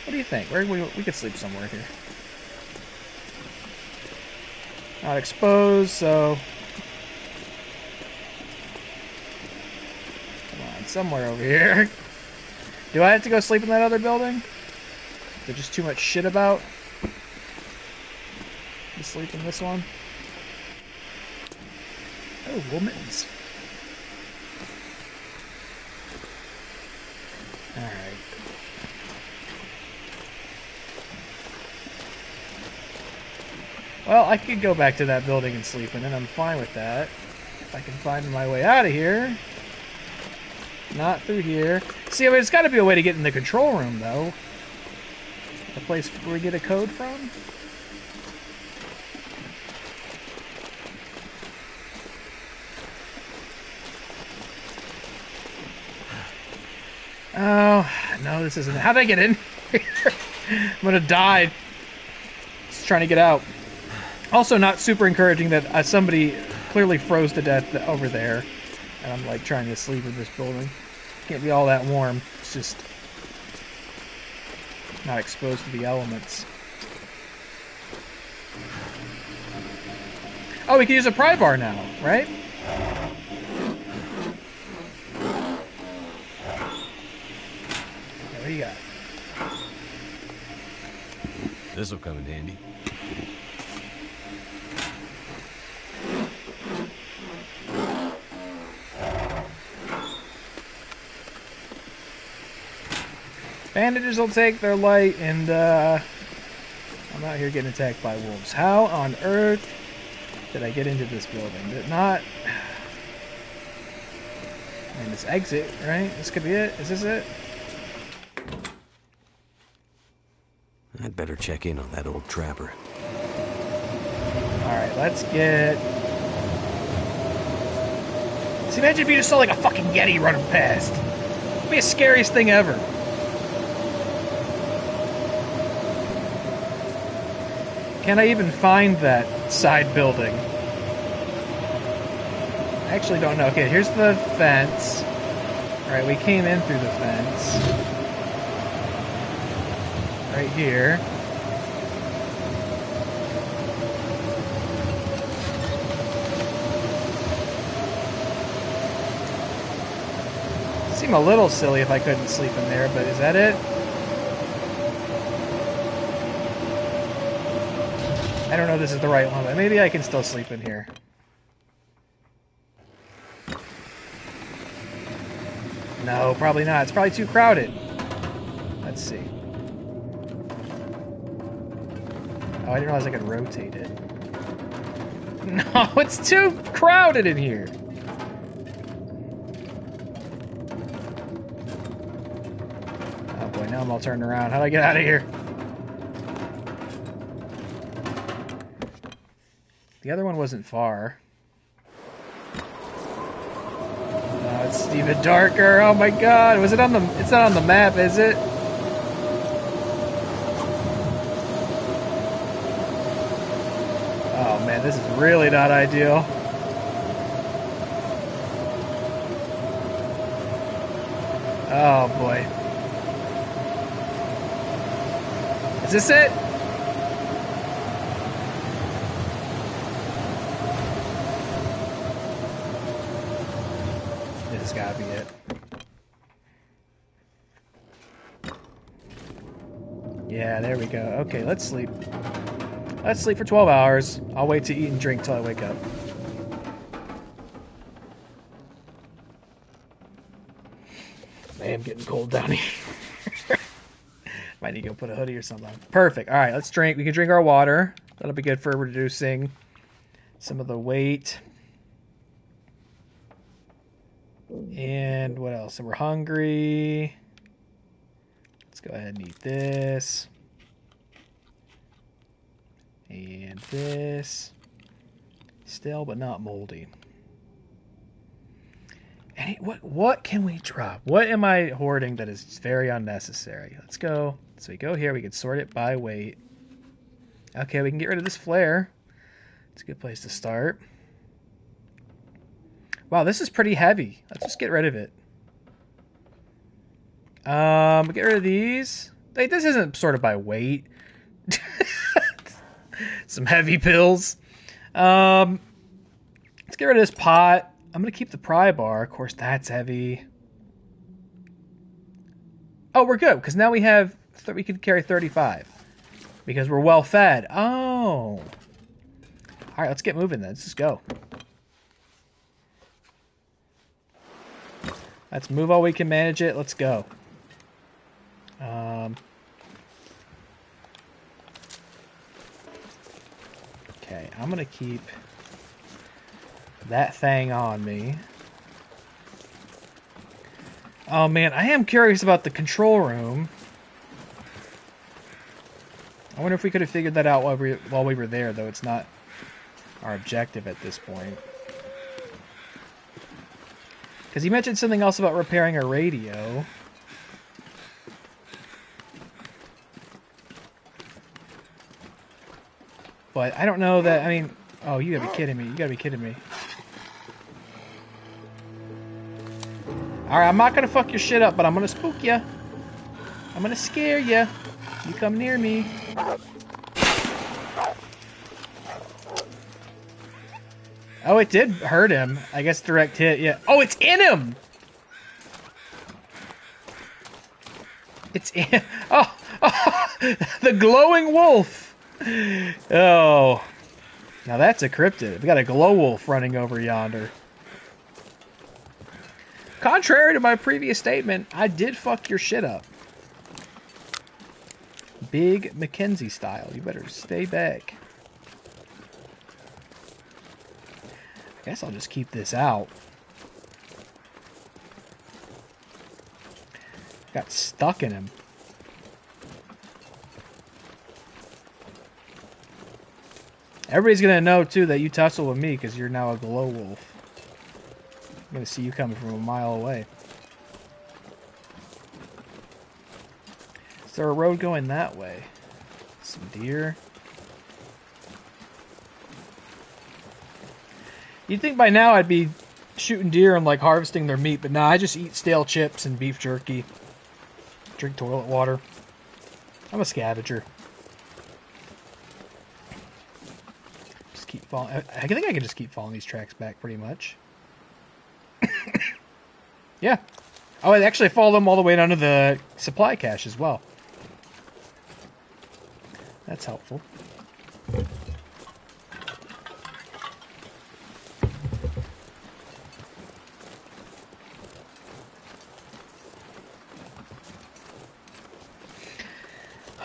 What do you think? We could sleep somewhere here. Not exposed, so... Come on, somewhere over here. Do I have to go sleep in that other building? Is there just too much shit about? To sleep in this one? Oh, wool mittens. Alright. Well, I could go back to that building and sleep in it. I'm fine with that. If I can find my way out of here. Not through here. See, I mean, there's got to be a way to get in the control room, though. The place where we get a code from. Oh, no, this isn't... How'd I get in here? I'm gonna die. Just trying to get out. Also not super encouraging that somebody clearly froze to death over there. And I'm, like, trying to sleep in this building. Can't be all that warm. It's just... not exposed to the elements. Oh, we can use a pry bar now, right? What do you got? This'll come in handy. Bandages will take their light, and I'm out here getting attacked by wolves. How on earth did I get into this building? Did it not... I mean, this exit, right? This could be it? Is this it? I'd better check in on that old trapper. Alright, let's get... See, imagine if you just saw like a fucking Yeti running past. It'd be the scariest thing ever. Can I even find that side building? I actually don't know. Okay, here's the fence. Alright, we came in through the fence. Right here. Seem a little silly if I couldn't sleep in there, but is that it? I don't know if this is the right one, but maybe I can still sleep in here. No, probably not. It's probably too crowded. Let's see. Oh, I didn't realize I could rotate it. No, it's too crowded in here. Oh boy, boy, now I'm all turned around. How do I get out of here? The other one wasn't far. Oh, it's even darker. Oh my god. Was it on the... It's not on the map, is it? Oh man, this is really not ideal. Oh boy. Is this it? This has gotta be it. Yeah, there we go. Okay, let's sleep. Let's sleep for 12 hours. I'll wait to eat and drink till I wake up. I am getting cold down here. Might need to go put a hoodie or something on. Perfect. All right, let's drink. We can drink our water. That'll be good for reducing some of the weight. And what else? And we're hungry. Let's go ahead and eat this. And this. Stale but not moldy. And what can we drop? What am I hoarding that is very unnecessary? Let's go. So we go here. We can sort it by weight. Okay, we can get rid of this flare. It's a good place to start. Wow, this is pretty heavy. Let's just get rid of it. Get rid of these. Wait, this isn't sorted by weight. Some heavy pills. Let's get rid of this pot. I'm going to keep the pry bar. Of course, that's heavy. Oh, we're good, because now we have... we can carry 35. Because we're well fed. Oh. Alright, let's get moving then. Let's just go. Let's move all we can manage it. Let's go. Okay, I'm going to keep that thing on me. Oh man, I am curious about the control room. I wonder if we could have figured that out while we were there, though it's not our objective at this point. Because you mentioned something else about repairing a radio. But I don't know that, I mean... Oh, you gotta be kidding me. You gotta be kidding me. Alright, I'm not gonna fuck your shit up, but I'm gonna spook you. I'm gonna scare you. You come near me. Oh, it did hurt him. I guess direct hit, yeah. Oh, it's in him! It's in... Oh! The glowing wolf! Oh. Now that's a cryptid. We got a glow wolf running over yonder. Contrary to my previous statement, I did fuck your shit up. Big Mackenzie style. You better stay back. I guess I'll just keep this out. Got stuck in him. Everybody's gonna know too that you tussle with me because you're now a glow wolf. I'm gonna see you coming from a mile away. Is there a road going that way? Some deer. You'd think by now I'd be shooting deer and like harvesting their meat, but nah, I just eat stale chips and beef jerky. Drink toilet water. I'm a scavenger. Just keep falling. I think I can just keep following these tracks back pretty much. Yeah. Oh, I actually follow them all the way down to the supply cache as well. That's helpful.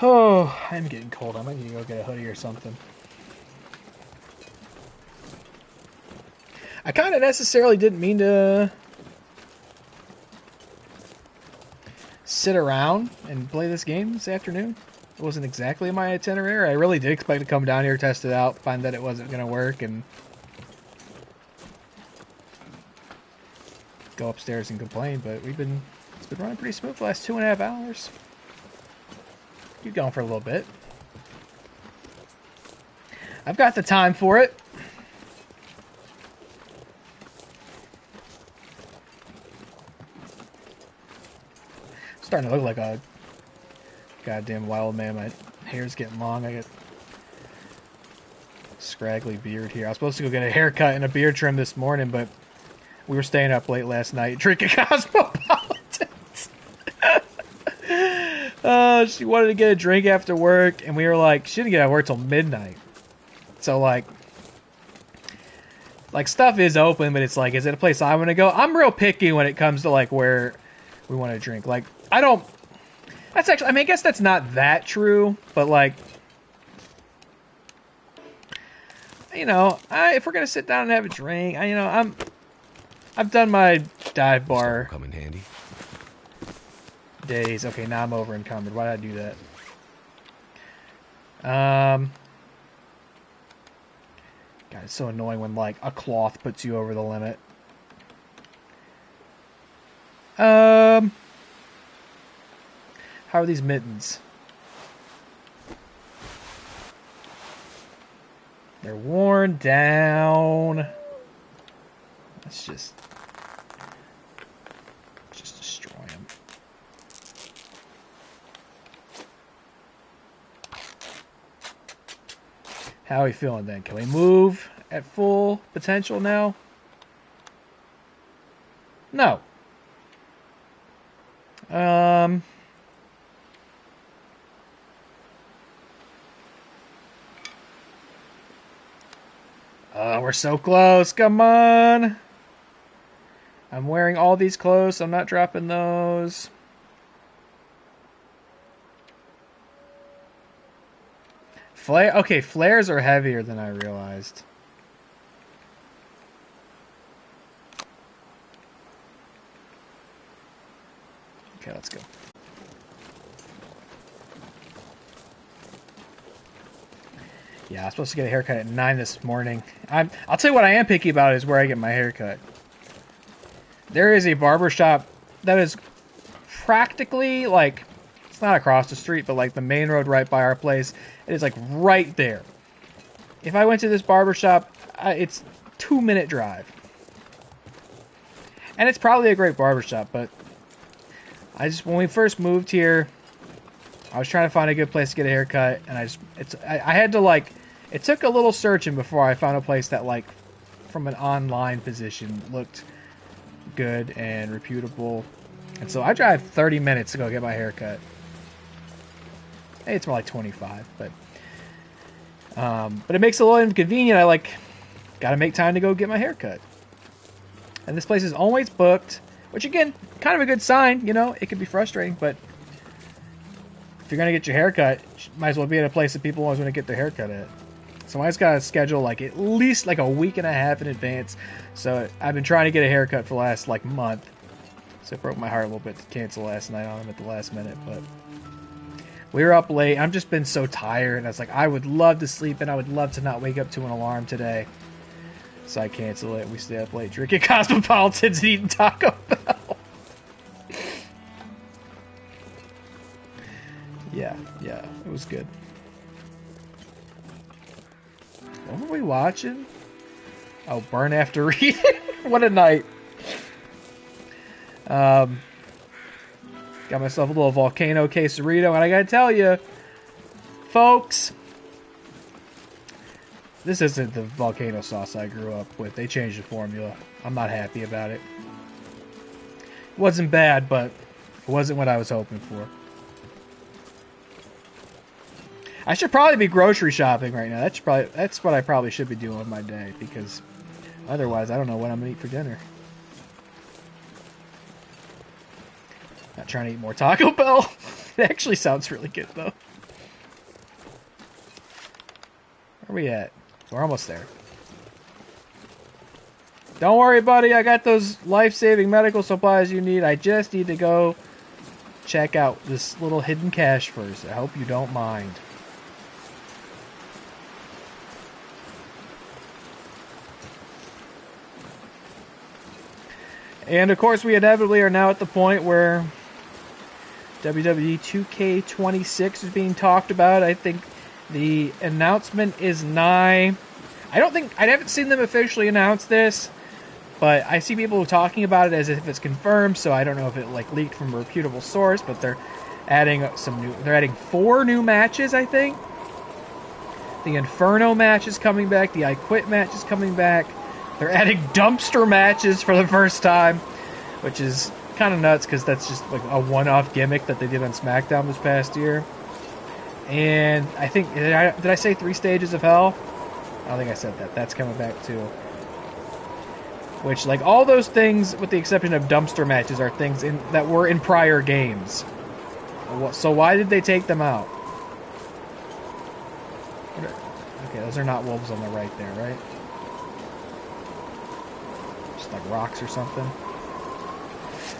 Oh, I'm getting cold. I might need to go get a hoodie or something. I kind of necessarily didn't mean to sit around and play this game this afternoon. It wasn't exactly my itinerary. I really did expect to come down here, test it out, find that it wasn't going to work, and go upstairs and complain. But it's been running pretty smooth the last 2.5 hours. Keep going for a little bit. I've got the time for it. Starting to look like a goddamn wild man. My hair's getting long. I got scraggly beard here. I was supposed to go get a haircut and a beard trim this morning, but we were staying up late last night drinking Cosmopolitans. She wanted to get a drink after work, and we were like, she didn't get out of work till midnight. So like stuff is open, but it's like, is it a place I want to go? I'm real picky when it comes to like where we want to drink. Like, I don't. That's actually. I mean, I guess that's not that true, but like, you know, if we're gonna sit down and have a drink, I've done my dive bar Come in handy. days. Okay, now I'm over encumbered. Why did I do that? God, it's so annoying when like a cloth puts you over the limit. How are these mittens? They're worn down. Let's just destroy them. How are we feeling then? Can we move at full potential now? No. We're so close. Come on. I'm wearing all these clothes, so I'm not dropping those. Okay, flares are heavier than I realized. Okay, let's go. Yeah, I was supposed to get a haircut at 9 this morning. I'll tell you what I am picky about is where I get my haircut. There is a barber shop that is practically like, it's not across the street, but like the main road right by our place. It is like right there. If I went to this barber shop, it's 2-minute drive. And it's probably a great barber shop, but when we first moved here, I was trying to find a good place to get a haircut, and I had to like, it took a little searching before I found a place that like, from an online position, looked good and reputable. And so I drive 30 minutes to go get my haircut. Hey, it's more like 25, but it makes it a little inconvenient. I like, gotta make time to go get my haircut. And this place is always booked, which again, kind of a good sign, you know, it can be frustrating, but if you're going to get your haircut, you might as well be at a place that people always want to get their haircut at. So I just got to schedule like at least like a week and a half in advance. So I've been trying to get a haircut for the last like month. So it broke my heart a little bit to cancel last night on them at the last minute. But we were up late. I've just been so tired. And I was like, I would love to sleep and I would love to not wake up to an alarm today. So I canceled it. We stayed up late drinking Cosmopolitans and eating Taco Bell. Yeah, it was good. What were we watching? Oh, Burn After Reading. What a night. Got myself a little volcano quesarito, and I gotta tell you, folks, this isn't the volcano sauce I grew up with. They changed the formula. I'm not happy about it. It wasn't bad, but it wasn't what I was hoping for. I should probably be grocery shopping right now. That's what I probably should be doing with my day, because otherwise I don't know what I'm gonna eat for dinner. Not trying to eat more Taco Bell. It actually sounds really good though. Where are we at? We're almost there. Don't worry, buddy. I got those life-saving medical supplies you need. I just need to go check out this little hidden cache first. I hope you don't mind. And of course, we inevitably are now at the point where WWE 2K26 is being talked about. I think the announcement is nigh. I haven't seen them officially announce this, but I see people talking about it as if it's confirmed, so I don't know if it like leaked from a reputable source, but they're adding they're adding 4 new matches, I think. The Inferno match is coming back, the I Quit match is coming back. They're adding dumpster matches for the first time, which is kind of nuts because that's just like a one-off gimmick that they did on SmackDown this past year. And I think, did I say 3 stages of hell? I don't think I said that. That's coming back too. Which, like, all those things, with the exception of dumpster matches, are things that were in prior games. So why did they take them out? Okay, those are not wolves on the right there, right? Just like rocks or something.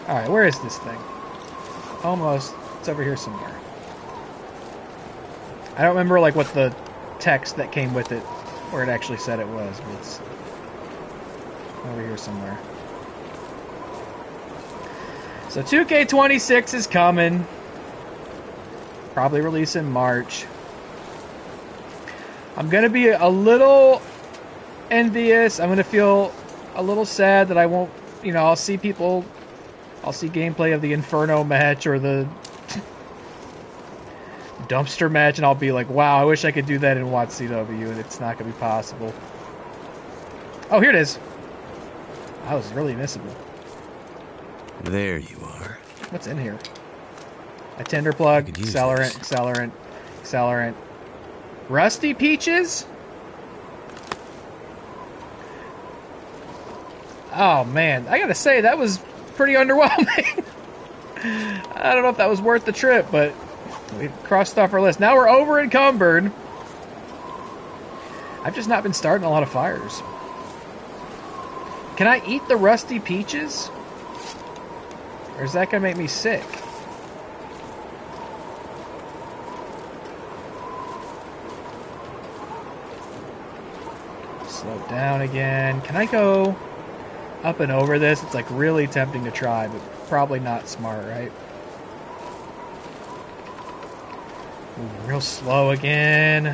Alright, where is this thing? Almost. It's over here somewhere. I don't remember, like, what the text that came with it, where it actually said it was, but it's over here somewhere. So 2K26 is coming. Probably release in March. I'm going to be a little envious. I'm going to feel a little sad that I won't, I'll see gameplay of the Inferno match or the dumpster match, and I'll be like, wow, I wish I could do that in WotCW, and it's not going to be possible. Oh, here it is. That was really missable. There you are. What's in here? A tinder plug, accelerant. Rusty peaches? Oh, man. I gotta say, that was pretty underwhelming. I don't know if that was worth the trip, but we crossed off our list. Now we're over encumbered. I've just not been starting a lot of fires. Can I eat the rusty peaches? Or is that going to make me sick? Slow down again. Can I go up and over this? It's like really tempting to try, but probably not smart, right? Moving real slow again.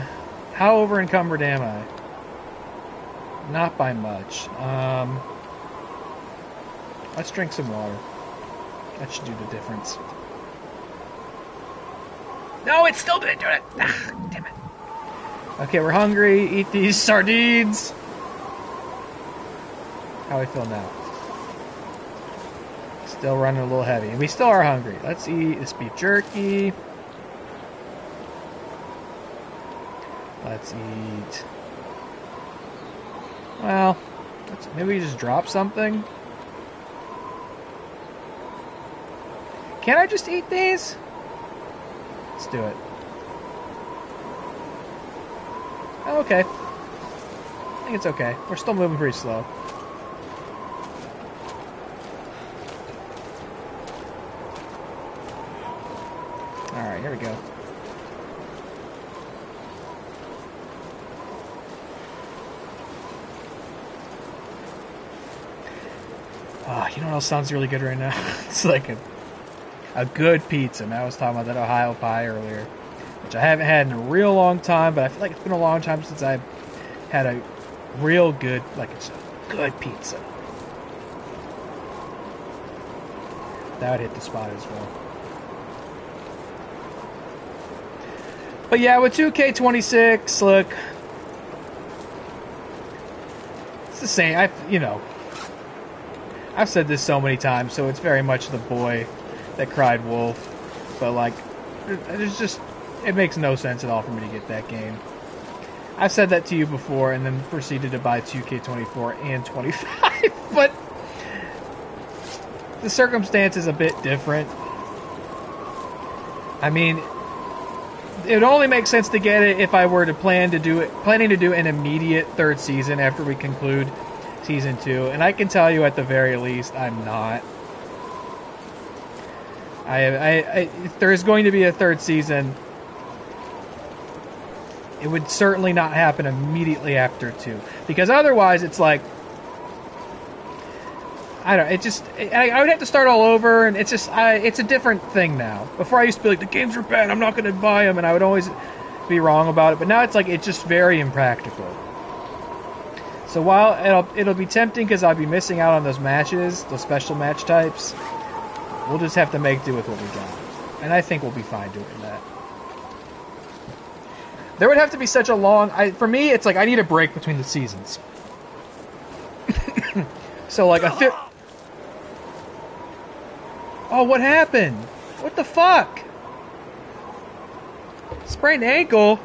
How over encumbered am I? Not by much. Let's drink some water. That should do the difference. No, it still didn't do it. Ah, damn it. Okay, we're hungry. Eat these sardines. How do I feel now? Still running a little heavy. And we still are hungry. Let's eat this beef jerky. Let's eat... Well, maybe we just drop something. Can I just eat these? Let's do it. Oh, okay. I think it's okay. We're still moving pretty slow. Alright, here we go. Oh, you know what else sounds really good right now? It's like a good pizza. And I was talking about that Ohio pie earlier, which I haven't had in a real long time, but I feel like it's been a long time since I've had a real good, like it's a good pizza. That would hit the spot as well. But yeah, with 2K26, look, it's the same. I've said this so many times, so it's very much the boy that cried wolf. But, like, it makes no sense at all for me to get that game. I've said that to you before and then proceeded to buy 2K24 and 25. But the circumstance is a bit different. I mean, it only makes sense to get it if I were to planning to do an immediate third season after we conclude Season 2, and I can tell you at the very least, I'm not. If there is going to be a third season, it would certainly not happen immediately after 2, because otherwise it's like, I don't. It just. I would have to start all over, and it's just. It's a different thing now. Before I used to be like, the games are bad, I'm not going to buy them, and I would always be wrong about it. But now it's like, it's just very impractical. So while it'll be tempting because I'll be missing out on those matches, those special match types, we'll just have to make do with what we got, and I think we'll be fine doing that. There would have to be such a long. For me, it's like I need a break between the seasons. So like a. Oh, what happened? What the fuck? Sprained ankle?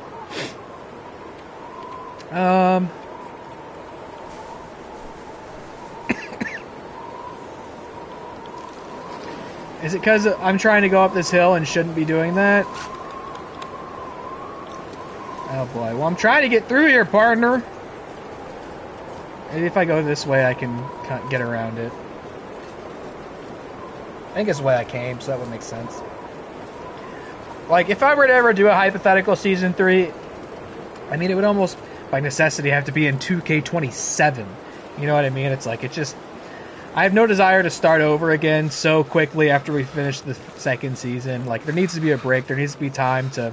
Is it because I'm trying to go up this hill and shouldn't be doing that? Oh boy, well I'm trying to get through here, partner. Maybe if I go this way I can get around it. I think it's the way I came, so that would make sense. Like, if I were to ever do a hypothetical Season 3, I mean, it would almost, by necessity, have to be in 2K27. You know what I mean? It's like, it just... I have no desire to start over again so quickly after we finish the second season. Like, there needs to be a break. There needs to be time to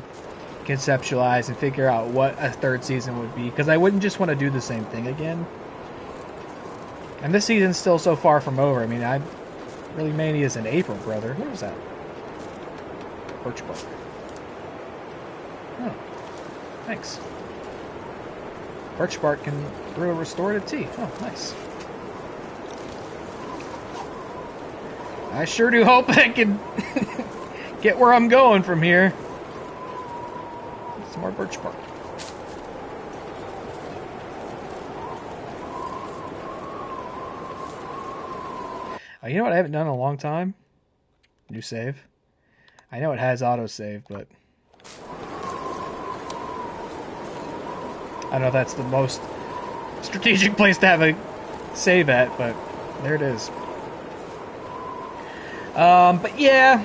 conceptualize and figure out what a third season would be. Because I wouldn't just want to do the same thing again. And this season's still so far from over. I mean, Really Mania's in April, brother. What was that? Birch bark. Oh, thanks. Birch bark can brew a restorative tea. Oh, nice. I sure do hope I can get where I'm going from here. Some more birch bark. You know what I haven't done in a long time? New save. I know it has autosave, but I don't know if that's the most strategic place to have a save at, but there it is. But yeah,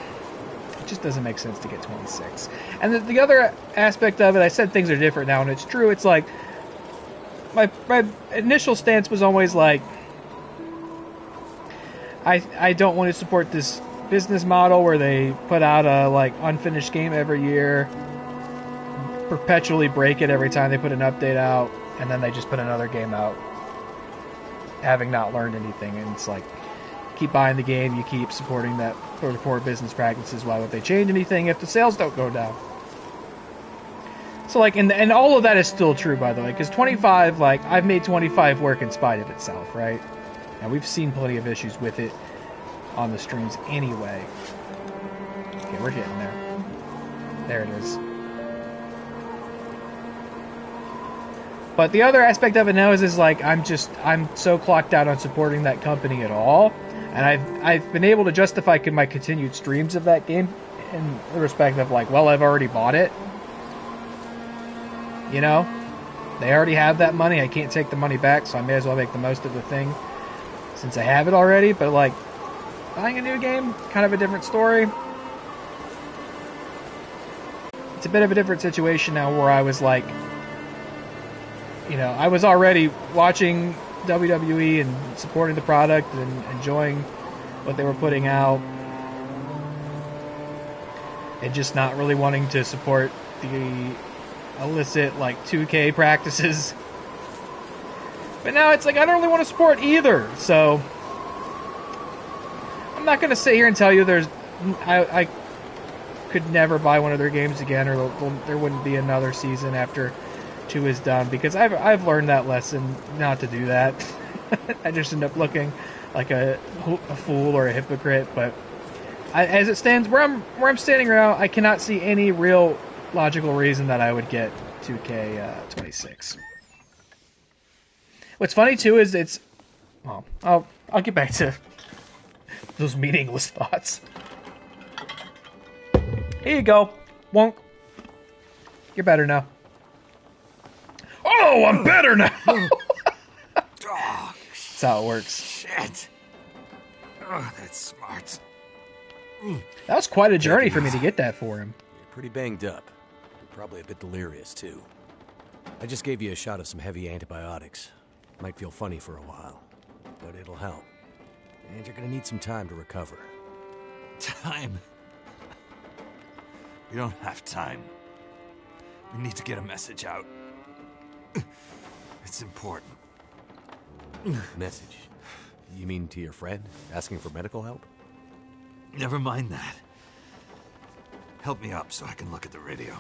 it just doesn't make sense to get 26. And the other aspect of it, I said things are different now, and it's true. It's like, my initial stance was always like, I don't want to support this business model where they put out a like unfinished game every year, perpetually break it every time they put an update out, and then they just put another game out, having not learned anything. And it's like, keep buying the game, you keep supporting that sort of poor business practices. Why would they change anything if the sales don't go down? So like, and all of that is still true, by the way, because 25, like, I've made 25 work in spite of itself, right? And we've seen plenty of issues with it on the streams anyway. Okay, we're getting there. There it is. But the other aspect of it now is like, I'm so clocked out on supporting that company at all. And I've been able to justify my continued streams of that game in the respect of like, well, I've already bought it. You know? They already have that money. I can't take the money back, so I may as well make the most of the thing since I have it already. But like, buying a new game, kind of a different story. It's a bit of a different situation now where I was like, you know, I was already watching WWE and supporting the product and enjoying what they were putting out, and just not really wanting to support the illicit like 2K practices. But now it's like, I don't really want to support either, so I'm not going to sit here and tell you I could never buy one of their games again, or there wouldn't be another season after 2 is done, because I've learned that lesson not to do that. I just end up looking like a fool or a hypocrite. But as it stands, where I'm standing right now, I cannot see any real logical reason that I would get 2K26. What's funny too is well, I'll get back to those meaningless thoughts. Here you go, Wonk. You're better now. Oh, I'm better now. That's how it works. Shit. Oh, that's smart. That was quite a journey for me to get that for him. You're pretty banged up. You're probably a bit delirious, too. I just gave you a shot of some heavy antibiotics. Might feel funny for a while, but it'll help. And you're gonna need some time to recover. Time? We don't have time. We need to get a message out. It's important. Message? You mean to your friend, asking for medical help? Never mind that. Help me up so I can look at the radio.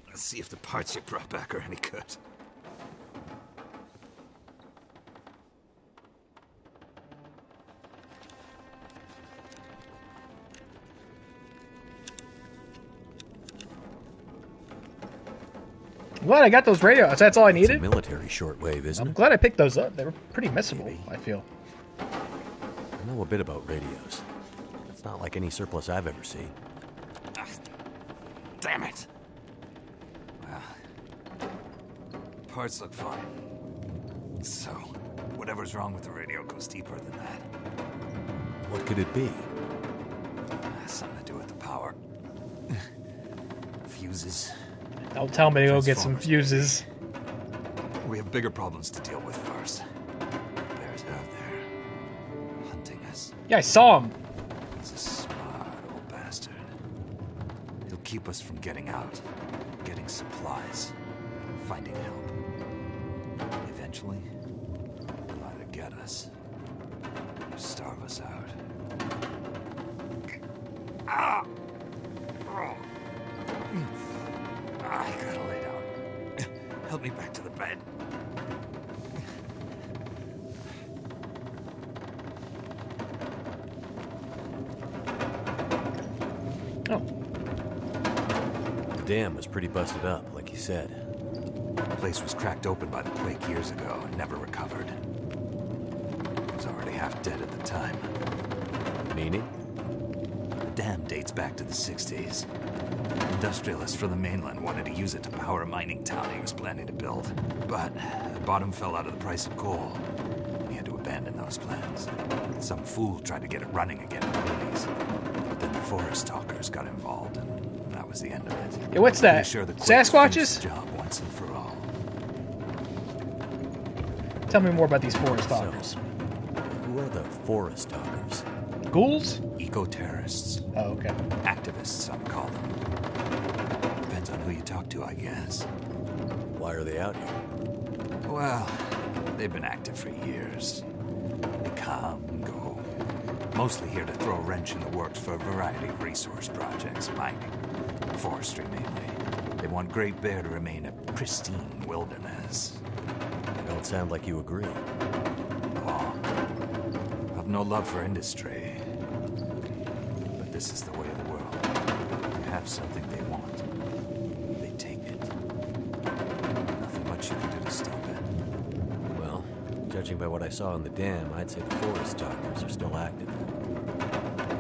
Let's see if the parts you brought back are any good. I'm glad I got those radios. That's all I It's a needed. military shortwave, isn't I'm it? glad I picked those up. They were pretty missable, Maybe. I feel. I know a bit about radios. It's not like any surplus I've ever seen. Ah, damn it! Well, parts look fine. So, whatever's wrong with the radio goes deeper than that. What could it be? Something to do with the power. Fuses. Don't tell me to go get some Transformers, fuses. We have bigger problems to deal with first. Bears out there, hunting us. Yeah, I saw him. He's a smart old bastard. He'll keep us from getting out, getting supplies, finding help. Eventually, he'll either get us or starve us out. Ah! Oh. I gotta lay down. Help me back to the bed. Oh, The dam was pretty busted up, like you said. The place was cracked open by the quake years ago and never recovered. It was already half dead at the time. Meaning? The dam dates back to the 60s. Industrialists from the mainland wanted to use it to power a mining town he was planning to build. But the bottom fell out of the price of coal. He had to abandon those plans. Some fool tried to get it running again in the 80s. But then the forest talkers got involved, and that was the end of it. yeah, what's that? Pretty sure the quake finished Sasquatches? the job once and for all. Tell me more about these forest talkers. Who are the forest talkers? Ghouls? Eco-terrorists. Oh, okay. Activists, some call them. Depends on who you talk to, I guess. Why are they out here? Well, they've been active for years. They come and go. Mostly here to throw a wrench in the works for a variety of resource projects, mining, forestry mainly. They want Great Bear to remain a pristine wilderness. They don't sound like you agree. Oh, I've no love for industry. But this is the way of the world. You have something they want. They take it. Nothing much you can do to stop it. Well, judging by what I saw in the dam, I'd say the forest talkers are still active.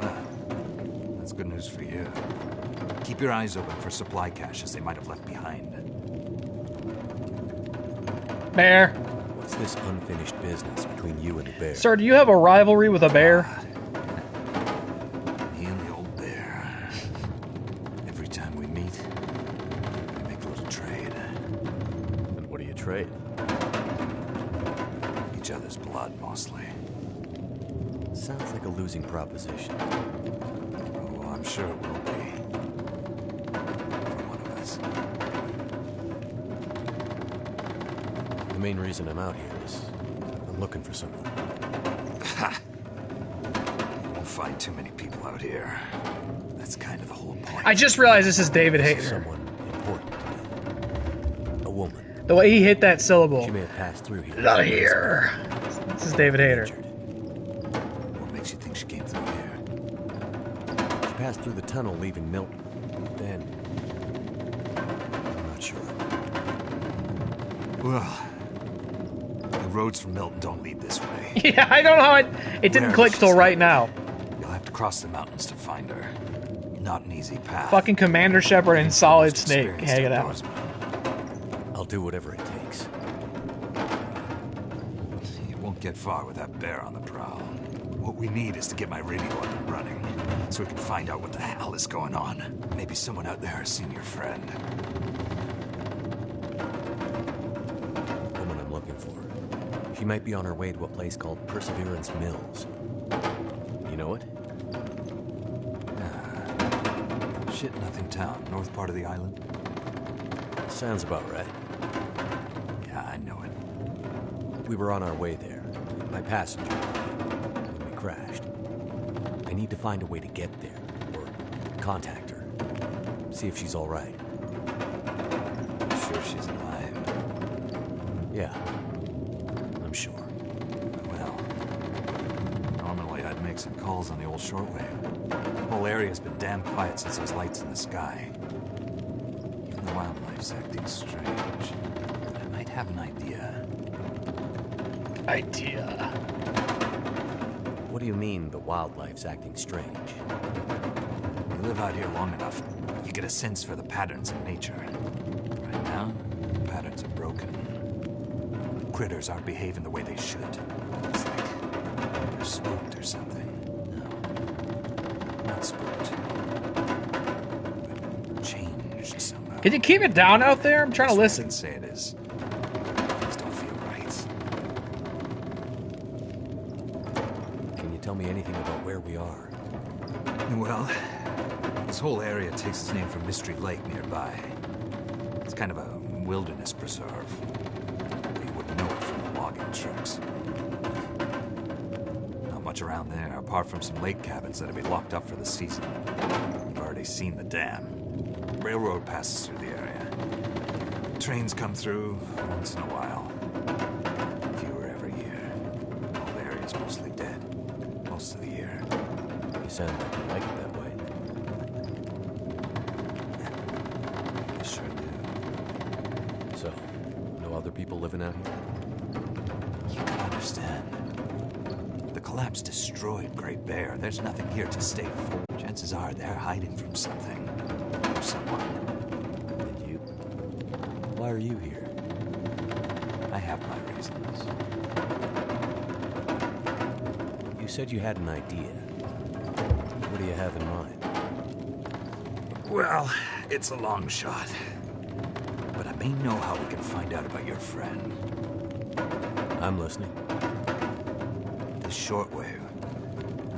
Well, that's good news for you. Keep your eyes open for supply caches they might have left behind. Bear. What's this unfinished business between you and the bear? Sir, do you have a rivalry with a bear? Me and the old bear. Every time we meet, we make a little trade. And what do you trade? Each other's blood, mostly. Sounds like a losing proposition. Oh, I'm sure it will be. For one of us. The main reason I'm out here is I'm looking for someone. Ha! You won't find too many people out here. That's kind of the whole point. I just realized this is David This is Hayter. someone important to me. A woman. The way he hit that syllable. She may have passed through here. Not here. This is David Hayter. Injured. What makes you think she came through here? She passed through the tunnel leaving Milton. Then... I'm not sure. Well, the roads from Milton don't lead this way. Yeah, I don't know how it didn't Where click is she till right headed? now. You'll have to cross the mountains to find her. Not an easy path. Fucking Commander Shepard and Solid Most Snake experienced hanging out. outdoorsman. I'll do whatever it takes. You won't get far with that bear on the prowl. What we need is to get my radio up and running, so we can find out what the hell is going on. Maybe someone out there has seen your friend. The woman I'm looking for. She might be on her way to a place called Perseverance Mills. You know it? Shit Nothing Town, north part of the island. Sounds about right. Yeah, I know it. We were on our way there. My passenger. When we crashed. I need to find a way to get there. Or contact her. See if she's alright. Sure she's alive? Yeah. I'm sure. Well, normally I'd make some calls on the old shortwave. The whole area's been damn quiet since those lights in the sky. Even the wildlife's acting strange. But I might have an idea. What do you mean, the wildlife's acting strange? You live out here long enough, you get a sense for the patterns in nature. Right now, the patterns are broken. Critters aren't behaving the way they should. It's like they're spooked or something. No, not spooked. But changed somehow. Can you keep it down out there? I'm trying to That's what I listen. can say it is. Things don't feel right. Can you tell me anything about where we are? Well, this whole area takes its name from Mystery Lake nearby. It's kind of a wilderness preserve. You wouldn't know it from the logging trucks. Not much around there, apart from some lake cabins that'll be locked up for the season. You've already seen the dam. Railroad passes through the area. Trains come through once in a while. Fewer every year. The whole area's mostly dead. Most of the year. You sound like you like it that way. I sure do. So, no other people living out here? You can understand. The collapse destroyed Great Bear. There's nothing here to stay for. Chances are they're hiding from something. Or someone. And you? Why are you here? I have my reasons. You said you had an idea. What do you have in mind? Well, it's a long shot. But I may know how we can find out about your friend. I'm listening. This shortwave.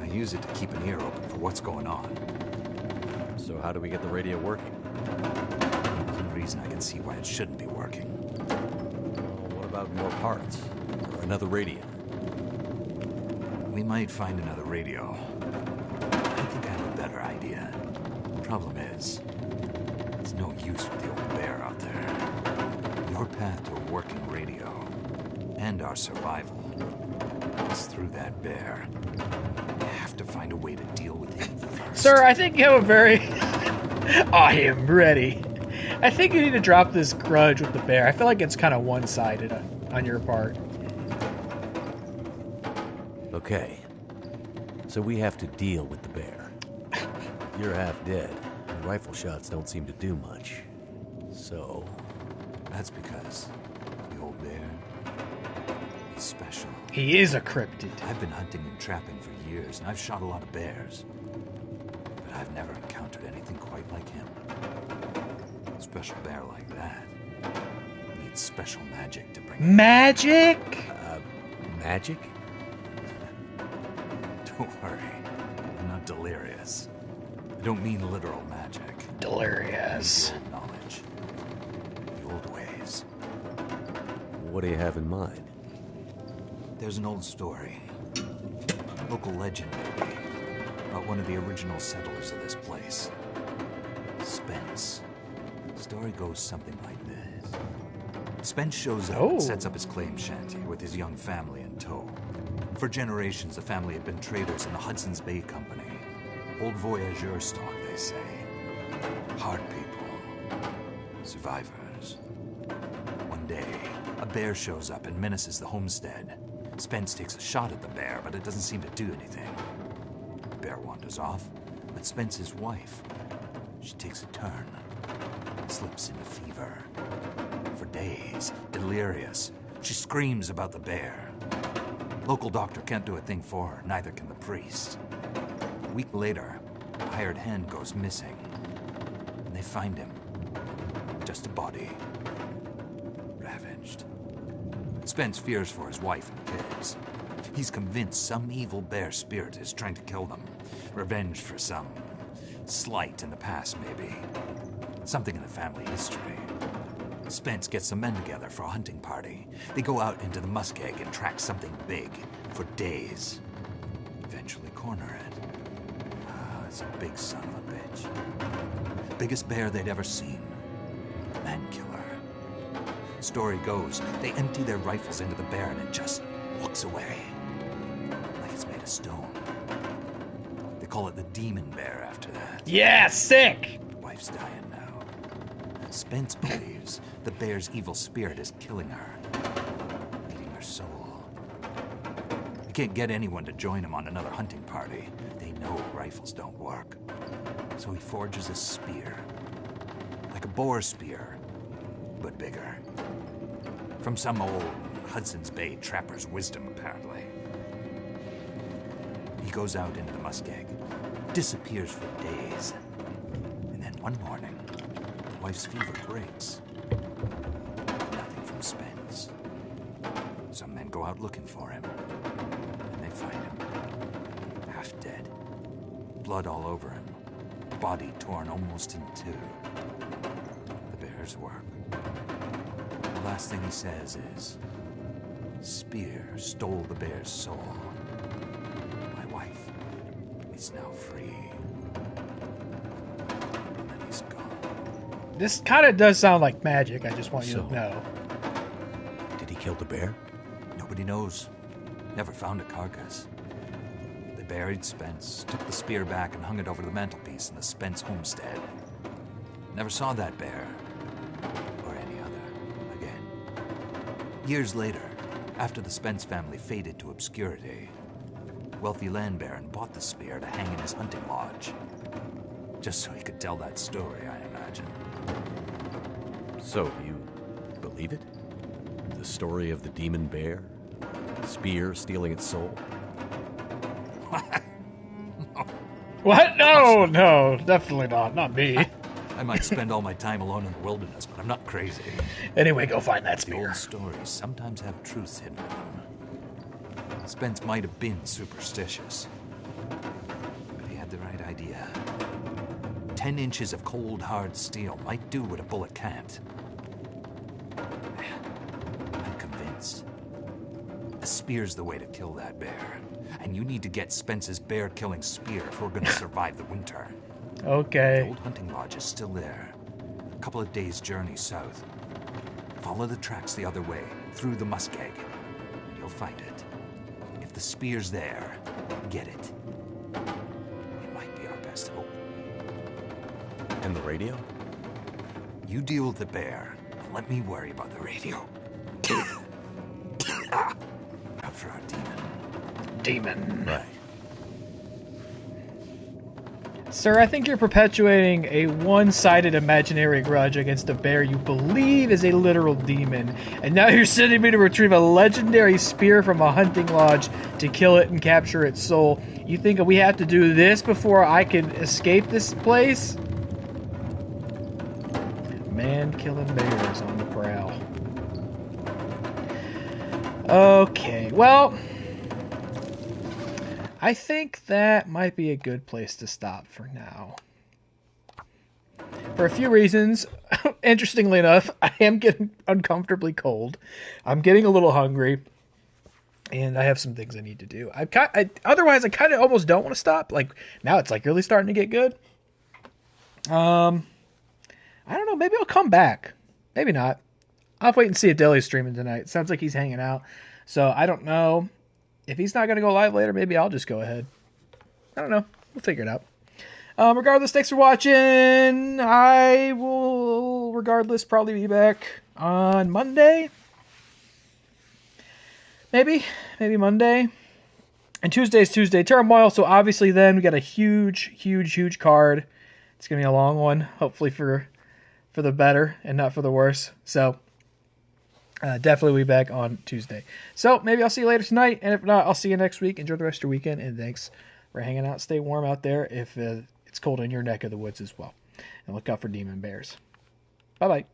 I use it to keep an ear open for what's going on. So how do we get the radio working? There's no reason I can see why it shouldn't be working. Well, what about more parts? Or another radio? We might find another radio. I think I have a better idea. Problem is, it's no use with the old bear out there. Your path to a working radio, and our survival, is through that bear. We have to find a way to deal with him first. Sir, I think you have a very... I am ready. I think you need to drop this grudge with the bear. I feel like it's kind of one-sided on your part. Okay. So we have to deal with the bear. You're half dead, and rifle shots don't seem to do much. So... That's because the old bear is special. He is a cryptid. I've been hunting and trapping for years, and I've shot a lot of bears. But I've never encountered anything quite like him. A special bear like that needs special magic to bring him. Magic? Magic? Don't worry, I'm not delirious. I don't mean literal magic. Delirious. The old knowledge. The old ways. What do you have in mind? There's an old story. Local legend, maybe. About one of the original settlers of this place. Spence. The story goes something like this. Spence shows up and sets up his claim shanty with his young family in tow. For generations, the family had been traders in the Hudson's Bay Company. Old voyageur stock, they say. Hard people. Survivors. One day, a bear shows up and menaces the homestead. Spence takes a shot at the bear, but it doesn't seem to do anything. The bear wanders off, but Spence's wife, she takes a turn. Slips into fever. For days, delirious, she screams about the bear. Local doctor can't do a thing for her, neither can the priest. A week later, a hired hand goes missing. And they find him. Just a body. Ravaged. Spence fears for his wife and kids. He's convinced some evil bear spirit is trying to kill them. Revenge for some slight in the past, maybe. Something in the family history. Spence gets some men together for a hunting party. They go out into the muskeg and track something big for days. Eventually corner it. It's a big son of a bitch. Biggest bear they'd ever seen. Man killer. Story goes, they empty their rifles into the bear and it just walks away. Like it's made of stone. They call it the demon bear after that. Yeah, sick! Wife's dying now. Spence believes the bear's evil spirit is killing her. Eating her soul. He can't get anyone to join him on another hunting party. They know rifles don't work. So he forges a spear. Like a boar spear, but bigger. From some old Hudson's Bay trapper's wisdom, apparently. He goes out into the muskeg, disappears for days, and then one morning, wife's fever breaks. Nothing from Spence. Some men go out looking for him, and they find him. Half dead. Blood all over him. Body torn almost in two. The bear's work. The last thing he says is, "Spear stole the bear's soul. My wife is now free." And then he's gone. This kind of does sound like magic, I just want you to know. Did he kill the bear? Nobody knows. Never found a carcass. They buried Spence, took the spear back and hung it over the mantelpiece in the Spence homestead. Never saw that bear. Or any other. Again. Years later, after the Spence family faded to obscurity, a wealthy land baron bought the spear to hang in his hunting lodge. Just so he could tell that story, I imagine. So, you believe it? The story of the demon bear? Spear stealing its soul? What? No, no, definitely not. Not me. I might spend all my time alone in the wilderness, but I'm not crazy. Anyway, go find that The spear. old stories sometimes have truths hidden in them. Spence might have been superstitious, but he had the right idea. 10 inches of cold, hard steel might do what a bullet can't. I'm convinced. A spear's the way to kill that bear. And you need to get Spence's bear-killing spear if we're going to survive the winter. Okay. The old hunting lodge is still there. A couple of days' journey south. Follow the tracks the other way, through the muskeg, and you'll find it. If the spear's there, get it. It might be our best hope. And the radio? You deal with the bear, and let me worry about the radio. Out for our demon. Right. Sir, I think you're perpetuating a one-sided imaginary grudge against a bear you believe is a literal demon, and now you're sending me to retrieve a legendary spear from a hunting lodge to kill it and capture its soul. You think we have to do this before I can escape this place? Man-killing bears on the prowl. Okay, well, I think that might be a good place to stop for now. For a few reasons. Interestingly enough, I am getting uncomfortably cold. I'm getting a little hungry. And I have some things I need to do. Otherwise, I kind of almost don't want to stop. Like, now it's like really starting to get good. I don't know. Maybe I'll come back. Maybe not. I'll wait and see if Deli's streaming tonight. Sounds like he's hanging out. So I don't know. If he's not going to go live later, maybe I'll just go ahead. I don't know. We'll figure it out. Regardless, thanks for watching. I will, regardless, probably be back on Monday. Maybe Monday. And Tuesday's Tuesday Turmoil. So obviously then we got a huge card. It's going to be a long one. Hopefully for the better and not for the worse. So Definitely be back on Tuesday. So maybe I'll see you later tonight, and if not, I'll see you next week. Enjoy the rest of your weekend, and thanks for hanging out. Stay warm out there if it's cold in your neck of the woods as well. And look out for demon bears. Bye-bye.